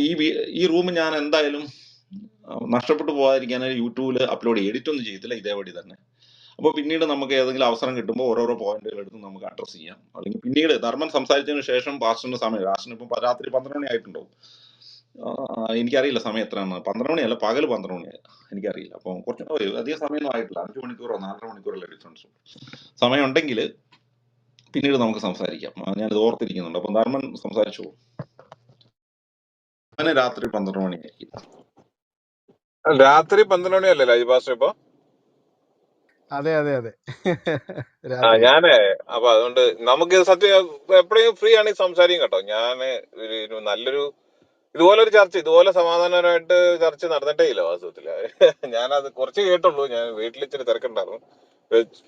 ഈ റൂം ഞാൻ എന്തായാലും നഷ്ടപ്പെട്ടു പോകാതിരിക്കാനായി യൂട്യൂബിൽ അപ്ലോഡ് എഡിറ്റ് ഒന്നും ചെയ്തില്ല, ഇതേപടി തന്നെ. അപ്പോൾ പിന്നീട് നമുക്ക് ഏതെങ്കിലും അവസരം കിട്ടുമ്പോൾ ഓരോരോ പോയിന്റുകൾ എടുത്ത് നമുക്ക് അഡ്രസ്സ് ചെയ്യാം. അല്ലെങ്കിൽ പിന്നീട് ധർമ്മൻ സംസാരിച്ചതിന് ശേഷം പാസ്റ്ററിന് സമയം, പാസ്റ്ററിന് ഇപ്പം രാത്രി 12 മണി ആയിട്ടുണ്ടാവും. എനിക്കറിയില്ല സമയം എത്രയാണ്, 12 മണിയല്ല, പകൽ 12 മണിയായി, എനിക്കറിയില്ല. അപ്പം കുറച്ച് അധികം സമയമൊന്നും ആയിട്ടില്ല, 5 മണിക്കൂറോ 4.5 മണിക്കൂറല്ലേ ഡിഫറൻസ്. സമയം ഉണ്ടെങ്കിൽ പിന്നീട് നമുക്ക് സംസാരിക്കാം. ഞാനിത് ഓർത്തിരിക്കുന്നുണ്ട്. അപ്പം ധർമ്മൻ സംസാരിച്ചു. അങ്ങനെ രാത്രി 12 മണിയായിരിക്കും. രാത്രി 12 മണിയല്ലേ ലൈവ് പാസ്റ്റർ ഇപ്പൊ? അതെ അതെ അതെ ആ രാത്രി. ഞാനേ അപ്പൊ അതുകൊണ്ട് നമുക്ക് സത്യം എപ്പോഴും ഫ്രീ ആണെങ്കിൽ സംസാരിക്കും കേട്ടോ. ഞാന് ഒരു നല്ലൊരു ഇതുപോലെ ചർച്ച, ഇതുപോലെ സമാധാനപരമായിട്ട് ചർച്ച നടന്നിട്ടേ ഇല്ല വാസ്തവത്തില്. ഞാനത് കുറച്ച് കേട്ടുള്ളൂ. ഞാൻ വീട്ടിൽ ഇച്ചിരി തിരക്കുണ്ടായിരുന്നു,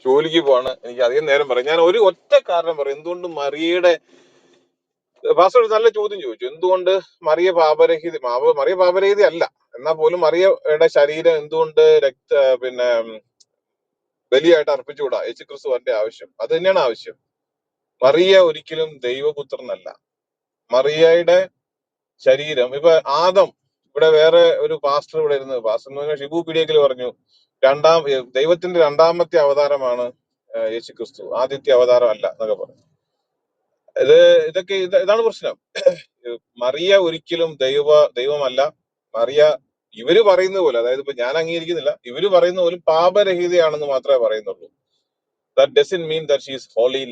ജോലിക്ക് പോവാണ്, എനിക്ക് അധികം നേരം പറയും. ഞാൻ ഒരു ഒറ്റ കാരണം പറയും, എന്തുകൊണ്ട് മറിയയുടെ പാസ്റ്റർ ഒരു നല്ല ചോദ്യം ചോദിച്ചു, എന്തുകൊണ്ട് മറിയ മറിയ പാപരഹിത അല്ല, എന്നാൽ പോലും മറിയയുടെ ശരീരം എന്തുകൊണ്ട് പിന്നെ ബലിയായിട്ട് അർപ്പിച്ചുകൂടാ? യേശു ക്രിസ്തുവിന്റെ ആവശ്യം അത് തന്നെയാണ് ആവശ്യം. മറിയ ഒരിക്കലും ദൈവപുത്രനല്ല. മറിയയുടെ ശരീരം ഇപ്പൊ ഇവിടെ വേറെ ഒരു പാസ്റ്റർ ഇവിടെ ഇരുന്ന്, പാസ്റ്റർ എന്ന് പറഞ്ഞാൽ ഷിബു പീഡിയക്കിൽ പറഞ്ഞു, ദൈവത്തിന്റെ രണ്ടാമത്തെ അവതാരമാണ് യേശു ക്രിസ്തു, ആദ്യത്തെ അവതാരം അല്ല എന്നൊക്കെ പറഞ്ഞു. ഇതാണ് പ്രശ്നം. മറിയ ഒരിക്കലും ദൈവമല്ല. മറിയ ഇവര് പറയുന്ന പോലെ, അതായത് ഇപ്പൊ ഞാൻ അംഗീകരിക്കുന്നില്ല, ഇവര് പറയുന്ന പോലും പാപരഹിതയാണെന്ന് മാത്രമേ പറയുന്നുള്ളൂ. That doesn't mean that she is holy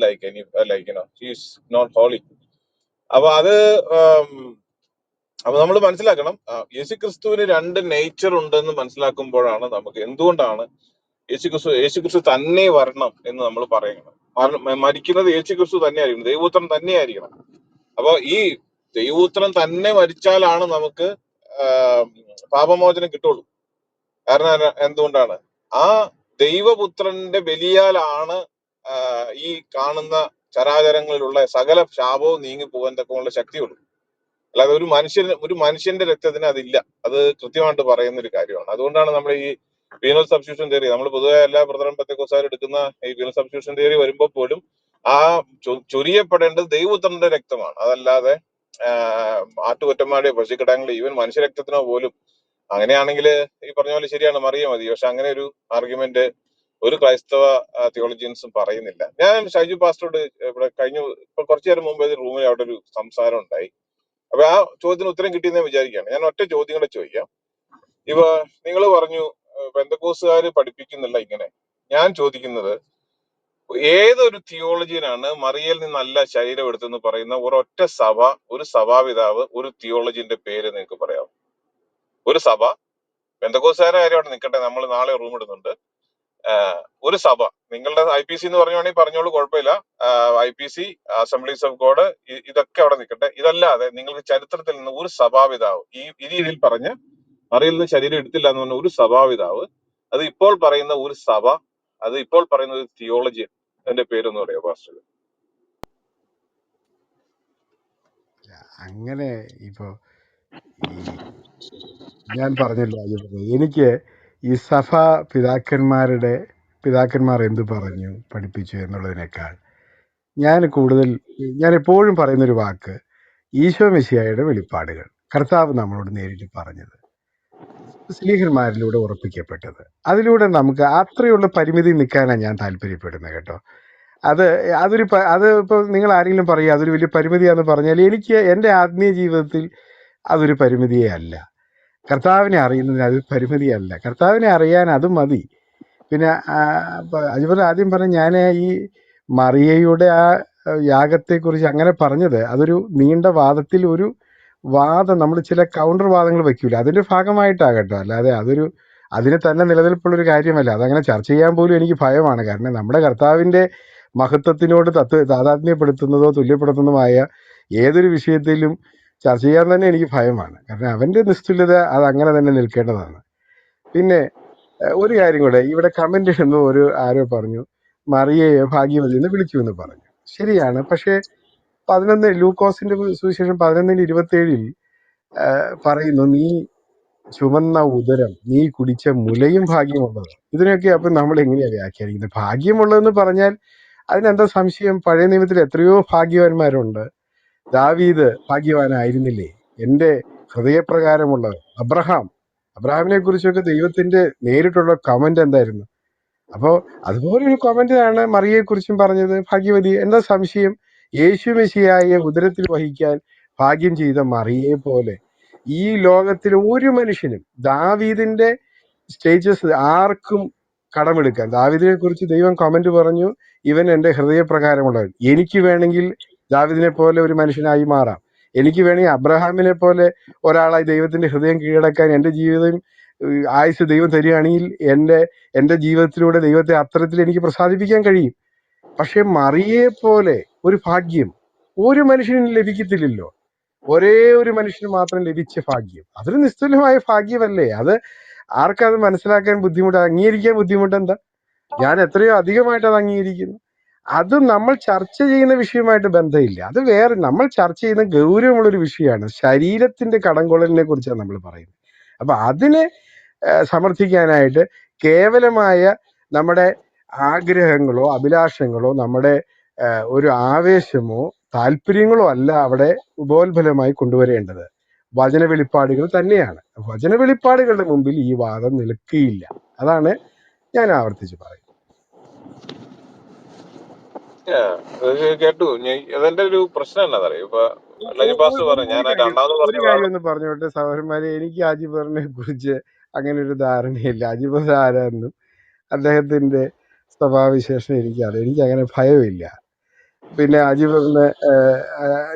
she is not holy. അപ്പൊ അപ്പൊ നമ്മൾ മനസ്സിലാക്കണം, യേശുക്രിസ്തുവിന് രണ്ട് നേച്ചർ ഉണ്ടെന്ന് മനസ്സിലാക്കുമ്പോഴാണ് നമുക്ക് എന്തുകൊണ്ടാണ് യേശുക്രിസ്തു തന്നെ വരണം എന്ന് നമ്മൾ പറയണം. മരിക്കുന്നത് യേശുക്രിസ്തു തന്നെ ആയിരിക്കണം, ദൈവപുത്രൻ തന്നെ ആയിരിക്കണം. അപ്പൊ ഈ ദൈവപുത്രൻ തന്നെ മരിച്ചാലാണ് നമുക്ക് പാപമോചനം കിട്ടുള്ളൂ. കാരണം എന്തുകൊണ്ടാണ്? ആ ദൈവപുത്രന്റെ ബലിയാലാണ് ഈ കാണുന്ന ചരാചരങ്ങളിലുള്ള സകല ശാപവും നീങ്ങി പോകാൻ തക്കമുള്ള ശക്തിയുള്ളൂ. അല്ലാതെ ഒരു മനുഷ്യന്റെ രക്തത്തിന് അതില്ല. അത് കൃത്യമായിട്ട് പറയുന്ന ഒരു കാര്യമാണ്. അതുകൊണ്ടാണ് നമ്മൾ ഈ പീനൽ സബ്സ്റ്റിറ്റ്യൂഷൻ തിയറി, നമ്മൾ പൊതുവെ എല്ലാ ബ്രദറൻ പെന്തക്കോസ്തുകാരും എടുക്കുന്ന ഈ പീനൽ സബ്സ്റ്റിറ്റ്യൂഷൻ തിയറി വരുമ്പോൾ പോലും ആ ചൊരിയപ്പെടേണ്ടത് ദൈവപുത്രന്റെ രക്തമാണ്, അതല്ലാതെ ആട്ടുകൊറ്റന്മാരുടെയോ പശുക്കിടാങ്ങളുടെയോ ഈവൻ മനുഷ്യരക്തത്തിനോ പോലും. അങ്ങനെയാണെങ്കിൽ ഈ പറഞ്ഞ പോലെ ശരിയാണ്, മറിയ മതി. പക്ഷെ അങ്ങനെ ഒരു ആർഗ്യുമെന്റ് ഒരു ക്രൈസ്തവ തിയോളജിയൻസും പറയുന്നില്ല. ഞാൻ ഷൈജു പാസ്റ്ററോട് ഇവിടെ ഇപ്പൊ കുറച്ചു നേരം മുമ്പ് റൂമിൽ അവിടെ ഒരു സംസാരം ഉണ്ടായി. അപ്പൊ ആ ചോദ്യത്തിന് ഉത്തരം കിട്ടിയെന്ന് വിചാരിക്കുകയാണ്. ഞാൻ ഒറ്റ ചോദ്യം കൂടെ ചോദിക്കാം. ഇപ്പൊ നിങ്ങൾ പറഞ്ഞു പെന്തക്കോസ്തുകാര് പഠിപ്പിക്കുന്നില്ല ഇങ്ങനെ. ഞാൻ ചോദിക്കുന്നത്, ഏതൊരു തിയോളജിയനാണ് മറിയയിൽ നിന്നല്ല ശരീരം എടുത്തെന്ന് പറയുന്ന ഒരൊറ്റ സഭ, ഒരു സഭാപിതാവ്, ഒരു തിയോളജിന്റെ പേര് നിങ്ങൾക്ക് പറയാം? ഒരു സഭ, പെന്തക്കോസ്തുകാരുടെ കാര്യം അവിടെ നിൽക്കട്ടെ, നമ്മൾ നാളെ റൂം ഇടുന്നുണ്ട്. ഒരു സഭ, നിങ്ങളുടെ IPC എന്ന് പറഞ്ഞുവാണെങ്കിൽ പറഞ്ഞോളൂ, കുഴപ്പമില്ല. IPC, അസംബ്ലീസ് ഓഫ് ഗോഡ്, ഇതൊക്കെ അവിടെ നിൽക്കട്ടെ. ഇതല്ലാതെ നിങ്ങൾക്ക് ചരിത്രത്തിൽ നിന്ന് ഒരു സഭാപിതാവ് ഈ രീതിയിൽ പറഞ്ഞ് മറിയിൽ നിന്ന് ശരീരം എടുത്തില്ല എന്ന് പറഞ്ഞ ഒരു സഭാപിതാവ്, അത് ഇപ്പോൾ പറയുന്ന ഒരു സഭ, അത് ഇപ്പോൾ പറയുന്ന ഒരു തിയോളജിയൻ, അതിന്റെ പേരൊന്നും പറയാം പാസ്റ്റർ? അങ്ങനെ ഇപ്പൊ ഈ ഞാൻ പറഞ്ഞല്ലോ, എനിക്ക് ഈ സഭ പിതാക്കന്മാർ എന്ത് പറഞ്ഞു പഠിപ്പിച്ചു എന്നുള്ളതിനേക്കാൾ ഞാൻ എപ്പോഴും പറയുന്നൊരു വാക്ക്, ഈശോ മിശിഹായുടെ വെളിപ്പാടുകൾ, കർത്താവ് നമ്മളോട് നേരിട്ട് പറഞ്ഞത്, സ്ലീഹന്മാരിലൂടെ ഉറപ്പിക്കപ്പെട്ടത്, അതിലൂടെ നമുക്ക് അത്രയുള്ള പരിമിതി നിൽക്കാനാണ് ഞാൻ താല്പര്യപ്പെടുന്നത് കേട്ടോ. അത് ഇപ്പോൾ നിങ്ങൾ ആരെങ്കിലും പറയുക അതൊരു വലിയ പരിമിതിയാന്ന് പറഞ്ഞാൽ, എനിക്ക് എൻ്റെ ആത്മീയ ജീവിതത്തിൽ അതൊരു പരിമിതിയേ അല്ല. കർത്താവിനെ അറിയുന്നതിന് അത് പരിമിതിയല്ല. കർത്താവിനെ അറിയാൻ അത് മതി. പിന്നെ അതുപോലെ ആദ്യം പറഞ്ഞ ഞാൻ ഈ മറിയയുടെ ആ യാഗത്തെക്കുറിച്ച് അങ്ങനെ പറഞ്ഞത്, അതൊരു നീണ്ട വാദത്തിൽ ഒരു വാദം, നമ്മൾ ചില കൗണ്ടർ വാദങ്ങൾ വെക്കൂല, അതിൻ്റെ ഭാഗമായിട്ടാകട്ടോ. അല്ലാതെ അതിന് തന്നെ നിലനിൽപ്പുള്ളൊരു കാര്യമല്ല. അതങ്ങനെ ചർച്ച ചെയ്യാൻ പോലും എനിക്ക് ഭയമാണ്. കാരണം നമ്മുടെ കർത്താവിൻ്റെ മഹത്വത്തിനോട് താതാത്മ്യപ്പെടുത്തുന്നതോ തുല്യപ്പെടുത്തുന്നതുമായ ഏതൊരു വിഷയത്തിലും ചർച്ച ചെയ്യാൻ തന്നെ എനിക്ക് ഭയമാണ്. കാരണം അവൻ്റെ നിസ്തുല്യത അത് അങ്ങനെ തന്നെ നിൽക്കേണ്ടതാണ്. പിന്നെ ഒരു കാര്യം കൂടെ, ഇവിടെ കമന്റ് ഇടുന്നു, ആരോ പറഞ്ഞു മറിയയെ ഭാഗ്യവതി എന്ന് വിളിച്ചു എന്ന് പറഞ്ഞു. ശരിയാണ്. പക്ഷേ ലൂക്കോസിന്റെ സുവിശേഷം 11:27 പറയുന്നു, നീ ചുമന്ന ഉദരം, നീ കുടിച്ച മുലയും ഭാഗ്യമുള്ളത്. ഇതിനൊക്കെ അപ്പം നമ്മൾ എങ്ങനെയാ വ്യാഖ്യാനിക്കുന്നത്? ഭാഗ്യമുള്ളതെന്ന് പറഞ്ഞാൽ അതിനെന്താ സംശയം? പഴയ നിയമത്തിൽ എത്രയോ ഭാഗ്യവാന്മാരുണ്ട്. ദാവീദ് ഭാഗ്യവാനായിരുന്നില്ലേ? എൻ്റെ ഹൃദയപ്രകാരമുള്ളവൻ. അബ്രഹാമിനെ കുറിച്ചൊക്കെ ദൈവത്തിന്റെ നേരിട്ടുള്ള കമന്റ് എന്തായിരുന്നു? അപ്പോൾ അതുപോലെ ഒരു കമന്റ് ആണ് മറിയയെ കുറിച്ചും പറഞ്ഞത്, ഭാഗ്യവതി. എന്താ സംശയം? യേശു മെശിഹായെ ഉദരത്തിൽ വഹിക്കാൻ ഭാഗ്യം ചെയ്ത മറിയയെ പോലെ ഈ ലോകത്തിൽ ഒരു മനുഷ്യനും ദാവീദിന്റെ സ്റ്റേജസ് ആർക്കും കടമെടുക്കാൻ. ദാവീദിനെ കുറിച്ച് ദൈവം കമന്റ് പറഞ്ഞു, ഇവൻ എൻ്റെ ഹൃദയപ്രകാരമുള്ളവൻ. എനിക്ക് വേണമെങ്കിൽ ദാവീദിനെ പോലെ ഒരു മനുഷ്യനായി മാറാം. എനിക്ക് വേണമെങ്കിൽ അബ്രഹാമിനെ പോലെ ഒരാളായി ദൈവത്തിന്റെ ഹൃദയം കീഴടക്കാൻ എൻ്റെ ജീവിതം ആയുസ് ദൈവം തരികയാണെങ്കിൽ എൻ്റെ ജീവിതത്തിലൂടെ ദൈവത്തെ അത്തരത്തിൽ എനിക്ക് പ്രസാദിപ്പിക്കാൻ കഴിയും. പക്ഷെ മറിയെ പോലെ ഒരു ഭാഗ്യം ഒരു മനുഷ്യനും ലഭിക്കത്തില്ലല്ലോ. ഒരേ ഒരു മനുഷ്യന് മാത്രം ലഭിച്ച ഭാഗ്യം, അതൊരു നിസ്തുലമായ ഭാഗ്യമല്ലേ? അത് ആർക്കത് മനസ്സിലാക്കാൻ ബുദ്ധിമുട്ട്, അംഗീകരിക്കാൻ ബുദ്ധിമുട്ട് എന്താ? ഞാൻ എത്രയോ അധികമായിട്ട് അത് അംഗീകരിക്കുന്നു. അത് നമ്മൾ ചർച്ച ചെയ്യുന്ന വിഷയമായിട്ട് ബന്ധമില്ല. അത് വേറെ, നമ്മൾ ചർച്ച ചെയ്യുന്ന ഗൗരവമുള്ളൊരു വിഷയമാണ്. ശരീരത്തിന്റെ കടംകൊള്ളലിനെ കുറിച്ചാണ് നമ്മൾ പറയുന്നത്. അപ്പൊ അതിനെ സമർത്ഥിക്കാനായിട്ട് കേവലമായ നമ്മുടെ ആഗ്രഹങ്ങളോ അഭിലാഷങ്ങളോ നമ്മുടെ ഒരു ആവേശമോ താല്പര്യങ്ങളോ അല്ല അവിടെ ഉപോത്ഫലമായി കൊണ്ടുവരേണ്ടത്. വചന വെളിപ്പാടുകൾ തന്നെയാണ്. വചന വെളിപ്പാടുകളുടെ മുമ്പിൽ ഈ വാദം നിൽക്കുകയില്ല. അതാണ് ഞാൻ ആവർത്തിച്ച് പറയുന്നത്. കേട്ടു. അതെന്റെ ഒരു പ്രശ്നം എന്നാ ഇപ്പൊ ലൈജു പാസ്റ്റർ പറഞ്ഞു, ഞാൻ രണ്ടാമത് ഒരു പറഞ്ഞ കാര്യം ഒന്ന് പറഞ്ഞോട്ടെ സഹോദരന്മാരെ, എനിക്ക് അജിബറിനെ കുറിച്ച് അങ്ങനെ ഒരു ധാരണയില്ല. അജിബർ ആരാന്നും അദ്ദേഹത്തിന്റെ സ്വഭാവവിശേഷം എനിക്കറിയാം. എനിക്ക് അങ്ങനെ ഭയമില്ല. പിന്നെ അജിബറിനെ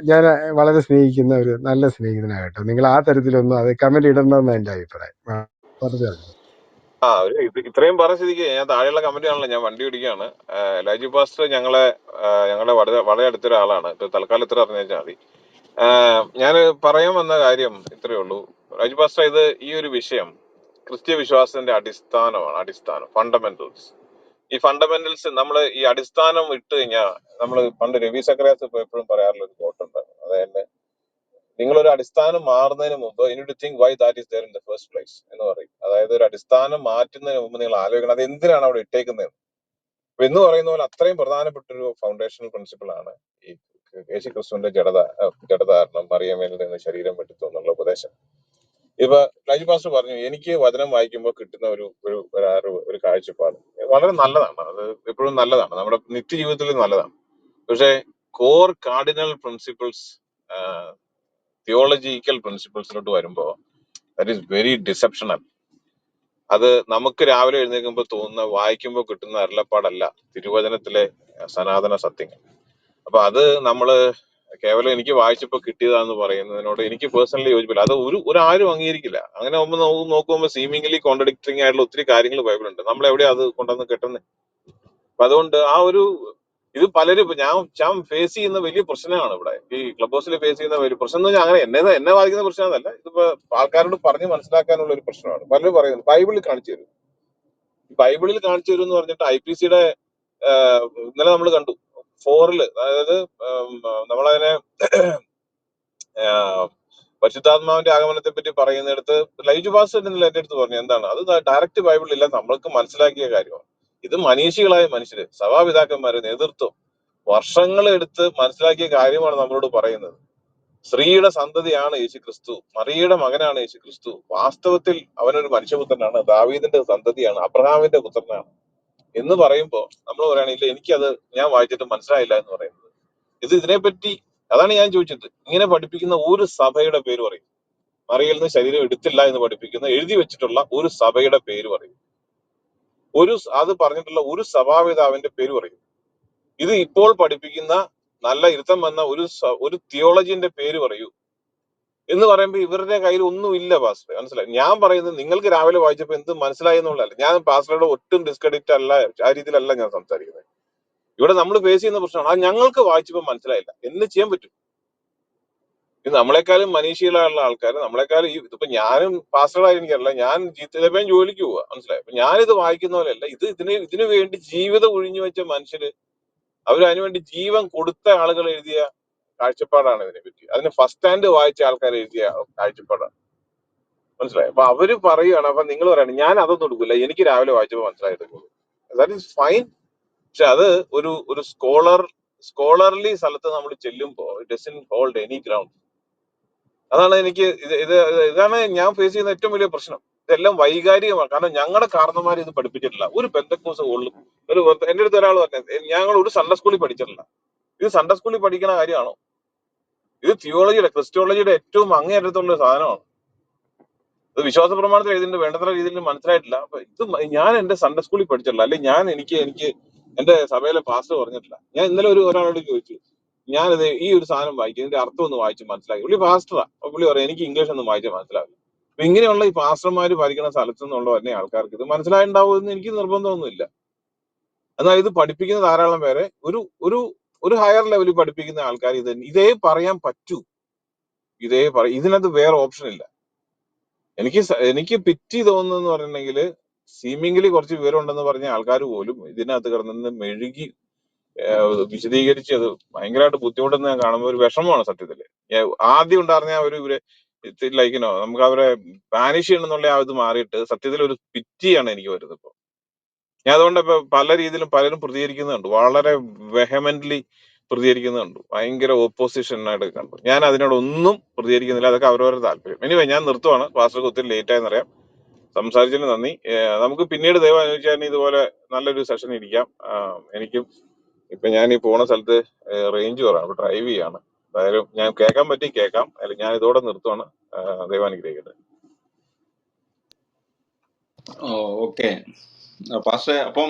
ഞാൻ വളരെ സ്നേഹിക്കുന്ന ഒരു നല്ല സ്നേഹിതനാകട്ടോ. നിങ്ങൾ ആ തരത്തിലൊന്നും അത് കമന്റ് ഇടണമെന്ന് എൻ്റെ അഭിപ്രായം. പറഞ്ഞു. ഒരു ഇത്രയും പറഞ്ഞ സ്ഥിതിക്ക് ഞാൻ താഴെയുള്ള കമന്റ് ആണല്ലോ, ഞാൻ വണ്ടി ഓടിക്കുകയാണ്. ലൈജു പാസ്റ്റർ ഞങ്ങളെ വളരെ അടുത്തൊരാളാണ്. തൽക്കാലം ഇത്ര അറിഞ്ഞാൽ മതി. ഞാൻ പറയാൻ വന്ന കാര്യം ഇത്രയേ ഉള്ളൂ. ലൈജു പാസ്റ്റർ, ഈ ഒരു വിഷയം ക്രിസ്ത്യ വിശ്വാസത്തിന്റെ അടിസ്ഥാനം ഫണ്ടമെന്റൽസ്. ഈ ഫണ്ടമെന്റൽസ് നമ്മൾ ഈ അടിസ്ഥാനം ഇട്ട് കഴിഞ്ഞാൽ, നമ്മൾ പണ്ട് രവി സക്രാസ് എപ്പോഴും പറയാറുള്ള ഒരു കോട്ടുണ്ട്, അതായത് നിങ്ങളൊരു അടിസ്ഥാനം മാറുന്നതിന് മുമ്പ് you need to think why that is there in the first place എന്ന് പറയും. അതായത് ഒരു അടിസ്ഥാനം മാറ്റുന്നതിന് മുമ്പ് നിങ്ങൾ ആലോചിക്കണം അത് എന്തിനാണ് അവിടെ ഇട്ടേക്കുന്നത് എന്ന് പറയുന്ന പോലെ അത്രയും പ്രധാനപ്പെട്ട ഒരു ഫൗണ്ടേഷണൽ പ്രിൻസിപ്പിൾ ആണ് ഈ യേശു ക്രിസ്തുവിന്റെ ജഡധാരണം, മറിയമേൽ നിന്ന് ശരീരം വെട്ടിത്തു എന്നുള്ള ഉപദേശം. ഇപ്പൊ ലൈജു പാസ്റ്റർ പറഞ്ഞു, എനിക്ക് വചനം വായിക്കുമ്പോൾ കിട്ടുന്ന ഒരു കാഴ്ചപ്പാട് വളരെ നല്ലതാണ്. അത് എപ്പോഴും നല്ലതാണ്, നമ്മുടെ നിത്യജീവിതത്തിൽ നല്ലതാണ്. പക്ഷെ കോർ കാർഡിനൽ പ്രിൻസിപ്പിൾസ്, തിയോളജിക്കൽ പ്രിൻസിപ്പിൾസിലോട്ട് വരുമ്പോൾ ദാറ്റ് ഈസ് വെരി ഡിസെപ്ഷണൽ. അത് നമുക്ക് രാവിലെ എഴുന്നേൽക്കുമ്പോൾ തോന്നുന്ന, വായിക്കുമ്പോൾ കിട്ടുന്ന അരുളപ്പാടല്ല തിരുവചനത്തിലെ സനാതന സത്യങ്ങൾ. അപ്പൊ അത് നമ്മള് കേവലം എനിക്ക് വായിച്ചപ്പോൾ കിട്ടിയതാന്ന് പറയുന്നതിനോട് എനിക്ക് പേഴ്സണലി യോജിപ്പില്ല. അത് ഒരാരും അംഗീകരിക്കില്ല. അങ്ങനെ നോക്കുമ്പോൾ സീമിംഗ്ലി കോൺട്രഡിക്റ്റിംഗ് ആയിട്ടുള്ള ഒത്തിരി കാര്യങ്ങൾ ബൈബിളുണ്ട്. നമ്മൾ എവിടെയാ അത് കൊണ്ടുവന്ന് കെട്ടുന്നത്? അപ്പൊ അതുകൊണ്ട് ഇത് പലരും ഞാൻ ഫേസ് ചെയ്യുന്ന വലിയ പ്രശ്നമാണ് ഇവിടെ. ഈ ക്ലബ് ഹൗസിൽ ഫേസ് ചെയ്യുന്ന വലിയ പ്രശ്നം എന്ന് പറഞ്ഞാൽ അങ്ങനെ എന്നെ ബാധിക്കുന്ന പ്രശ്നമല്ല, ഇതിപ്പോ ആൾക്കാരോട് പറഞ്ഞ് മനസ്സിലാക്കാനുള്ള ഒരു പ്രശ്നമാണ്. പലരും പറയുന്നത് ബൈബിളിൽ കാണിച്ചു തരും എന്ന് പറഞ്ഞിട്ട് IPCയുടെ ഇന്നലെ നമ്മൾ കണ്ടു 4 അതായത് നമ്മളതിനെ പരിശുദ്ധാത്മാവിന്റെ ആഗമനത്തെ പറ്റി പറയുന്നിടത്ത് ലൈജു പാസ്റ്റർ എന്റെ അടുത്ത് പറഞ്ഞു, എന്താണ് അത് ഡയറക്റ്റ് ബൈബിളിലില്ല, നമ്മൾക്ക് മനസ്സിലാക്കിയ കാര്യമാണ്. ഇത് മനീഷികളായ മനുഷ്യര്, സഭാപിതാക്കന്മാര്, നേതൃത്വം വർഷങ്ങൾ എടുത്ത് മനസ്സിലാക്കിയ കാര്യമാണ് നമ്മളോട് പറയുന്നത്. സ്ത്രീയുടെ സന്തതിയാണ് യേശു ക്രിസ്തു, മറിയയുടെ മകനാണ് യേശു ക്രിസ്തു. വാസ്തവത്തിൽ അവനൊരു മനുഷ്യപുത്രനാണ്, ദാവീദിന്റെ സന്തതിയാണ്, അബ്രഹാമിന്റെ പുത്രനാണ് എന്ന് പറയുമ്പോ നമ്മൾ പറയുകയാണെങ്കിൽ എനിക്കത് ഞാൻ വായിച്ചിട്ട് മനസ്സിലായില്ല എന്ന് പറയുന്നത്. ഇതിനെപ്പറ്റി അതാണ് ഞാൻ ചോദിച്ചത്. ഇങ്ങനെ പഠിപ്പിക്കുന്ന ഒരു സഭയുടെ പേര് പറയും. മറിയയിൽ നിന്ന് ശരീരം എടുത്തില്ല എന്ന് പഠിപ്പിക്കുന്ന എഴുതി വെച്ചിട്ടുള്ള ഒരു സഭയുടെ പേര് പറയും. അത് പറഞ്ഞിട്ടുള്ള ഒരു സഭാപിതാവിന്റെ പേര് പറയും. ഇത് ഇപ്പോൾ പഠിപ്പിക്കുന്ന നല്ല ഇരുത്തം വന്ന ഒരു തിയോളജിന്റെ പേര് പറയൂ എന്ന് പറയുമ്പോൾ ഇവരുടെ കയ്യിൽ ഒന്നുമില്ല പാസ്റ്റർ. മനസ്സിലായി? ഞാൻ പറയുന്നത് നിങ്ങൾക്ക് രാവിലെ വായിച്ചപ്പോൾ എന്ത് മനസ്സിലായി എന്നുള്ളതല്ല. ഞാൻ പാസ്റ്ററുടെ ഒട്ടും ഡിസ്ക്രെഡിറ്റ് അല്ല, ആ രീതിയിലല്ല ഞാൻ സംസാരിക്കുന്നത്. ഇവിടെ നമ്മൾ ഫേസ് ചെയ്യുന്ന പ്രശ്നമാണ് അത് ഞങ്ങൾക്ക് വായിച്ചപ്പോൾ മനസ്സിലായില്ല. എന്ത് ചെയ്യാൻ പറ്റും? ഇത് നമ്മളെക്കാളും മനീഷികളായുള്ള ആൾക്കാർ, നമ്മളെക്കാളും ഇതിപ്പോ ഞാനും പാസ്റ്ററായി എനിക്കല്ല, ഞാൻ ചിലപ്പോൾ ജോലിക്ക് പോവുക. മനസ്സിലായി? അപ്പൊ ഞാനിത് വായിക്കുന്ന പോലെയല്ല. ഇതിനു വേണ്ടി ജീവിതം ഒഴിഞ്ഞു വെച്ച മനുഷ്യര്, അതിനുവേണ്ടി ജീവൻ കൊടുത്ത ആളുകൾ എഴുതിയ കാഴ്ചപ്പാടാണ് ഇതിനെ പറ്റി. അതിന് ഫസ്റ്റ് ഹാൻഡ് വായിച്ച ആൾക്കാർ എഴുതിയ കാഴ്ചപ്പാടാണ്. മനസ്സിലായി? അപ്പൊ അവര് പറയുകയാണ്, അപ്പൊ നിങ്ങൾ പറയണം ഞാൻ അതൊന്നും എടുക്കില്ല, എനിക്ക് രാവിലെ വായിച്ചപ്പോൾ മനസ്സിലായിട്ടുണ്ട്. That is fine. പക്ഷെ അത് ഒരു സ്കോളർലി സ്ഥലത്ത് നമ്മൾ ചെല്ലുമ്പോൾ it doesn't hold any ground. അതാണ് എനിക്ക് ഇതാണ് ഞാൻ ഫേസ് ചെയ്യുന്ന ഏറ്റവും വലിയ പ്രശ്നം. ഇതെല്ലാം വൈകാരികമാണ്. കാരണം ഞങ്ങളുടെ കാരണന്മാർ ഇത് പഠിപ്പിച്ചിട്ടില്ല. ഒരു പെന്തക്കോസ് കൊള്ളും എന്റെ അടുത്ത് ഒരാൾ പറഞ്ഞത്, ഞങ്ങൾ ഒരു സൺഡേ സ്കൂളിൽ പഠിച്ചിട്ടില്ല. ഇത് സൺഡേ സ്കൂളിൽ പഠിക്കുന്ന കാര്യമാണോ? ഇത് തിയോളജിയുടെ ക്രിസ്റ്റോളജിയുടെ ഏറ്റവും അങ്ങേയറ്റത്തുള്ള സാധനമാണ്. ഇത് വിശ്വാസ പ്രമാണത്തിൽ എഴുതിന്റെ വേണ്ടത്ര രീതിയിൽ മനസ്സിലായിട്ടില്ല. അപ്പൊ ഇത് ഞാൻ എന്റെ സൺഡേ സ്കൂളിൽ പഠിച്ചിട്ടില്ല, അല്ലെങ്കിൽ ഞാൻ എനിക്ക് എന്റെ സഭയിലെ പാസ്റ്റർ പറഞ്ഞിട്ടില്ല. ഞാൻ ഇന്നലെ ഒരാളോട് ചോദിച്ചു, ഞാനിത് ഈ ഒരു സാധനം വായിക്കും, ഇതിന്റെ അർത്ഥം ഒന്ന് വായിച്ച് മനസ്സിലാക്കി. പുള്ളി പാസ്റ്ററാ. അപ്പൊ പുള്ളി പറയാം, എനിക്ക് ഇംഗ്ലീഷ് ഒന്നും വായിച്ച് മനസ്സിലാവില്ല. അപ്പൊ ഇങ്ങനെയുള്ള ഈ പാസ്റ്റർമാര് ഭരിക്കുന്ന സ്ഥലത്തു നിന്നുള്ള തന്നെ ആൾക്കാർക്ക് ഇത് മനസ്സിലായിട്ടുണ്ടാവുമെന്ന് എനിക്ക് നിർബന്ധമൊന്നുമില്ല. എന്നാൽ ഇത് പഠിപ്പിക്കുന്ന ധാരാളം പേരെ ഒരു ഒരു ഒരു ഹയർ ലെവലിൽ പഠിപ്പിക്കുന്ന ആൾക്കാർ ഇതേ പറയാൻ പറ്റൂ. ഇതിനകത്ത് വേറെ ഓപ്ഷൻ ഇല്ല. എനിക്ക് പിറ്റി തോന്നുന്നു പറഞ്ഞിട്ടുണ്ടെങ്കിൽ സീമിംഗിലി കുറച്ച് വിവരം ഉണ്ടെന്ന് പറഞ്ഞ ആൾക്കാർ പോലും ഇതിനകത്ത് കിടന്ന് മെഴുകി വിശദീകരിച്ച് അത് ഭയങ്കരമായിട്ട് ബുദ്ധിമുട്ടെന്ന് ഞാൻ കാണുമ്പോൾ ഒരു വിഷമമാണ് സത്യത്തില്. ആദ്യം ഉണ്ടായിരുന്ന ആ ഒരു ലൈക്കിനോ നമുക്ക് അവരെ ബാനിഷ് ചെയ്യണമെന്നുള്ള ആ ഇത് മാറിയിട്ട് സത്യത്തിൽ ഒരു പിറ്റിയാണ് എനിക്ക് വരുന്നത് ഇപ്പൊ. ഞാൻ അതുകൊണ്ട് ഇപ്പൊ പല രീതിയിലും പലരും പ്രതികരിക്കുന്നുണ്ട്, വളരെ വെഹമെന്റ്ലി പ്രതികരിക്കുന്നുണ്ട്, ഭയങ്കര ഓപ്പോസിഷനായിട്ട് കണ്ടു. ഞാൻ അതിനോടൊന്നും പ്രതികരിക്കുന്നില്ല, അതൊക്കെ അവരവരുടെ താല്പര്യം. എനിവേ ഞാൻ നിർത്തുവാണ്. പാസ്റ്റർക്ക് ഒത്തിരി ലേറ്റ് ആയെന്നറിയാം. സംസാരിച്ചതിന് നന്ദി. നമുക്ക് പിന്നീട് ദൈവം അനുവദിച്ചാൽ ഇതുപോലെ നല്ലൊരു സെഷൻ ഇരിക്കാം. എനിക്കും ഇപ്പൊ ഞാൻ ഈ പോണ സ്ഥലത്ത് റേഞ്ച് കുറവാണ്, അപ്പൊ ഡ്രൈവ് ചെയ്യാണ്. എന്തായാലും ഞാൻ കേൾക്കാൻ പറ്റി കേൾക്കാം, അല്ലെങ്കിൽ ഞാൻ ഇതോടെ നിർത്തുവാണ്. ദൈവം അനുഗ്രഹിക്കട്ടെ. ഓക്കെ പക്ഷേ അപ്പം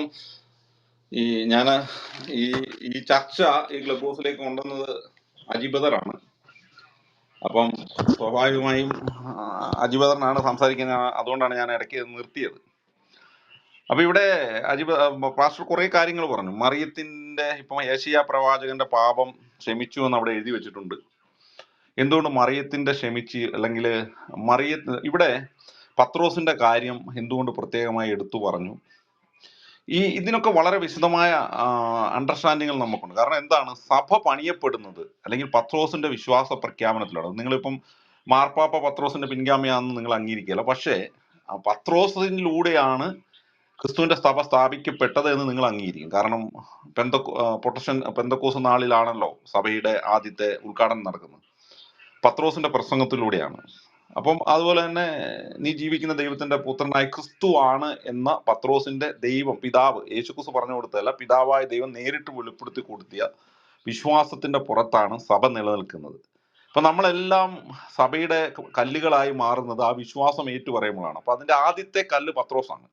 ഞാന് ഈ ചർച്ച ഈ ക്ലബ് ഹൗസിലേക്ക് കൊണ്ടുവന്നത് അജിബദറാണ്. അപ്പം സ്വാഭാവികമായും അജിബദറിനാണ് സംസാരിക്കുന്നത്, അതുകൊണ്ടാണ് ഞാൻ ഇടയ്ക്ക് നിർത്തിയത്. അപ്പൊ ഇവിടെ പാസ്റ്റർ കുറെ കാര്യങ്ങൾ പറഞ്ഞു. മറിയത്തിന്റെ ഇപ്പം യേശയ്യാ പ്രവാചകന്റെ പാപം ക്ഷമിച്ചു എന്ന് അവിടെ എഴുതി വെച്ചിട്ടുണ്ട്. എന്തുകൊണ്ട് മറിയത്തിന്റെ ക്ഷമിച്ച്, അല്ലെങ്കിൽ ഇവിടെ പത്രോസിന്റെ കാര്യം എന്തുകൊണ്ട് പ്രത്യേകമായി എടുത്തു പറഞ്ഞു? ഇതിനൊക്കെ വളരെ വിശദമായ അണ്ടർസ്റ്റാൻഡിങ്ങൾ നമുക്കുണ്ട്. കാരണം എന്താണ് സഭ പണിയപ്പെടുന്നത്, അല്ലെങ്കിൽ പത്രോസിന്റെ വിശ്വാസ പ്രഖ്യാപനത്തിലാണ്. നിങ്ങളിപ്പം മാർപ്പാപ്പ പത്രോസിന്റെ പിൻഗാമിയാണെന്ന് നിങ്ങൾ അംഗീകരിക്കുകയല്ല, പക്ഷേ പത്രോസിലൂടെയാണ് ക്രിസ്തുവിന്റെ സഭ സ്ഥാപിക്കപ്പെട്ടത് എന്ന് നിങ്ങൾ അംഗീകരിക്കും. കാരണം പെന്തക്കോസ് നാളിലാണല്ലോ സഭയുടെ ആദ്യത്തെ ഉദ്ഘാടനം നടക്കുന്നത്, പത്രോസിന്റെ പ്രസംഗത്തിലൂടെയാണ്. അപ്പം അതുപോലെ തന്നെ നീ ജീവിക്കുന്ന ദൈവത്തിന്റെ പുത്രനായ ക്രിസ്തു ആണ് എന്ന പത്രോസിന്റെ ദൈവം പിതാവ് യേശുക്രിസ്തു പറഞ്ഞു കൊടുത്തതല്ല, പിതാവായ ദൈവം നേരിട്ട് വെളിപ്പെടുത്തി കൊടുത്തിയ വിശ്വാസത്തിന്റെ പുറത്താണ് സഭ നിലനിൽക്കുന്നത്. അപ്പൊ നമ്മളെല്ലാം സഭയുടെ കല്ലുകളായി മാറുന്നത് ആ വിശ്വാസം ഏറ്റുപറയുമ്പോഴാണ്. അപ്പൊ അതിന്റെ ആദ്യത്തെ കല്ല് പത്രോസാണ്.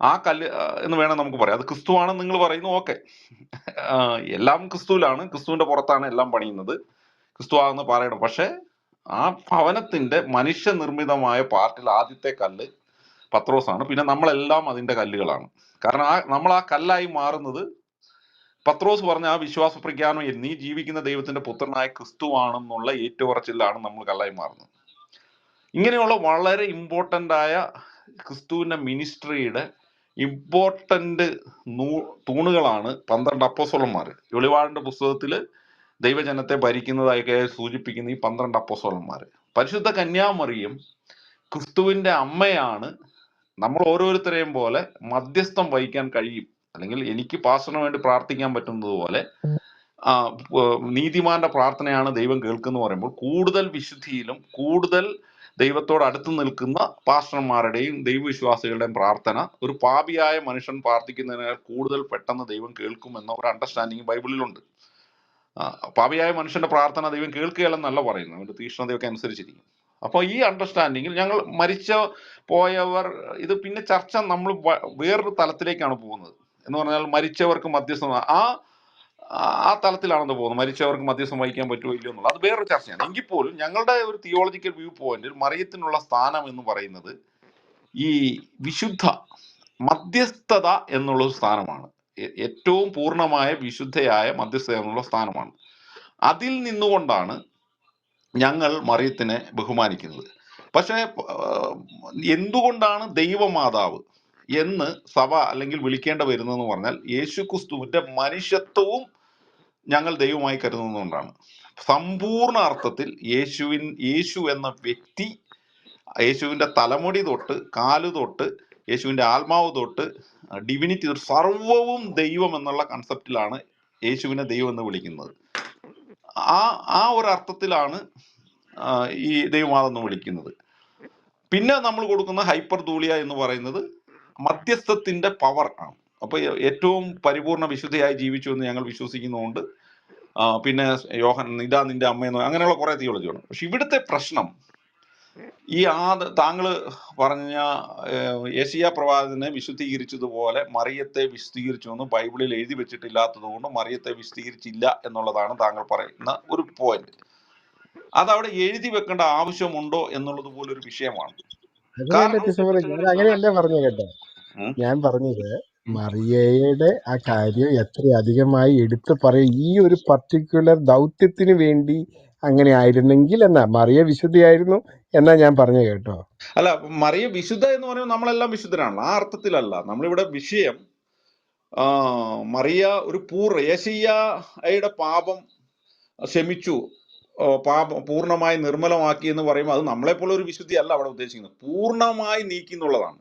ആ കല്ല് എന്ന് വേണം നമുക്ക് പറയാം. അത് ക്രിസ്തു ആണെന്ന് നിങ്ങൾ പറയുന്നു, ഓക്കെ. എല്ലാം ക്രിസ്തുവിലാണ്, ക്രിസ്തുവിന്റെ പുറത്താണ് എല്ലാം പണിയുന്നത്, ക്രിസ്തു ആണെന്ന് പറയണം. പക്ഷെ ആ ഭവനത്തിന്റെ മനുഷ്യനിർമ്മിതമായ പാർട്ടിൽ ആദ്യത്തെ കല്ല് പത്രോസാണ്. പിന്നെ നമ്മളെല്ലാം അതിന്റെ കല്ലുകളാണ്. കാരണം നമ്മൾ ആ കല്ലായി മാറുന്നത് പത്രോസ് പറഞ്ഞ ആ വിശ്വാസ പ്രഖ്യാപനം, നീ ജീവിക്കുന്ന ദൈവത്തിന്റെ പുത്രനായ ക്രിസ്തു ആണെന്നുള്ള ഏറ്റുപറച്ചിലാണ് നമ്മൾ കല്ലായി മാറുന്നത്. ഇങ്ങനെയുള്ള വളരെ ഇമ്പോർട്ടൻ്റ് ആയ ക്രിസ്തുവിന്റെ മിനിസ്ട്രിയുടെ ഇമ്പോർട്ടൻ്റ് തൂണുകളാണ് 12 അപ്പോസ്തലന്മാർ. വെളിപാടിന്റെ പുസ്തകത്തിൽ ദൈവജനത്തെ ഭരിക്കുന്നതായൊക്കെ സൂചിപ്പിക്കുന്ന ഈ 12 അപ്പോസ്തലന്മാർ. പരിശുദ്ധ കന്യാമറിയം ക്രിസ്തുവിന്റെ അമ്മയാണ്. നമ്മൾ ഓരോരുത്തരെയും പോലെ മധ്യസ്ഥം വഹിക്കാൻ കഴിയും, അല്ലെങ്കിൽ എനിക്ക് പാസ്റ്ററിന് വേണ്ടി പ്രാർത്ഥിക്കാൻ പറ്റുന്നത് പോലെ നീതിമാന്റെ പ്രാർത്ഥനയാണ് ദൈവം കേൾക്കുന്നു പറയുമ്പോൾ കൂടുതൽ വിശുദ്ധിയിലും കൂടുതൽ ദൈവത്തോട് അടുത്ത് നിൽക്കുന്ന പാസ്റ്റർമാരുടെയും ദൈവവിശ്വാസികളുടെയും പ്രാർത്ഥന ഒരു പാപിയായ മനുഷ്യൻ പ്രാർത്ഥിക്കുന്നതിനാൽ കൂടുതൽ പെട്ടെന്ന് ദൈവം കേൾക്കുമെന്ന ഒരു അണ്ടർസ്റ്റാൻഡിങ് ബൈബിളിലുണ്ട്. പാപിയായ മനുഷ്യന്റെ പ്രാർത്ഥന ദൈവം കേൾക്കുകയല്ലെന്നല്ല പറയുന്നത്, അവന്റെ തീക്ഷ്ണതയൊക്കെ അനുസരിച്ചിരിക്കും. അപ്പോൾ ഈ അണ്ടർസ്റ്റാൻഡിങ്ങിൽ ഞങ്ങൾ മരിച്ച പോയവർ, ഇത് പിന്നെ ചർച്ച നമ്മൾ വേറൊരു തലത്തിലേക്കാണ് പോകുന്നത്. എന്ന് പറഞ്ഞാൽ മരിച്ചവർക്ക് മധ്യസ്ഥം ആ തലത്തിലാണെന്ന് പോകുന്നത്. മരിച്ചവർക്ക് മധ്യസ്ഥം വഹിക്കാൻ പറ്റുമോ ഇല്ലയോ എന്നുള്ളത് അത് വേറൊരു ചർച്ചയാണ്. എങ്കിൽ പോലും ഞങ്ങളുടെ ഒരു തിയോളജിക്കൽ വ്യൂ പോയിന്റിൽ മറിയത്തിനുള്ള സ്ഥാനം എന്ന് പറയുന്നത് ഈ വിശുദ്ധ മധ്യസ്ഥത എന്നുള്ളൊരു സ്ഥാനമാണ്. ഏറ്റവും പൂർണ്ണമായ വിശുദ്ധയായ മധ്യസ്ഥത എന്നുള്ള സ്ഥാനമാണ്. അതിൽ നിന്നുകൊണ്ടാണ് ഞങ്ങൾ മറിയത്തിനെ ബഹുമാനിക്കുന്നത്. പക്ഷേ എന്തുകൊണ്ടാണ് ദൈവമാതാവ് എന്ന് സഭ അല്ലെങ്കിൽ വിളിക്കേണ്ട വരുന്നതെന്ന് പറഞ്ഞാൽ യേശുക്രിസ്തുവിന്റെ മനുഷ്യത്വവും ഞങ്ങൾ ദൈവമായി കരുതുന്നതുകൊണ്ടാണ്. സമ്പൂർണ്ണ അർത്ഥത്തിൽ യേശു എന്ന വ്യക്തി, യേശുവിന്റെ തലമുടി തൊട്ട് കാല് തൊട്ട് യേശുവിന്റെ ആത്മാവ് തൊട്ട് ഡിവിനിറ്റി തൊട്ട് സർവവും ദൈവം എന്നുള്ള കൺസെപ്റ്റിലാണ് യേശുവിനെ ദൈവം എന്ന് വിളിക്കുന്നത്. ആ ഒരു അർത്ഥത്തിലാണ് ഈ ദൈവമാണെന്ന് വിളിക്കുന്നത്. പിന്നെ നമ്മൾ കൊടുക്കുന്ന ഹൈപ്പർ ധൂളിയ എന്ന് പറയുന്നത് മധ്യസ്ഥത്തിന്റെ പവർ ആണ്. അപ്പൊ ഏറ്റവും പരിപൂർണ വിശുദ്ധയായി ജീവിച്ചു എന്ന് ഞങ്ങൾ വിശ്വസിക്കുന്നതുകൊണ്ട് പിന്നെ ഇതാ നിന്റെ അമ്മയെന്നോ അങ്ങനെയുള്ള കുറെ തിയോളജിയാണ്. പക്ഷെ ഇവിടുത്തെ പ്രശ്നം ഈ താങ്കള് പറഞ്ഞ യെശയ്യാ പ്രവാചകനെ വിശുദ്ധീകരിച്ചതുപോലെ മറിയത്തെ വിശുദ്ധീകരിച്ചു എന്ന് ബൈബിളിൽ എഴുതി വെച്ചിട്ടില്ലാത്തത് കൊണ്ട് മറിയത്തെ വിശുദ്ധീകരിച്ചില്ല എന്നുള്ളതാണ് താങ്കൾ പറയുന്ന ഒരു പോയിന്റ്. അതവിടെ എഴുതി വെക്കേണ്ട ആവശ്യമുണ്ടോ എന്നുള്ളത് പോലൊരു വിഷയമാണ്. അങ്ങനെയല്ല പറഞ്ഞു കേട്ടോ. ഞാൻ പറഞ്ഞത് മറിയയുടെ ആ കാര്യം എത്ര അധികമായി എടുത്തു പറയും ഈ ഒരു പർട്ടിക്കുലർ ദൗത്യത്തിന് വേണ്ടി അങ്ങനെ ആയിരുന്നെങ്കിൽ എന്നാ മറിയ വിശുദ്ധയായിരുന്നു എന്നാ ഞാൻ പറഞ്ഞു കേട്ടോ. അല്ല, മറിയ വിശുദ്ധ എന്ന് പറയുമ്പോൾ നമ്മളെല്ലാം വിശുദ്ധരാണല്ലോ, ആ അർത്ഥത്തിലല്ല നമ്മളിവിടെ വിഷയം. മറിയ ഒരു യേശയ്യായുടെ പാപം ക്ഷമിച്ചു, പാപം പൂർണ്ണമായി നിർമ്മലമാക്കി എന്ന് പറയുമ്പോൾ അത് നമ്മളെപ്പോലെ ഒരു വിശുദ്ധി അല്ല അവിടെ ഉദ്ദേശിക്കുന്നത്, പൂർണ്ണമായി നീക്കി എന്നുള്ളതാണ്.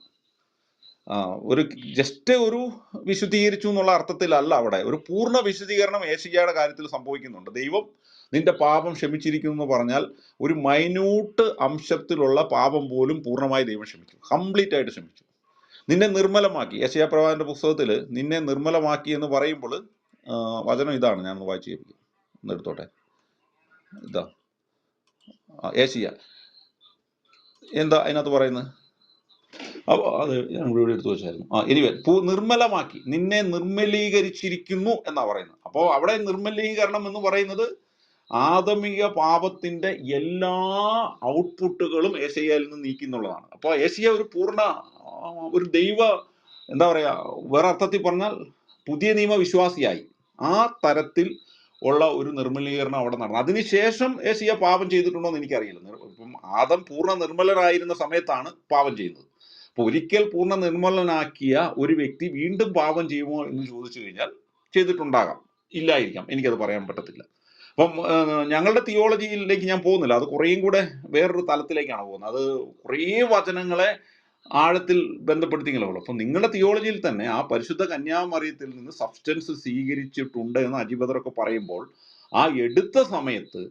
ഒരു ജസ്റ്റ് ഒരു വിശുദ്ധീകരിച്ചു എന്നുള്ള അർത്ഥത്തിലല്ല അവിടെ. ഒരു പൂർണ്ണ വിശുദ്ധീകരണം യേശയ്യായുടെ കാര്യത്തിൽ സംഭവിക്കുന്നുണ്ട്. ദൈവം നിന്റെ പാപം ക്ഷമിച്ചിരിക്കുന്നു എന്ന് പറഞ്ഞാൽ ഒരു മൈന്യൂട്ട് അംശത്തിലുള്ള പാപം പോലും പൂർണ്ണമായി ദൈവം ക്ഷമിച്ചു, കംപ്ലീറ്റ് ആയിട്ട് ക്ഷമിച്ചു. നിന്നെ നിർമ്മലമാക്കി, യേശയ്യാ പ്രവാചകന്റെ പുസ്തകത്തിൽ നിന്നെ നിർമ്മലമാക്കി എന്ന് പറയുമ്പോൾ വചനം ഇതാണ്, ഞാൻ വായിച്ചു കേൾപ്പിക്കും, ഒന്ന് എടുത്തോട്ടെ. ഇതാ യേശയ്യാ എന്താ അതിനകത്ത് പറയുന്നത്, അത് ഞാൻ ഇവിടെ എടുത്തു വെച്ചായിരുന്നു. എനിവേ, നിർമ്മലമാക്കി, നിന്നെ നിർമ്മലീകരിച്ചിരിക്കുന്നു എന്നാ പറയുന്നത്. അപ്പോൾ അവിടെ നിർമ്മലീകരണം എന്ന് പറയുന്നത് ആദമിക പാപത്തിന്റെ എല്ലാ ഔട്ട്പുട്ടുകളും യേശയ്യയിൽ നിന്ന് നീക്കുന്നുള്ളതാണ്. അപ്പോൾ യേശയ്യ ഒരു പൂർണ്ണ ഒരു ദൈവ എന്താ പറയാ, വേറെ അർത്ഥത്തിൽ പറഞ്ഞാൽ പുതിയ നിയമ വിശ്വാസിയായി ആ തരത്തിൽ ഉള്ള ഒരു നിർമ്മലീകരണം അവിടെ നടന്നു. അതിനുശേഷം യേശയ്യ പാപം ചെയ്തിട്ടുണ്ടോ എന്ന് എനിക്കറിയില്ല. ഇപ്പം ആദം പൂർണ്ണ നിർമ്മലനായിരുന്ന സമയത്താണ് പാപം ചെയ്യുന്നത്. അപ്പൊ ഒരിക്കൽ പൂർണ്ണ നിർമ്മലനാക്കിയ ഒരു വ്യക്തി വീണ്ടും പാപം ചെയ്യുമോ എന്ന് ചോദിച്ചു കഴിഞ്ഞാൽ ചെയ്തിട്ടുണ്ടാകാം, ഇല്ലായിരിക്കാം, എനിക്കത് പറയാൻ പറ്റത്തില്ല. അപ്പം ഞങ്ങളുടെ തിയോളജിയിലേക്ക് ഞാൻ പോകുന്നില്ല, അത് കുറേയും കൂടെ വേറൊരു തലത്തിലേക്കാണ് പോകുന്നത്. അത് കുറേ വചനങ്ങളെ ആഴത്തിൽ ബന്ധപ്പെടുത്തിയെങ്കിലുള്ളൂ. അപ്പം നിങ്ങളുടെ തിയോളജിയിൽ തന്നെ ആ പരിശുദ്ധ കന്യാമറിയത്തിൽ നിന്ന് സബ്സ്റ്റൻസ് സ്വീകരിച്ചിട്ടുണ്ട് എന്ന് അജിബദറൊക്കെ പറയുമ്പോൾ ആ എടുത്ത സമയത്ത്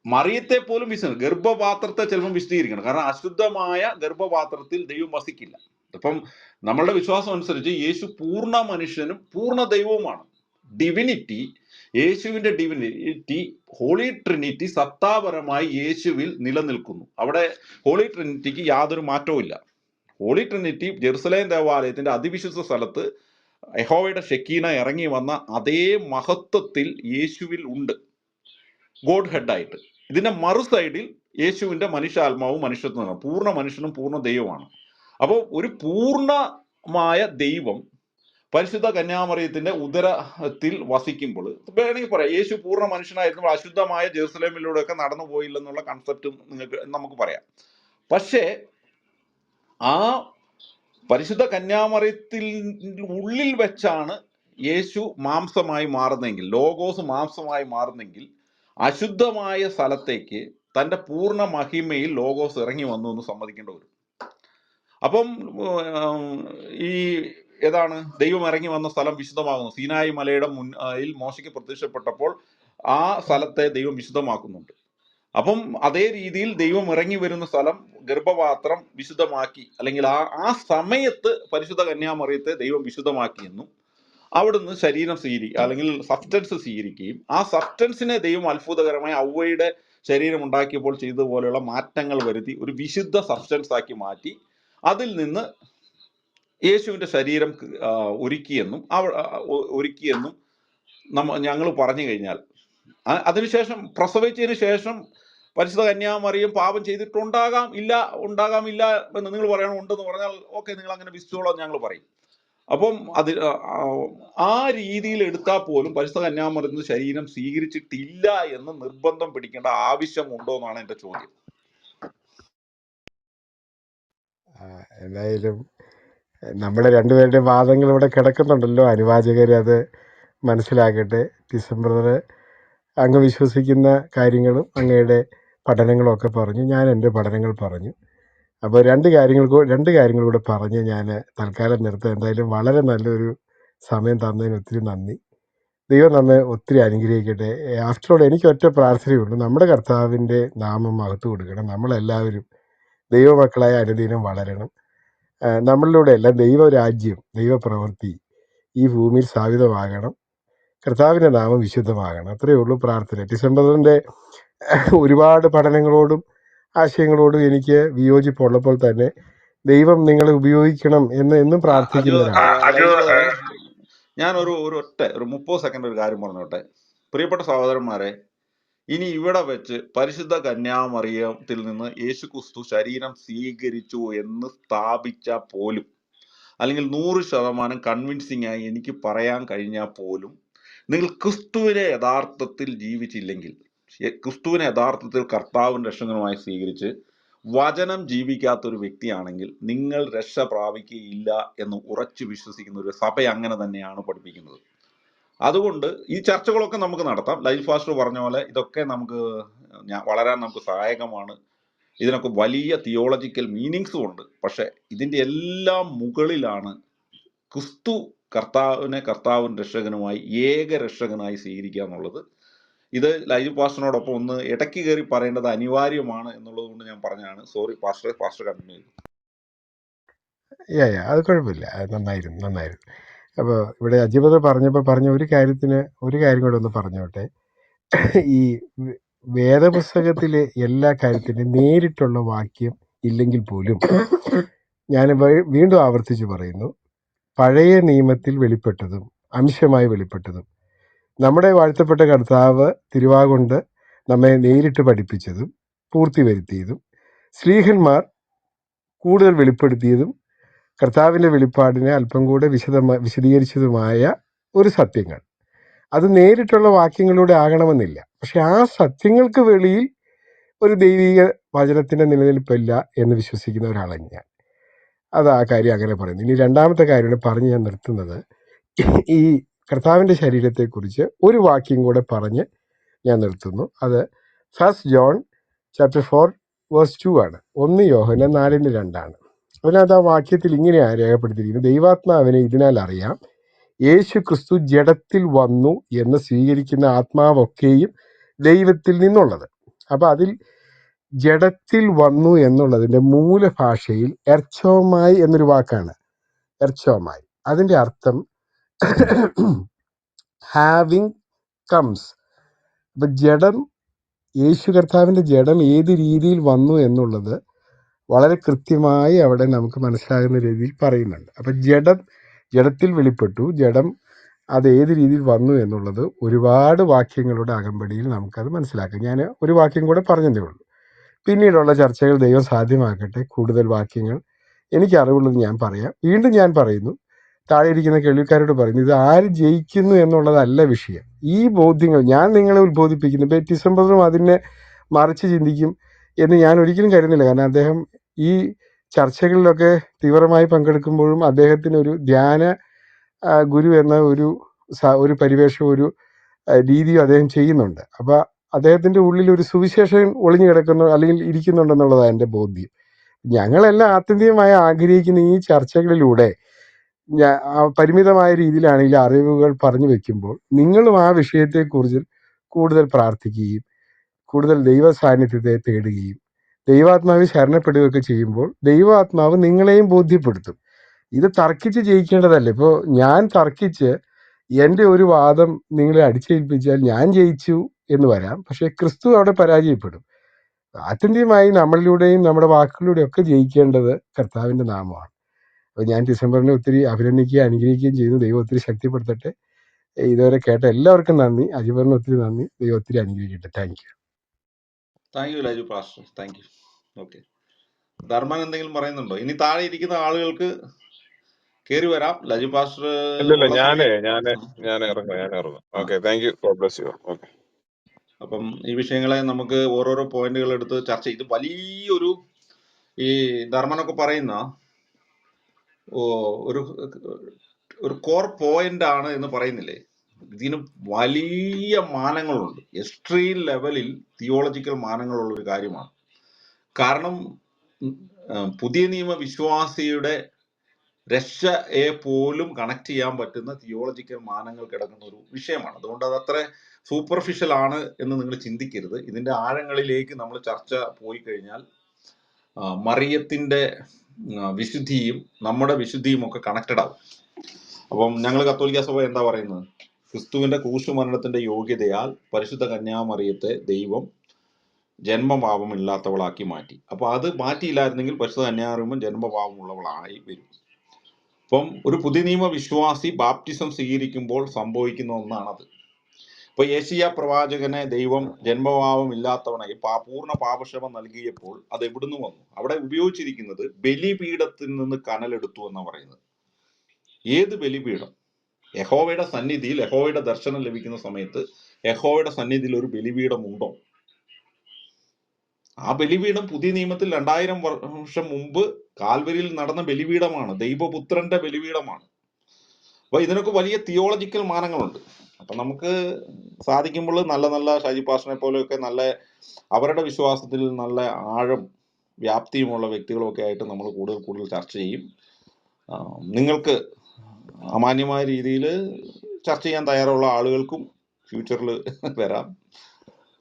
മറിയത്തെ പോലും ഗർഭപാത്രത്തെ ചിലപ്പം വിശദീകരിക്കണം. കാരണം അശുദ്ധമായ ഗർഭപാത്രത്തിൽ ദൈവം വസിക്കില്ല. ഇപ്പം നമ്മളുടെ വിശ്വാസം അനുസരിച്ച് യേശു പൂർണ്ണ മനുഷ്യനും പൂർണ്ണ ദൈവവുമാണ്. ഡിവിനിറ്റി, യേശുവിന്റെ ഡിവിനിറ്റി, ഹോളി ട്രിനിറ്റി സത്താപരമായി യേശുവിൽ നിലനിൽക്കുന്നു. അവിടെ ഹോളി ട്രിനിറ്റിക്ക് യാതൊരു മാറ്റവും ഇല്ല. ഹോളി ട്രിനിറ്റി ജെറുസലേം ദേവാലയത്തിന്റെ അതിവിശുദ്ധ സ്ഥലത്ത് യഹോവയുടെ ഷെക്കീന ഇറങ്ങി വന്ന അതേ മഹത്വത്തിൽ യേശുവിൽ ഉണ്ട്, ഗോഡ് ഹെഡായിട്ട്. ഇതിന്റെ മറു സൈഡിൽ യേശുവിന്റെ മനുഷ്യാത്മാവും മനുഷ്യത്വം, പൂർണ്ണ മനുഷ്യനും പൂർണ്ണ ദൈവമാണ്. അപ്പോൾ ഒരു പൂർണ്ണമായ ദൈവം പരിശുദ്ധ കന്യാമറിയത്തിന്റെ ഉദരത്തിൽ വസിക്കുമ്പോൾ വേണമെങ്കിൽ പറയാം യേശു പൂർണ്ണ മനുഷ്യനായിരുന്നു, അശുദ്ധമായ ജെറുസലേമിലൂടെയൊക്കെ നടന്നു പോയില്ലെന്നുള്ള കൺസെപ്റ്റ് നമുക്ക് പറയാം. പക്ഷേ ആ പരിശുദ്ധ കന്യാമറിയത്തിൽ ഉള്ളിൽ വെച്ചാണ് യേശു മാംസമായി മാറുന്നെങ്കിൽ, ലോഗോസ് മാംസമായി മാറുന്നെങ്കിൽ അശുദ്ധമായ സ്ഥലത്തേക്ക് തൻ്റെ പൂർണ്ണ മഹിമയിൽ ലോഗോസ് ഇറങ്ങി വന്നു എന്ന് സമ്മതിക്കേണ്ടി വരും. അപ്പം ഈ ഏതാണ് ദൈവം ഇറങ്ങി വന്ന സ്ഥലം വിശുദ്ധമാകുന്നു. സീനായി മലയുടെ മുന്നിൽ മോശയ്ക്ക് പ്രത്യക്ഷപ്പെട്ടപ്പോൾ ആ സ്ഥലത്തെ ദൈവം വിശുദ്ധമാക്കുന്നുണ്ട്. അപ്പം അതേ രീതിയിൽ ദൈവം ഇറങ്ങി വരുന്ന സ്ഥലം ഗർഭപാത്രം വിശുദ്ധമാക്കി, അല്ലെങ്കിൽ ആ സമയത്ത് പരിശുദ്ധ കന്യാമറിയത്തെ ദൈവം വിശുദ്ധമാക്കിയെന്നും അവിടുന്ന് ശരീരം സ്വീകരിക്കുക അല്ലെങ്കിൽ സബ്സ്റ്റൻസ് സ്വീകരിക്കുകയും ആ സബ്സ്റ്റൻസിനെ ദൈവം അത്ഭുതകരമായി ഔവയുടെ ശരീരം ഉണ്ടാക്കിയപ്പോൾ ചെയ്തതുപോലെയുള്ള മാറ്റങ്ങൾ വരുത്തി ഒരു വിശുദ്ധ സബ്സ്റ്റൻസ് ആക്കി മാറ്റി അതിൽ നിന്ന് യേശുവിന്റെ ശരീരം ഒരുക്കിയെന്നും ഞങ്ങൾ പറഞ്ഞു കഴിഞ്ഞാൽ അതിനുശേഷം പ്രസവിച്ചതിന് ശേഷം പരിശുദ്ധ കന്യാമറിയം പാപം ചെയ്തിട്ടുണ്ടാകാം ഇല്ല എന്ന് നിങ്ങൾ പറയണം. ഉണ്ടെന്ന് പറഞ്ഞാൽ ഓക്കെ, നിങ്ങൾ അങ്ങനെ വിശ്വസിച്ചോളാം ഞങ്ങൾ പറയും. അപ്പം ആ രീതിയിൽ എടുത്താൽ പോലും പരിശുദ്ധ കന്യാമറിയത്തിന് ശരീരം സ്വീകരിച്ചിട്ടില്ല എന്ന് നിർബന്ധം പിടിക്കേണ്ട ആവശ്യമുണ്ടോ എന്നാണ് എൻ്റെ ചോദ്യം. എന്തായാലും നമ്മുടെ രണ്ടുപേരുടെ വാദങ്ങൾ ഇവിടെ കിടക്കുന്നുണ്ടല്ലോ, അനുവാചകർ അത് മനസ്സിലാക്കട്ടെ. ഡിസംബർ അങ്ങ് വിശ്വസിക്കുന്ന കാര്യങ്ങളും അങ്ങയുടെ പഠനങ്ങളും ഒക്കെ പറഞ്ഞു, ഞാൻ എൻ്റെ പഠനങ്ങൾ പറഞ്ഞു. അപ്പോൾ രണ്ട് കാര്യങ്ങൾ കൂടെ പറഞ്ഞ് ഞാൻ തൽക്കാലം നിർത്താം. എന്തായാലും വളരെ നല്ലൊരു സമയം തന്നതിന് ഒത്തിരി നന്ദി. ദൈവം നമ്മെ ഒത്തിരി അനുഗ്രഹിക്കട്ടെ. ആഫ്റ്റർ ഓൾ എനിക്ക് ഒറ്റ പ്രാർത്ഥനയുള്ളൂ, നമ്മുടെ കർത്താവിൻ്റെ നാമം മഹത്വ കൊടുക്കണം. നമ്മളെല്ലാവരും ദൈവമക്കളായ അനുദിനം വളരണം. നമ്മളിലൂടെ എല്ലാം ദൈവരാജ്യം, ദൈവപ്രവൃത്തി ഈ ഭൂമിയിൽ സ്ഥാപിതമാകണം. കർത്താവിൻ്റെ നാമം വിശുദ്ധമാകണം. അത്രയേ ഉള്ളൂ പ്രാർത്ഥന. ഡിസംബറിൻ്റെ ഒരുപാട് പഠനങ്ങളോടും ആശയങ്ങളോടും എനിക്ക് വിയോജിപ്പുള്ളപ്പോൾ തന്നെ ദൈവം നിങ്ങളെ ഉപയോഗിക്കണം എന്ന് എന്നും പ്രാർത്ഥിക്കുന്നവരാണ്. ഞാൻ ഒരു ഒറ്റ 30 സെക്കൻഡ് ഒരു കാര്യം പറഞ്ഞോട്ടെ. പ്രിയപ്പെട്ട സഹോദരന്മാരെ, ഇനി ഇവിടെ വെച്ച് പരിശുദ്ധ കന്യാമറിയത്തിൽ നിന്ന് യേശുക്രിസ്തു ശരീരം സ്വീകരിച്ചു എന്ന് സ്ഥാപിച്ചാൽ പോലും, അല്ലെങ്കിൽ 100% കൺവിൻസിങ് ആയി എനിക്ക് പറയാൻ കഴിഞ്ഞാൽ പോലും, നിങ്ങൾ ക്രിസ്തുവിനെ യഥാർത്ഥത്തിൽ ജീവിച്ചില്ലെങ്കിൽ, ക്രിസ്തുവിനെ യഥാർത്ഥത്തിൽ കർത്താവും രക്ഷകനുമായി സ്വീകരിച്ച് വചനം ജീവിക്കാത്തൊരു വ്യക്തിയാണെങ്കിൽ നിങ്ങൾ രക്ഷ പ്രാപിക്കുകയില്ല എന്ന് ഉറച്ചു വിശ്വസിക്കുന്ന ഒരു സഭ അങ്ങനെ തന്നെയാണ് പഠിപ്പിക്കുന്നത്. അതുകൊണ്ട് ഈ ചർച്ചകളൊക്കെ നമുക്ക് നടത്താം. ലൈഫ് ഫാസ്റ്റർ പറഞ്ഞ പോലെ ഇതൊക്കെ നമുക്ക് വളരാൻ നമുക്ക് സഹായകമാണ്. ഇതിനൊക്കെ വലിയ തിയോളജിക്കൽ മീനിങ്സും ഉണ്ട്. പക്ഷെ ഇതിൻ്റെ എല്ലാം മുകളിലാണ് ക്രിസ്തു കർത്താവിനെ കർത്താവും രക്ഷകനുമായി ഏക രക്ഷകനായി സ്വീകരിക്കുക എന്നുള്ളത്. ഇത് ലൈവ് പാസ്റ്ററിനോടൊപ്പം ഒന്ന് ഇടയ്ക്ക് കയറി പറയേണ്ടത് അനിവാര്യമാണ് എന്നുള്ളത് കൊണ്ട് ഞാൻ പറഞ്ഞതാണ്. സോറി പാസ്റ്റർ കണ്ടിന്യൂ ചെയ്തു. അത് കുഴപ്പമില്ല, അത് നന്നായിരുന്നു. അപ്പോൾ ഇവിടെ അജിബദ പറഞ്ഞ ഒരു കാര്യം കൂടെ ഒന്ന് പറഞ്ഞോട്ടെ. ഈ വേദപുസ്തകത്തിലെ എല്ലാ കാര്യത്തിനും നേരിട്ടുള്ള വാക്യം ഇല്ലെങ്കിൽ പോലും ഞാൻ വീണ്ടും ആവർത്തിച്ച് പറയുന്നു, പഴയ നിയമത്തിൽ വെളിപ്പെട്ടതും അംശമായി വെളിപ്പെട്ടതും നമ്മുടെ വാഴ്ത്തപ്പെട്ട കർത്താവ് തിരുവാകൊണ്ട് നമ്മെ നേരിട്ട് പഠിപ്പിച്ചതും പൂർത്തി വരുത്തിയതും ശ്ലീഹന്മാർ കൂടുതൽ വെളിപ്പെടുത്തിയതും കർത്താവിൻ്റെ വെളിപ്പാടിനെ അല്പം കൂടെ വിശദീകരിച്ചതുമായ ഒരു സത്യങ്ങൾ, അത് നേരിട്ടുള്ള വാക്യങ്ങളിലൂടെ ആകണമെന്നില്ല. പക്ഷെ ആ സത്യങ്ങൾക്ക് വെളിയിൽ ഒരു ദൈവിക വചനത്തിൻ്റെ നിലനിൽപ്പില്ല എന്ന് വിശ്വസിക്കുന്ന ഒരാളാണ് ഞാൻ. അത് ആ കാര്യം അങ്ങനെ പറയുന്നു. ഇനി രണ്ടാമത്തെ കാര്യം പറഞ്ഞ് ഞാൻ നിർത്തുന്നത്, ഈ കർത്താവിൻ്റെ ശരീരത്തെക്കുറിച്ച് ഒരു വാക്യം കൂടെ പറഞ്ഞ് ഞാൻ നിർത്തുന്നു. അത് 1 ജോൺ ചാപ്റ്റർ 4:2 ആണ്. 1 യോഹന്നാൻ 4:2. അതിനകത്ത് ആ വാക്യത്തിൽ ഇങ്ങനെയാണ് രേഖപ്പെടുത്തിയിരിക്കുന്നത്: ദൈവാത്മാവിനെ ഇതിനാൽ അറിയാം, യേശു ക്രിസ്തു ജഡത്തിൽ വന്നു എന്ന് സ്വീകരിക്കുന്ന ആത്മാവൊക്കെയും ദൈവത്തിൽ നിന്നുള്ളത്. അപ്പം അതിൽ ജഡത്തിൽ വന്നു എന്നുള്ളതിൻ്റെ മൂലഭാഷയിൽ എർച്ചോമായി എന്നൊരു വാക്കാണ്. എർച്ചോമായി, അതിൻ്റെ അർത്ഥം ഹാവിങ് കംസ്. അപ്പം ജഡം, യേശു കർത്താവിൻ്റെ ജഡം ഏത് രീതിയിൽ വന്നു എന്നുള്ളത് വളരെ കൃത്യമായി അവിടെ നമുക്ക് മനസ്സിലാകുന്ന രീതിയിൽ പറയുന്നുണ്ട്. അപ്പം ജഡത്തിൽ വെളിപ്പെട്ടു, ജഡം അത് ഏത് രീതിയിൽ വന്നു എന്നുള്ളത് ഒരുപാട് വാക്യങ്ങളുടെ അകമ്പടിയിൽ നമുക്കത് മനസ്സിലാക്കാം. ഞാൻ ഒരു വാക്യം കൂടെ പറഞ്ഞതേ ഉള്ളൂ. പിന്നീടുള്ള ചർച്ചകൾ ദൈവം സാധ്യമാക്കട്ടെ. കൂടുതൽ വാക്യങ്ങൾ എനിക്കറിവുള്ളത് ഞാൻ പറയാം. വീണ്ടും ഞാൻ പറയുന്നു, താഴെ ഇരിക്കുന്ന കേൾവിക്കാരോട് പറയുന്നു, ഇത് ആര് ജയിക്കുന്നു എന്നുള്ളതല്ല വിഷയം. ഈ ബോധ്യങ്ങൾ ഞാൻ നിങ്ങളെ ഉത്ബോധിപ്പിക്കുന്നു. ഇപ്പം ഡിസംബറിലും അതിനെ മറിച്ച് ചിന്തിക്കും എന്ന് ഞാൻ ഒരിക്കലും കരുതുന്നില്ല. കാരണം അദ്ദേഹം ഈ ചർച്ചകളിലൊക്കെ തീവ്രമായി പങ്കെടുക്കുമ്പോഴും അദ്ദേഹത്തിന് ഒരു ധ്യാന ഗുരു എന്ന ഒരു പരിവേഷം, ഒരു രീതിയും അദ്ദേഹം ചെയ്യുന്നുണ്ട്. അപ്പോൾ അദ്ദേഹത്തിൻ്റെ ഉള്ളിൽ ഒരു സുവിശേഷം ഒളിഞ്ഞു കിടക്കുന്നു അല്ലെങ്കിൽ ഇരിക്കുന്നുണ്ടെന്നുള്ളതാണ് എൻ്റെ ബോധ്യം. ഞങ്ങളെല്ലാം ആത്യന്തികമായി ആഗ്രഹിക്കുന്ന ഈ ചർച്ചകളിലൂടെ പരിമിതമായ രീതിയിലാണെങ്കിൽ അറിവുകൾ പറഞ്ഞു വെക്കുമ്പോൾ നിങ്ങളും ആ വിഷയത്തെക്കുറിച്ച് കൂടുതൽ പ്രാർത്ഥിക്കുകയും കൂടുതൽ ദൈവ സാന്നിധ്യത്തെ തേടുകയും ദൈവാത്മാവിൽ ശരണപ്പെടുകയൊക്കെ ചെയ്യുമ്പോൾ ദൈവാത്മാവ് നിങ്ങളെയും ബോധ്യപ്പെടുത്തും. ഇത് തർക്കിച്ച് ജയിക്കേണ്ടതല്ല. ഇപ്പോൾ ഞാൻ തർക്കിച്ച് എൻ്റെ ഒരു വാദം നിങ്ങളെ അടിച്ചേൽപ്പിച്ചാൽ ഞാൻ ജയിച്ചു എന്ന് വരാം, പക്ഷേ ക്രിസ്തു അവിടെ പരാജയപ്പെടും. ആത്യന്തികമായി നമ്മളിലൂടെയും നമ്മുടെ വാക്കുകളിലൂടെയും ഒക്കെ ജയിക്കേണ്ടത് കർത്താവിൻ്റെ നാമമാണ്. അപ്പോൾ ഞാൻ ഡിസംബറിനെ ഒത്തിരി അഭിനന്ദിക്കുകയും അനുഗ്രഹിക്കുകയും ചെയ്യുന്നു. ദൈവം ഒത്തിരി ശക്തിപ്പെടുത്തട്ടെ. ഇതുവരെ കേട്ട എല്ലാവർക്കും നന്ദി. അജിബറിന് ഒത്തിരി നന്ദി. ദൈവം ഒത്തിരി അനുഗ്രഹിക്കട്ടെ. Thank you Laiju pastor. Thank you. Okay, Dharman എന്തെങ്കിലും പറയുന്നുണ്ടോ? ഇനി താഴെ ഇരിക്കുന്ന ആളുകൾക്ക് കയറി വരാം. ലജു പാസ്റ്റർ ഞാൻ ഇറങ്ങും. Okay, thank U. God bless you. Okay. അപ്പം ഈ വിഷയങ്ങളെ നമുക്ക് ഓരോരോ പോയിന്റുകൾ എടുത്ത് ചർച്ച ചെയ്ത് വലിയൊരു, ഈ ധർമ്മനൊക്കെ പറയുന്ന ഒരു കോർ പോയിന്റ് ആണ് എന്ന് പറയുന്നില്ലേ, ഇതിന് വലിയ മാനങ്ങളുണ്ട്. എക്സ്ട്രീം ലെവലിൽ തിയോളജിക്കൽ മാനങ്ങളുള്ള ഒരു കാര്യമാണ്. കാരണം പുതിയ നിയമ വിശ്വാസിയുടെ രക്ഷയെ പോലും കണക്ട് ചെയ്യാൻ പറ്റുന്ന തിയോളജിക്കൽ മാനങ്ങൾ കിടക്കുന്ന ഒരു വിഷയമാണ്. അതുകൊണ്ട് അത് അത്ര സൂപ്പർഫിഷ്യൽ ആണ് എന്ന് നിങ്ങൾ ചിന്തിക്കരുത്. ഇതിന്റെ ആഴങ്ങളിലേക്ക് നമ്മൾ ചർച്ച പോയി കഴിഞ്ഞാൽ മറിയത്തിന്റെ വിശുദ്ധിയും നമ്മുടെ വിശുദ്ധിയും ഒക്കെ കണക്റ്റഡ് ആവും. അപ്പം ഞങ്ങൾ കത്തോലിക്ക സഭ എന്താ പറയുന്നത്? ക്രിസ്തുവിന്റെ ക്രൂശുമരണത്തിന്റെ യോഗ്യതയാൽ പരിശുദ്ധ കന്യാമറിയത്തെ ദൈവം ജന്മപാപമില്ലാത്തവളാക്കി മാറ്റി. അപ്പൊ അത് മാറ്റിയില്ലായിരുന്നെങ്കിൽ പരിശുദ്ധ കന്യാമറിയം ജന്മപാപമുള്ളവളായി വരും. അപ്പം ഒരു പുതിയ നിയമ വിശ്വാസി ബാപ്റ്റിസം സ്വീകരിക്കുമ്പോൾ സംഭവിക്കുന്ന ഒന്നാണത്. ഇപ്പൊ യേശയ്യാ പ്രവാചകനെ ദൈവം ജന്മപാപം ഇല്ലാത്തവനായി പൂർണ്ണ പാപക്ഷമ നൽകിയപ്പോൾ അത് എവിടുന്ന് വന്നു? അവിടെ ഉപയോഗിച്ചിരിക്കുന്നത് ബലിപീഠത്തിൽ നിന്ന് കനലെടുത്തു എന്നാ പറയുന്നത്. ഏത് ബലിപീഠം? യഹോവയുടെ സന്നിധിയിൽ, യഹോവയുടെ ദർശനം ലഭിക്കുന്ന സമയത്ത് യഹോവയുടെ സന്നിധിയിൽ ഒരു ബലിപീഠം ഉണ്ടോ? ആ ബലിപീഠം പുതിയ നിയമത്തിൽ 2000 വർഷം മുമ്പ് കാൽവരിയിൽ നടന്ന ബലിപീഠമാണ്, ദൈവപുത്രന്റെ ബലിപീഠമാണ്. അപ്പൊ ഇതിനൊക്കെ വലിയ തിയോളജിക്കൽ മാനങ്ങളുണ്ട്. അപ്പൊ നമുക്ക് സാധിക്കുമ്പോൾ നല്ല നല്ല ഷാജി പാസ്റ്ററിനെ പോലെയൊക്കെ നല്ല അവരുടെ വിശ്വാസത്തിൽ നല്ല ആഴം വ്യാപ്തിയുമുള്ള വ്യക്തികളൊക്കെ ആയിട്ട് നമ്മൾ കൂടുതൽ ചർച്ച ചെയ്യും. നിങ്ങൾക്ക് അമാന്യമായ രീതിയിൽ ചർച്ച ചെയ്യാൻ തയ്യാറുള്ള ആളുകൾക്കും ഫ്യൂച്ചറിൽ വരാം.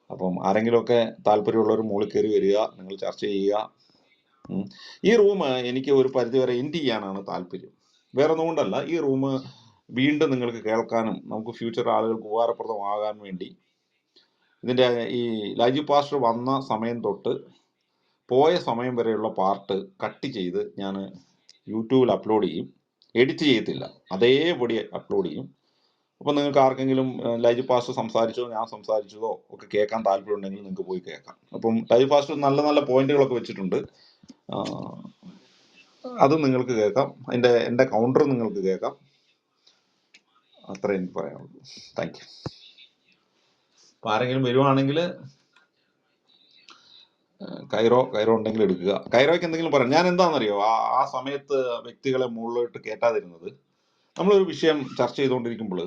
അപ്പം ആരെങ്കിലുമൊക്കെ താല്പര്യമുള്ളവർ മുകളിൽ കയറി വരിക, നിങ്ങൾ ചർച്ച ചെയ്യുക. ഈ റൂം എനിക്ക് ഒരു പരിധിവരെ എൻഡ് ചെയ്യാനാണ് താല്പര്യം, വേറെ ഒന്നും കൊണ്ടല്ല. ഈ റൂം വീണ്ടും നിങ്ങൾക്ക് കേൾക്കാനും നമുക്ക് ഫ്യൂച്ചർ ആളുകൾക്ക് ഉപകാരപ്രദമാകാൻ വേണ്ടി ഇതിൻ്റെ ഈ ലാജി പാസ്റ്റർ വന്ന സമയം തൊട്ട് പോയ സമയം വരെയുള്ള പാർട്ട് കട്ട് ചെയ്ത് ഞാൻ യൂട്യൂബിൽ അപ്ലോഡ് ചെയ്യും. എഡിറ്റ് ചെയ്യത്തില്ല, അതേപടി അപ്ലോഡ് ചെയ്യും. അപ്പം നിങ്ങൾക്ക് ആർക്കെങ്കിലും ലൈജ് പാസ്റ്റർ സംസാരിച്ചതോ ഞാൻ സംസാരിച്ചതോ ഒക്കെ കേൾക്കാൻ താല്പര്യം ഉണ്ടെങ്കിൽ നിങ്ങൾക്ക് പോയി കേൾക്കാം. അപ്പം ലൈജ് പാസ്റ്റർ നല്ല നല്ല പോയിന്റുകളൊക്കെ വെച്ചിട്ടുണ്ട്, അത് നിങ്ങൾക്ക് കേൾക്കാം. എൻ്റെ കൗണ്ടർ നിങ്ങൾക്ക് കേൾക്കാം. അത്ര എനിക്ക് പറയാനുള്ളൂ. Thank you. അപ്പം ആരെങ്കിലും വരുവാണെങ്കിൽ കൈറോ ഉണ്ടെങ്കിൽ എടുക്കുക. കൈറോയ്ക്ക് എന്തെങ്കിലും പറയാം. ഞാൻ എന്താണെന്നറിയോ, ആ സമയത്ത് വ്യക്തികളെ മുകളിലോട്ട് കയറ്റാതിരുന്നത്, നമ്മളൊരു വിഷയം ചർച്ച ചെയ്തുകൊണ്ടിരിക്കുമ്പോൾ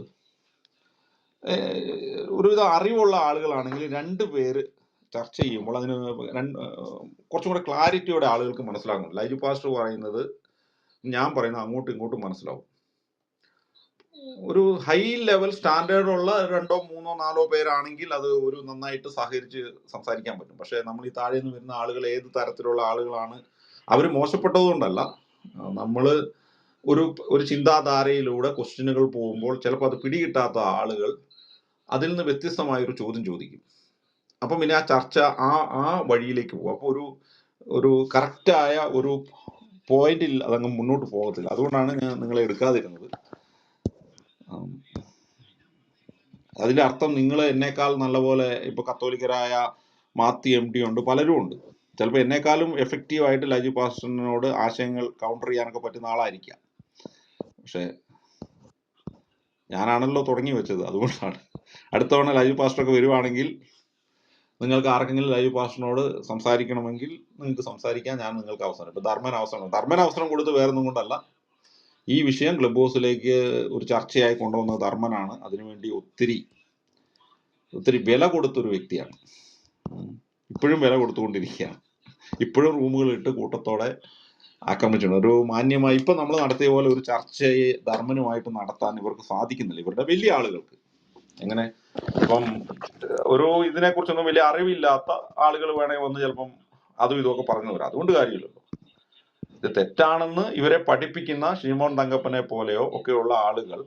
ഒരുവിധ അറിവുള്ള ആളുകളാണെങ്കിൽ 2 പേര് ചർച്ച ചെയ്യുമ്പോൾ അതിന് കുറച്ചും കൂടെ ക്ലാരിറ്റിയോടെ ആളുകൾക്ക് മനസ്സിലാകും. ലൈജു പാസ്റ്റർ പറയുന്നത് ഞാൻ പറയുന്നത് അങ്ങോട്ടും ഇങ്ങോട്ടും മനസ്സിലാവും. ഒരു ഹൈ ലെവൽ സ്റ്റാൻഡേർഡ് ഉള്ള 2, 3, 4 പേരാണെങ്കിൽ അത് ഒരു നന്നായിട്ട് സഹകരിച്ച് സംസാരിക്കാൻ പറ്റും. പക്ഷെ നമ്മൾ ഈ താഴെ നിന്ന് വരുന്ന ആളുകൾ ഏത് തരത്തിലുള്ള ആളുകളാണ്, അവർ മോശപ്പെട്ടതുകൊണ്ടല്ല, നമ്മൾ ഒരു ചിന്താധാരയിലൂടെ ക്വസ്റ്റ്യനുകൾ പോകുമ്പോൾ ചിലപ്പോൾ അത് പിടികിട്ടാത്ത ആളുകൾ അതിൽ നിന്ന് വ്യത്യസ്തമായ ഒരു ചോദ്യം ചോദിക്കും. അപ്പം പിന്നെ ആ ചർച്ച ആ വഴിയിലേക്ക് പോകും. അപ്പോൾ ഒരു കറക്റ്റായ ഒരു പോയിന്റിൽ അതങ്ങ് മുന്നോട്ട് പോകത്തില്ല. അതുകൊണ്ടാണ് ഞാൻ നിങ്ങളെ എടുക്കാതിരുന്നത്. അതിന്റെ അർത്ഥം നിങ്ങൾ എന്നേക്കാൾ നല്ലപോലെ ഇപ്പൊ കത്തോലിക്കരായ മാത്യു MD ഉണ്ട്, പലരും ഉണ്ട്. ചിലപ്പോൾ എന്നേക്കാളും എഫക്റ്റീവായിട്ട് ലൈജു പാസ്റ്ററിനോട് ആശയങ്ങൾ കൗണ്ടർ ചെയ്യാനൊക്കെ പറ്റുന്ന ആളായിരിക്കാം. പക്ഷെ ഞാനാണല്ലോ തുടങ്ങി വെച്ചത്, അതുകൊണ്ടാണ്. അടുത്ത തവണ ലൈജു പാസ്റ്ററൊക്കെ വരുവാണെങ്കിൽ നിങ്ങൾക്ക് ആർക്കെങ്കിലും ലൈജു പാസ്റ്ററിനോട് സംസാരിക്കണമെങ്കിൽ നിങ്ങൾക്ക് സംസാരിക്കാൻ ഞാൻ നിങ്ങൾക്ക് അവസരം. ഇപ്പൊ ധർമ്മൻ അവസരം കൊടുത്ത് വേറൊന്നും കൊണ്ടല്ല, ഈ വിഷയം ക്ലബ് ഹൗസിലേക്ക് ഒരു ചർച്ചയായി കൊണ്ടുവന്ന ധർമ്മനാണ്. അതിനുവേണ്ടി ഒത്തിരി വില കൊടുത്തൊരു വ്യക്തിയാണ്. ഇപ്പോഴും വില കൊടുത്തുകൊണ്ടിരിക്കുകയാണ്. ഇപ്പോഴും റൂമുകളിട്ട് കൂട്ടത്തോടെ ആക്രമിച്ചിട്ടുണ്ട്. ഒരു മാന്യമായി ഇപ്പൊ നമ്മൾ നടത്തിയ പോലെ ഒരു ചർച്ചയെ ധർമ്മനുമായിട്ട് നടത്താൻ ഇവർക്ക് സാധിക്കുന്നില്ല, ഇവരുടെ വലിയ ആളുകൾക്ക്. എങ്ങനെ ഇപ്പം ഒരു ഇതിനെക്കുറിച്ചൊന്നും വലിയ അറിവില്ലാത്ത ആളുകൾ വേണമെങ്കിൽ വന്ന് ചിലപ്പം അതും ഇതൊക്കെ പറഞ്ഞു വരാം. അതുകൊണ്ട് കാര്യമില്ലല്ലോ. ഇത് തെറ്റാണെന്ന് ഇവരെ പഠിപ്പിക്കുന്ന ഷിമോൻ തങ്കപ്പനെ പോലെയോ ഒക്കെയുള്ള ആളുകൾ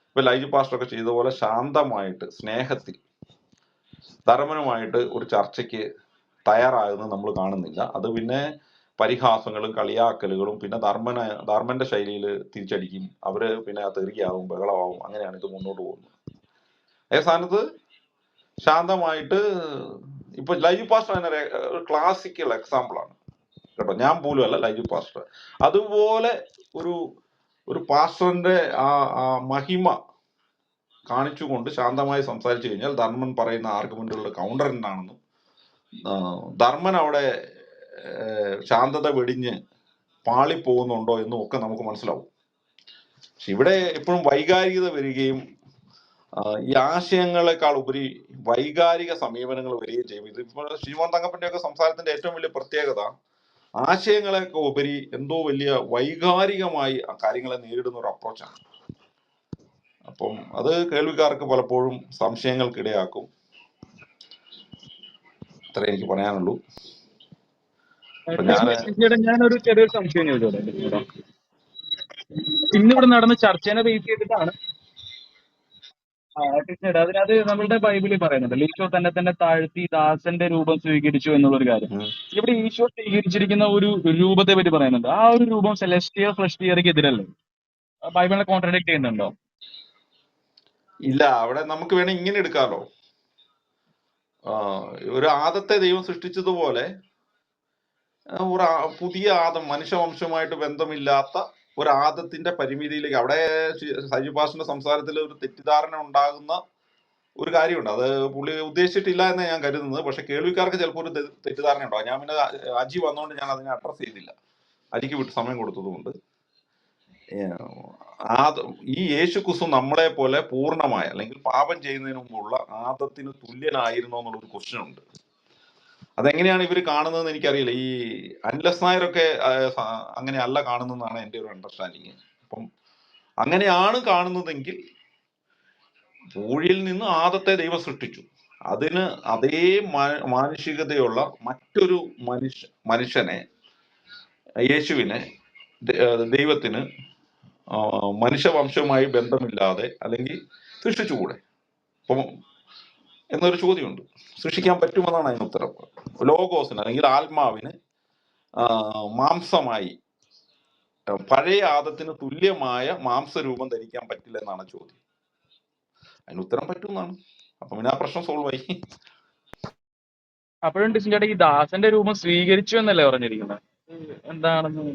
ഇപ്പൊ ലൈജു പാസ്റ്ററൊക്കെ ചെയ്ത പോലെ ശാന്തമായിട്ട് സ്നേഹത്തിൽ ധർമ്മനുമായിട്ട് ഒരു ചർച്ചയ്ക്ക് തയ്യാറാകുന്നത് നമ്മൾ കാണുന്നില്ല. അത് പിന്നെ പരിഹാസങ്ങളും കളിയാക്കലുകളും, പിന്നെ ധർമ്മന്റെ ശൈലിയിൽ തിരിച്ചടിക്കും. അവര് പിന്നെ തെറിയാവും, ബഹളമാവും. അങ്ങനെയാണ് ഇത് മുന്നോട്ട് പോകുന്നത്. അതേ സ്ഥാനത്ത് ശാന്തമായിട്ട് ഇപ്പൊ ലൈജു പാസ്റ്റർ തന്നെ ഒരു ക്ലാസിക്കൽ എക്സാമ്പിൾ ആണ് കേട്ടോ. ഞാൻ പോലും അല്ല, ലൈജു പാസ്റ്റർ അതുപോലെ ഒരു പാസ്റ്ററിന്റെ ആ മഹിമ കാണിച്ചുകൊണ്ട് ശാന്തമായി സംസാരിച്ചു കഴിഞ്ഞാൽ ധർമ്മൻ പറയുന്ന ആർഗ്യുമെന്റുകളുടെ കൗണ്ടർ എന്താണെന്നും ധർമ്മൻ അവിടെ ശാന്തത വെടിഞ്ഞ് പാളിപ്പോകുന്നുണ്ടോ എന്നും ഒക്കെ നമുക്ക് മനസ്സിലാവും. പക്ഷെ ഇവിടെ എപ്പോഴും വൈകാരികത വരികയും ഈ ആശയങ്ങളെക്കാൾ ഉപരി വൈകാരിക സമീപനങ്ങൾ വരികയും ചെയ്യും. ഇതിപ്പോൾ ശ്രീമോൻ തങ്കപ്പന്റെ ഒക്കെ സംസാരത്തിന്റെ ഏറ്റവും വലിയ പ്രത്യേകത ആശയങ്ങളെയൊക്കെ ഉപരി എന്തോ വലിയ വൈകാരികമായി ആ കാര്യങ്ങളെ നേരിടുന്ന ഒരു അപ്രോച്ചാണ്. അപ്പം അത് കേൾവിക്കാർക്ക് പലപ്പോഴും സംശയങ്ങൾക്കിടയാക്കും. അത്രേ എനിക്ക് പറയാനുള്ളൂ. അപ്പൊ ഞാനൊരു ചെറിയൊരു സംശയം ചോദിച്ചോട്ടെ? ഇന്നിവിടെ നടന്ന ചർച്ചേനെ ബേസ് ചെയ്തിട്ടാണ് അതിനകത്ത് നമ്മളുടെ ബൈബിളിൽ പറയുന്നുണ്ട് ഈശോ തന്നെ തന്നെ താഴ്ത്തി ദാസന്റെ രൂപം സ്വീകരിച്ചു എന്നുള്ളൊരു കാര്യം. ഇവിടെ ഈശോ സ്വീകരിച്ചിരിക്കുന്ന ഒരു രൂപത്തെ പറ്റി പറയുന്നുണ്ട്. ആ ഒരു രൂപം സെലസ്റ്റിയർ ഫ്ലഷ് തിയറിക്ക് എതിരല്ലേ? ബൈബിളിനെ കോൺട്രഡിക്ട് ചെയ്യുന്നുണ്ടോ? ഇല്ല, അവിടെ നമുക്ക് വേണേ ഇങ്ങനെ എടുക്കാമല്ലോ. ഒരു ആദത്തെ ദൈവം സൃഷ്ടിച്ചതുപോലെ ഒരു പുതിയ ആദം, മനുഷ്യവംശവുമായിട്ട് ബന്ധമില്ലാത്ത ഒരു ആദത്തിന്റെ പരിമിതിയിലേക്ക്, അവിടെ സജിപാസിന്റെ സംസാരത്തിൽ ഒരു തെറ്റിദ്ധാരണ ഉണ്ടാകുന്ന ഒരു കാര്യമുണ്ട്. അത് പുള്ളി ഉദ്ദേശിച്ചിട്ടില്ല എന്ന് ഞാൻ കരുതുന്നത്. പക്ഷെ കേൾവിക്കാർക്ക് ചിലപ്പോൾ ഒരു തെറ്റിദ്ധാരണ ഉണ്ടാവും. ഞാൻ പിന്നെ അജി വന്നുകൊണ്ട് ഞാൻ അതിനെ അഡ്രസ് ചെയ്തില്ല, അജിക്ക് വിട്ട് സമയം കൊടുത്തതുകൊണ്ട്. ഈ യേശു ക്രിസ്തു നമ്മളെ പോലെ പൂർണ്ണമായ അല്ലെങ്കിൽ പാപം ചെയ്യുന്നതിന് മുമ്പുള്ള ആദത്തിന് തുല്യനായിരുന്നോ എന്നുള്ളൊരു ക്വസ്റ്റ്യൻ ഉണ്ട്. അതെങ്ങനെയാണ് ഇവർ കാണുന്നതെന്ന് എനിക്കറിയില്ല. ഈ അൻലസ് നായരൊക്കെ അങ്ങനെ അല്ല കാണുന്നതെന്നാണ് എൻ്റെ ഒരു അണ്ടർസ്റ്റാൻഡിങ്. അപ്പം അങ്ങനെയാണ് കാണുന്നതെങ്കിൽ പൂഴിയിൽ നിന്ന് ആദത്തെ ദൈവം സൃഷ്ടിച്ചു, അതിന് അതേ മാനുഷികതയുള്ള മറ്റൊരു മനുഷ്യനെ, യേശുവിനെ ദൈവത്തിന് മനുഷ്യവംശവുമായി ബന്ധമില്ലാതെ അല്ലെങ്കിൽ സൃഷ്ടിച്ചുകൂടെ അപ്പം എന്നൊരു ചോദ്യമുണ്ട്. സൃഷ്ടിക്കാൻ പറ്റുമെന്നാണ് അതിന് ഉത്തരം. ലോഗോസിന് അല്ലെങ്കിൽ ആത്മാവിന് മാംസമായി പഴയ ആദത്തിന് തുല്യമായ മാംസരൂപം ധരിക്കാൻ പറ്റില്ല എന്നാണ് ചോദ്യം. അതിന് ഉത്തരം പറ്റുമെന്നാണ്. അപ്പൊ പിന്നെ ആ പ്രശ്നം സോൾവ് ആയി. അപ്പോഴും ഡിസിന്റെ ഈ ദാസന്റെ രൂപം സ്വീകരിച്ചു എന്നല്ലേ പറഞ്ഞിരിക്കുന്നത്? എന്താണെന്ന്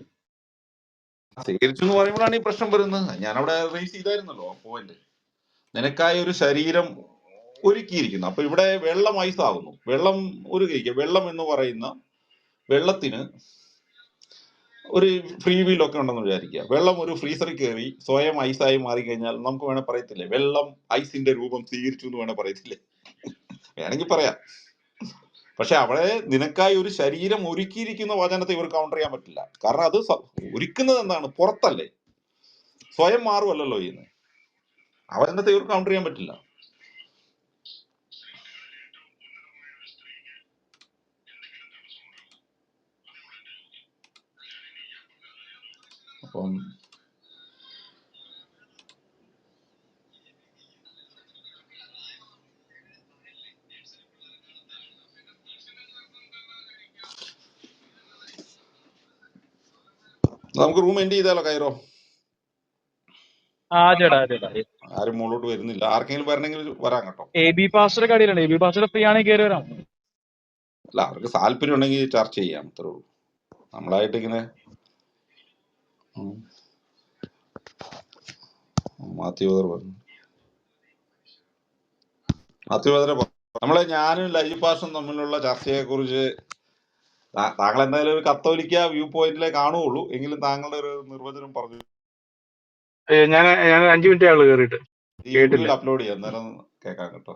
സ്വീകരിച്ചു എന്ന് പറയുമ്പോഴാണ് ഈ പ്രശ്നം വരുന്നത്. ഞാനവിടെ റേസ് ചെയ്തായിരുന്നല്ലോ ആ പോയിന്റ്. നിനക്കായി ഒരു ശരീരം ഒരുക്കിയിരിക്കുന്നു. അപ്പൊ ഇവിടെ വെള്ളം ഐസാകുന്നു. വെള്ളം വെള്ളം എന്ന് പറയുന്ന വെള്ളത്തിന് ഒരു ഫ്രീ വീലൊക്കെ ഉണ്ടെന്ന് വിചാരിക്കുക. വെള്ളം ഒരു ഫ്രീസറിൽ കയറി സ്വയം ഐസായി മാറിക്കഴിഞ്ഞാൽ നമുക്ക് വേണേൽ പറയത്തില്ലേ, വെള്ളം ഐസിന്റെ രൂപം സ്വീകരിച്ചു എന്ന് വേണേൽ പറയത്തില്ലേ? വേണമെങ്കിൽ പറയാം. പക്ഷെ അവിടെ നിനക്കായി ഒരു ശരീരം ഒരുക്കിയിരിക്കുന്ന വചനത്തെ ഇവർ കൗണ്ടർ ചെയ്യാൻ പറ്റില്ല. കാരണം അത് ഒരുക്കുന്നത് എന്താണ്? പുറത്തല്ലേ, സ്വയം മാറുമല്ലോ ചെയ്യുന്നത്. ആ വചനത്തെ ഇവർ കൗണ്ടർ ചെയ്യാൻ പറ്റില്ല. അപ്പം നമുക്ക് റൂം എൻഡ് ചെയ്താലോ കൈറോ? ആരും മുകളിലോട്ട് വരുന്നില്ല. ആർക്കെങ്കിലും വരണമെങ്കിൽ വരാം കേട്ടോ. AB പാസ്റ്റർ കടയിലുണ്ട്. AB പാസ്റ്റർ ഫ്രീ ആണെങ്കിൽ കയറി വരാം. അല്ല, അവർക്ക് താല്പര്യം ഉണ്ടെങ്കിൽ ചർച്ച ചെയ്യാം, അത്രേ ഉള്ളൂ. നമ്മളായിട്ട് ഇങ്ങനെ മാത്യു നമ്മളെ ഞാനും ലൈജു പാഷും തമ്മിലുള്ള ചർച്ചയെ കുറിച്ച് താങ്കൾ എന്തായാലും ഒരു കത്തോലിക്ക വ്യൂ പോയിന്റിലേ കാണുകയുള്ളൂ. എങ്കിലും താങ്കളുടെ ഒരു നിർവചനം പറഞ്ഞു. ഞാൻ 5 മിനിറ്റ് ആള് കേറിയിട്ട് യൂട്യൂബിൽ അപ്ലോഡ് ചെയ്യാം, അന്നേരം കേൾക്കാം കേട്ടോ.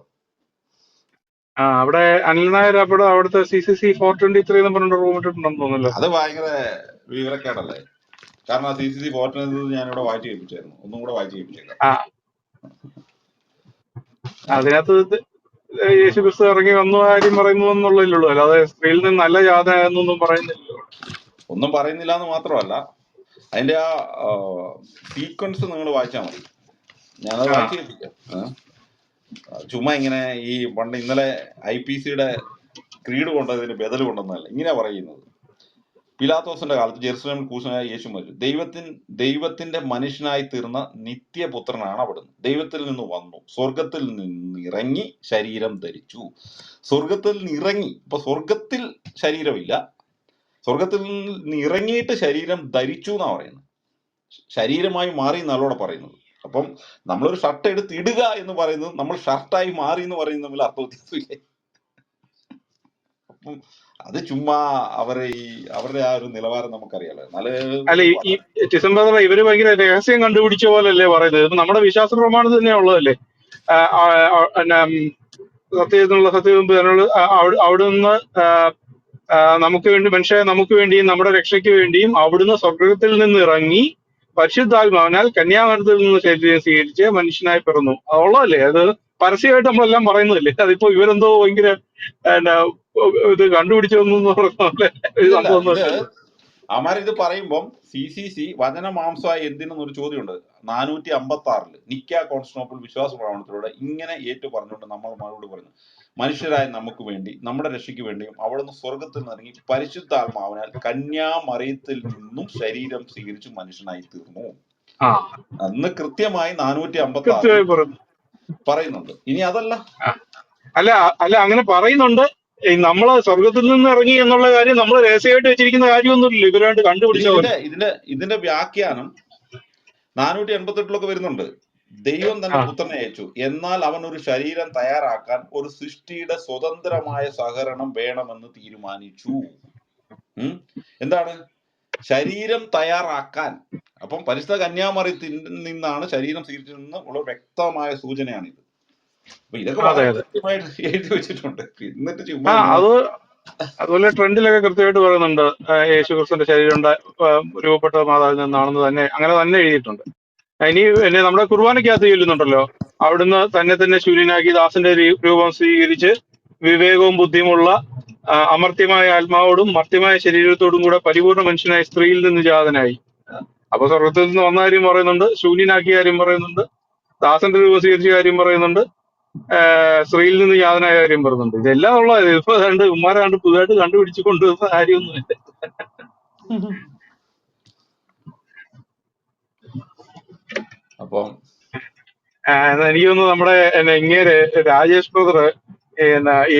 അവിടെ അനിൽ നായർ അവിടുത്തെ CCC 423 എന്ന് പറഞ്ഞ റൂം ഇട്ടിട്ടുണ്ടെന്ന് തോന്നുന്നല്ലോ. അത് ഭയങ്കര വിവരക്കേടല്ലേ? കാരണം CCC 423 ഞാനിവിടെ വായിച്ചു കേൾപ്പിച്ചായിരുന്നു. ഒന്നും കൂടെ വായിച്ചു കേൾപ്പിച്ചേക്കാം. അതിനകത്ത് യേശു ക്രിസ്തു ഇറങ്ങി വന്ന കാര്യം പറയുന്നു എന്നുള്ളതിലുള്ളൂ, അല്ലാതെ സ്ത്രീയിൽ നിന്ന് നല്ല ജാത എന്നൊന്നും പറയുന്നില്ലല്ലോ. ഒന്നും പറയുന്നില്ല എന്ന് മാത്രമല്ല, അതിന്റെ ആ സീക്വൻസ് നിങ്ങൾ വായിച്ചാൽ മതി. ഞാനത് വായിച്ചു കേൾപ്പിക്കാം. ചുമ്മാ ഇങ്ങനെ ഈ പണ്ട് ഇന്നലെ IPCയുടെ ക്രീഡ് കൊണ്ടതിന് ബദൽ കൊണ്ടെന്നല്ല ഇങ്ങനെ പറയുന്നത്. പിലാത്തോസിന്റെ കാലത്ത് ജെറുസലേമിൽ ക്രൂശനായ യേശു മരിച്ചു. ദൈവത്തിന്റെ മനുഷ്യനായി തീർന്ന നിത്യപുത്രനാണ് അവിടുന്ന്. ദൈവത്തിൽ നിന്ന് വന്നു, സ്വർഗത്തിൽ നിന്ന് ഇറങ്ങി ശരീരം ധരിച്ചു. സ്വർഗത്തിൽ നിന്ന് ഇറങ്ങി, ഇപ്പൊ സ്വർഗത്തിൽ ശരീരമില്ല, സ്വർഗത്തിൽ നിന്ന് ഇറങ്ങിയിട്ട് ശരീരം ധരിച്ചു എന്നാ പറയുന്നത്. ശരീരമായി മാറി എന്നല്ലോടെ പറയുന്നത്. അപ്പം നമ്മളൊരു ഷർട്ട് എടുത്ത് ഇടുക എന്ന് പറയുന്നത് നമ്മൾ ഷർട്ടായി മാറി എന്ന് പറയുന്നത് തമ്മിൽ അർത്ഥവ്യത്യാസമില്ലേ? അപ്പം അത് ചുമ്മാ അവരുടെ ആ ഒരു നിലവാരം നമുക്കറിയാലോ. അല്ല, ഈ ഡിസംബർ ഇവര് ഭയങ്കര രഹസ്യം കണ്ടുപിടിച്ച പോലല്ലേ പറയുന്നത്. ഇത് നമ്മുടെ വിശ്വാസ പ്രമാണത്തിൽ തന്നെ ഉള്ളതല്ലേ. സത്യത്തിനുള്ള സത്യം അവിടെ നിന്ന് നമുക്ക് വേണ്ടി നമുക്ക് വേണ്ടിയും നമ്മുടെ രക്ഷയ്ക്ക് വേണ്ടിയും അവിടുന്ന് സ്വർഗത്തിൽ നിന്ന് ഇറങ്ങി പരിശുദ്ധാത്മാവിനാൽ കന്യാമരത്തിൽ നിന്ന് ശരീരം സ്വീകരിച്ച് മനുഷ്യനായി പിറന്നു. അതുള്ളതല്ലേ? അത് പരസ്യമായിട്ട് നമ്മളെല്ലാം പറയുന്നതല്ലേ? അതിപ്പോ ഇവരെന്തോ ഭയങ്കര എന്നാ, ഇത് കണ്ടുപിടിച്ചൊന്നും പറഞ്ഞ ഒരു ഇല്ലല്ല, സംഭവം ഇത് ഒന്നുമല്ലല്ലോ. ഇത് പറയുമ്പം CCC വചന മാംസമായി എന്തിനെന്നൊരു ചോദ്യമുണ്ട് 456 നിക്ക കോൺസ്റ്റന്റിനോപ്പിൾ വിശ്വാസ പ്രമാണത്തിലൂടെ ഇങ്ങനെ ഏറ്റു പറഞ്ഞുകൊണ്ട് നമ്മൾ മറുപടി പറഞ്ഞു, മനുഷ്യരായ നമുക്ക് വേണ്ടി നമ്മുടെ രക്ഷയ്ക്ക് വേണ്ടിയും അവിടുന്ന് സ്വർഗത്തിൽ നിന്നിറങ്ങി പരിശുദ്ധാത്മാവിനാൽ കന്യാമറിയത്തിൽ നിന്നും ശരീരം സ്വീകരിച്ച് മനുഷ്യനായി തീർന്നു. ആ അന്ന് കൃത്യമായി 456 കൃത്യമായി പറഞ്ഞു. പറയുന്നുണ്ട്. ഇനി അതല്ല, അല്ല അല്ല അങ്ങനെ പറയുന്നുണ്ട്. ഈ നമ്മള് സ്വർഗത്തിൽ നിന്ന് ഇറങ്ങി എന്നുള്ള കാര്യം നമ്മൾ രഹസ്യമായിട്ട് വെച്ചിരിക്കുന്ന കാര്യമൊന്നുമില്ല, ഇവരായിട്ട് കണ്ടുപിടിച്ച പോലെ. ഇതിന്റെ വ്യാഖ്യാനം 488 വരുന്നുണ്ട്. ദൈവം തന്റെ പുത്രനെ അയച്ചു, എന്നാൽ അവൻ ഒരു ശരീരം തയ്യാറാക്കാൻ ഒരു സൃഷ്ടിയുടെ സ്വതന്ത്രമായ സഹകരണം വേണമെന്ന് തീരുമാനിച്ചു. എന്താണ് ശരീരം തയ്യാറാക്കാൻ? അപ്പം പരിശുദ്ധ കന്യാമറിയത്തിൽ നിന്നാണ് ശരീരം സ്വീകരിച്ചതെന്ന് ഉള്ള വ്യക്തമായ സൂചനയാണിത്. അപ്പൊ ഇതൊക്കെ വളരെ കൃത്യമായിട്ട് എഴുതി വെച്ചിട്ടുണ്ട്. എന്നിട്ട് ചുമ്മാ അത് അതുപോലെ ട്രെൻഡിലൊക്കെ കൃത്യമായിട്ട് പറയുന്നുണ്ട്, യേശുക്രിസ്തുവിന്റെ ശരീരം രൂപപ്പെട്ട മാതാവിൽ നിന്നാണെന്ന് തന്നെ അങ്ങനെ തന്നെ എഴുതിയിട്ടുണ്ട്. ഇനി എന്നെ നമ്മുടെ കുർബാനയ്ക്കകത്ത് ചൊല്ലുന്നുണ്ടല്ലോ, അവിടുന്ന് തന്നെ ശൂന്യനാക്കി ദാസന്റെ രൂപം സ്വീകരിച്ച് വിവേകവും ബുദ്ധിയുമുള്ള അമർത്യമായ ആത്മാവോടും മർത്യമായ ശരീരത്തോടും കൂടെ പരിപൂർണ മനുഷ്യനായ സ്ത്രീയിൽ നിന്ന് ജാതനായി. അപ്പൊ സ്വർഗത്തിൽ നിന്ന് വന്ന കാര്യം പറയുന്നുണ്ട്, ശൂന്യനാക്കിയ കാര്യം പറയുന്നുണ്ട്, ദാസന്റെ രൂപം സ്വീകരിച്ച കാര്യം പറയുന്നുണ്ട്, സ്ത്രീയിൽ നിന്ന് യാതനായ കാര്യം പറയുന്നുണ്ട്. ഇതെല്ലാം ഉള്ളത് ഇപ്പൊ ഉമ്മാരാണ്ട് പുതുതായിട്ട് കണ്ടുപിടിച്ച് കൊണ്ടുവന്ന കാര്യമൊന്നുമില്ല. അപ്പം എനിക്ക് തോന്നുന്നു നമ്മുടെ ഇങ്ങേര് രാജേഷ് ബ്രദർ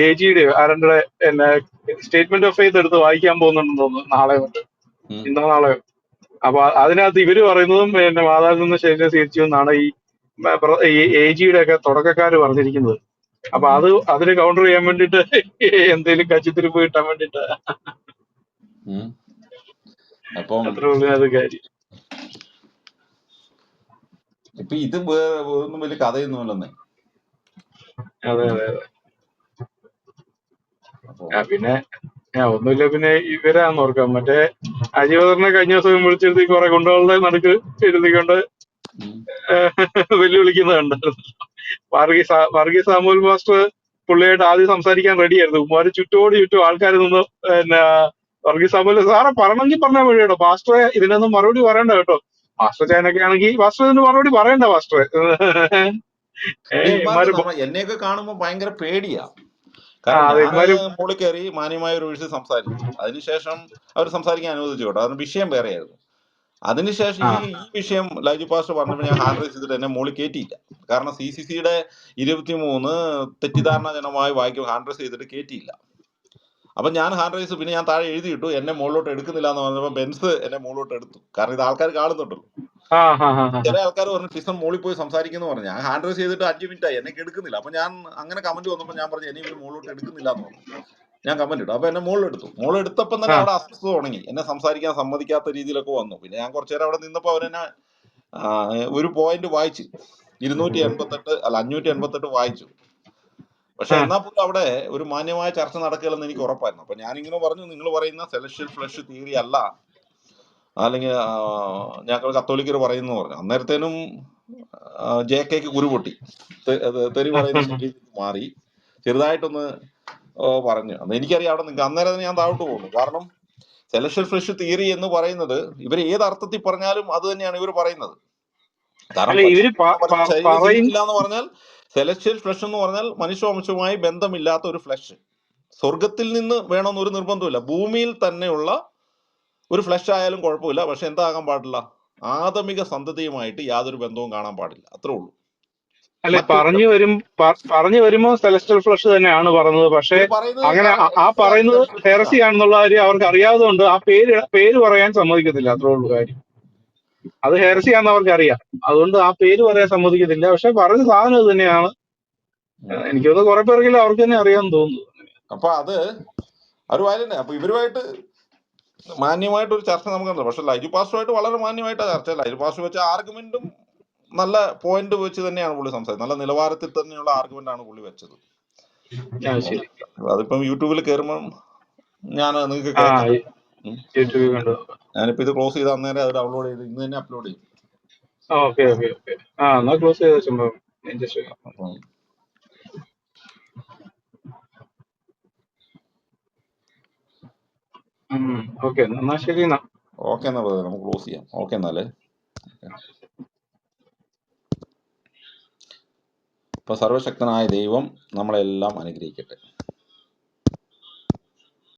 AG-യുടെ ആരന്റെ സ്റ്റേറ്റ്മെന്റ് ഓഫ് ഫെയ്ത്ത് എടുത്ത് വായിക്കാൻ പോകുന്നുണ്ടെന്ന് തോന്നുന്നു, നാളെ കൊണ്ട്, ഇന്നോ നാളെയോ. അപ്പൊ അതിനകത്ത് ഇവര് പറയുന്നതും മാതാവിൽ നിന്ന് ശരീരം സ്വീകരിച്ചു എന്നാണ് ഈ AG-യുടെ ഒക്കെ തുടക്കക്കാര് പറഞ്ഞിരിക്കുന്നത്. അപ്പൊ അതിന് കൗണ്ടർ ചെയ്യാൻ വേണ്ടിട്ട് എന്തെങ്കിലും കച്ചിത്തിരിപ്പ് കിട്ടാൻ വേണ്ടിട്ട് അത്ര ഉള്ളു അത് കാര്യം. ഇപ്പൊ ഇത് ഒന്നും വലിയ കഥയൊന്നുമല്ലെന്നേ. അതെ അതെ അതെ. പിന്നെ ഒന്നുമില്ല, പിന്നെ ഇവരാന്ന് ഓർക്കാം, മറ്റേ അജീവദറിനെ കഴിഞ്ഞ ദിവസം വിളിച്ചെടുത്തി കുറെ ഗുണ്ടകളുടെ നടുക്ക് എഴുതിക്കൊണ്ട് വെല്ലുവിളിക്കുന്നത് കണ്ടായിരുന്നു. വർഗീസ് സാമുവൽ മാസ്റ്റർ പുള്ളിയായിട്ട് ആദ്യം സംസാരിക്കാൻ റെഡിയായിരുന്നു. ഉമ്മാര് ചുറ്റും ആൾക്കാർ നിന്ന് വർഗീസ് സാമുവൽ സാറെ പറഞ്ഞെങ്കിൽ പറഞ്ഞാൽ മതി കേട്ടോ, പാസ്റ്ററെ ഇതിനൊന്നും മറുപടി പറയണ്ട കേട്ടോ, മാസ്റ്റർ ചാനൊക്കെ ആണെങ്കിൽ പാസ്റ്റർ ഇതിന് മറുപടി പറയണ്ട പാസ്റ്ററെ. എന്നെയൊക്കെ കാണുമ്പോ ഭയങ്കര പേടിയാ. കാരണം ഞാൻ മുകളിൽ കയറി മാന്യമായ ഒരു വിഷയം സംസാരിച്ചു. അതിനുശേഷം അവർ സംസാരിക്കാൻ അനുവദിച്ചു കേട്ടോ, അതിന് വിഷയം വേറെയായിരുന്നു. അതിനുശേഷം ഈ വിഷയം ലൈജു പാസ്റ്റർ പറഞ്ഞപ്പോൾ ഞാൻ ഹാൻഡ് റൈസ് ചെയ്തിട്ട് എന്നെ മുകളിൽ കയറ്റിയില്ല. കാരണം CCC-യുടെ 23 തെറ്റിദ്ധാരണജനമായി വായിക്കും ഹാൻഡ് റൈസ് ചെയ്തിട്ട് കയറ്റിയില്ല. അപ്പൊ ഞാൻ ഹാൻഡ് റൈസ് പിന്നെ ഞാൻ താഴെ എഴുതിയിട്ടു, എന്നെ മുകളിലോട്ട് എടുക്കുന്നില്ല എന്ന് പറഞ്ഞപ്പോ ബെൻസ് എന്നെ മുകളിലോട്ട് എടുത്തു. കാരണം ഇത് ആൾക്കാർ കാണുന്നുണ്ടല്ലോ. ചില ആൾക്കാർ പറഞ്ഞു ടിസൺ മോളിൽ പോയി സംസാരിക്കുന്നു പറഞ്ഞു. ഞാൻ ഹാൻഡ് റൈസ് ചെയ്തിട്ട് 5 മിനിറ്റ് ആയി, എന്നെ എടുക്കുന്നില്ല. അപ്പൊ ഞാൻ അങ്ങനെ കമന്റ് വന്നപ്പോൾ ഞാൻ പറഞ്ഞു എന്നെ ഇവര് മുകളിലോട്ട് എടുക്കുന്നില്ല എന്ന് പറഞ്ഞു. ഞാൻ കമന്റ് ഇട്ടു. അപ്പൊ എന്നെ മുകളിലെടുത്തു. മുകളിലെടുത്തപ്പം തന്നെ അവിടെ അസ്വസ്ഥത തുടങ്ങി, എന്നെ സംസാരിക്കാൻ സമ്മതിക്കാത്ത രീതിയിലൊക്കെ വന്നു. പിന്നെ ഞാൻ കുറച്ചു നേരം അവിടെ നിന്നപ്പോ അവരെന്നെ ഒരു പോയിന്റ് വായിച്ചു, 588 വായിച്ചു. പക്ഷെ എന്നാ പോലും അവിടെ ഒരു മാന്യമായ ചർച്ച നടക്കില്ലെന്ന് എനിക്ക് ഉറപ്പായിരുന്നു. അപ്പൊ ഞാനിങ്ങനെ പറഞ്ഞു, നിങ്ങൾ പറയുന്ന സെലഷ്യൽ ഫ്ലഷ് തിയറി അല്ല, അല്ലെങ്കിൽ ഞങ്ങൾ കത്തോലിക്കർ പറയുന്നു പറഞ്ഞു. അന്നേരത്തേനും JK കുരുപൊട്ടി, തെറി പറയുന്ന ശൈലിയിൽ മാറി ചെറുതായിട്ടൊന്ന് പറഞ്ഞു. അന്ന് എനിക്കറിയാം അവിടെ നിങ്ങൾക്ക് അന്നേരം ഞാൻ താഴോട്ട് പോകുന്നു. കാരണം സെലഷ്യൽ ഫ്ലഷ് തിയറി എന്ന് പറയുന്നത് ഇവർ ഏത് അർത്ഥത്തിൽ പറഞ്ഞാലും അത് തന്നെയാണ് ഇവർ പറയുന്നത്. കാരണം ശരീരം സ്വീകരിക്കില്ല എന്ന് പറഞ്ഞാൽ സെലഷ്യൽ ഫ്ലഷ് എന്ന് പറഞ്ഞാൽ മനുഷ്യവംശവുമായി ബന്ധമില്ലാത്ത ഒരു ഫ്ലഷ്. സ്വർഗത്തിൽ നിന്ന് വേണമെന്ന് ഒരു നിർബന്ധമില്ല, ഭൂമിയിൽ തന്നെയുള്ള ഒരു ഫ്ലഷ് ആയാലും കുഴപ്പമില്ല. പക്ഷെ എന്താകാൻ പാടില്ല, ആദമിക സന്തതിയുമായിട്ട് യാതൊരു ബന്ധവും കാണാൻ പാടില്ല, അത്രേ ഉള്ളൂ. അല്ലെ പറഞ്ഞു വരുമ്പോ സെലസ്റ്റൽ ഫ്ലഷ് തന്നെയാണ് പറഞ്ഞത്. പക്ഷെ അങ്ങനെ ആ പറയുന്നത് ഹെറസി ആണെന്നുള്ള കാര്യം അവർക്ക് അറിയാവുന്നതുകൊണ്ട് ആ പേര് പറയാൻ സമ്മതിക്കത്തില്ല, അത്രേ ഉള്ളൂ കാര്യം. അത് ഹെറസി ആണെന്ന് അവർക്ക് അറിയാം, അതുകൊണ്ട് ആ പേര് പറയാൻ സമ്മതിക്കത്തില്ല. പക്ഷെ പറഞ്ഞ സാധനം ഇത് തന്നെയാണ്. എനിക്ക് തോന്നുന്നു കുറെ പേർക്കെങ്കിലും അവർക്ക് തന്നെ അറിയാമെന്ന് തോന്നുന്നു. അപ്പൊ അത് ഒരു വായന. അപ്പൊ ഇവരുമായിട്ട് മാന്യമായിട്ട് ഒരു ചർച്ച നമുക്ക്. പക്ഷെ ലൈജു പാസ്റ്ററുമായിട്ട് വളരെ മാന്യമായിട്ടാണ് ചർച്ച. ലൈജു പാസ്റ്റർ വെച്ച ആർഗ്യുമെന്റും നല്ല പോയിന്റ് വെച്ച് തന്നെയാണ് പുള്ളി സംസാരിച്ചത്. നല്ല നിലവാരത്തിൽ തന്നെയുള്ള ആർഗ്യുമെന്റ് ആണ് പുള്ളി വെച്ചത്. അതിപ്പം യൂട്യൂബിൽ കയറുമ്പം ഞാൻ നിങ്ങൾക്ക് ആ കേൾക്കാം. യൂട്യൂബിൽ കണ്ടു. ഞാനിപ്പോ ഇത് ക്ലോസ് ചെയ്ത് അന്നേരം അത് ഡൗൺലോഡ് ചെയ്ത് ഇന്ന് തന്നെ അപ്ലോഡ് ചെയ്യും. Okay okay okay. ആ എന്നാ ക്ലോസ് ചെയ്ത സംഭവം ഞാൻ ജസ്റ്റ് അപ്പം ഓക്കെ എന്നാ ശരി എന്നാ. ഓക്കെ എന്നാ പറയാം, നമുക്ക് ക്ലോസ് ചെയ്യാം. ഓക്കെ എന്നാലേ. ഇപ്പൊ സർവശക്തനായ ദൈവം നമ്മളെല്ലാം അനുഗ്രഹിക്കട്ടെ.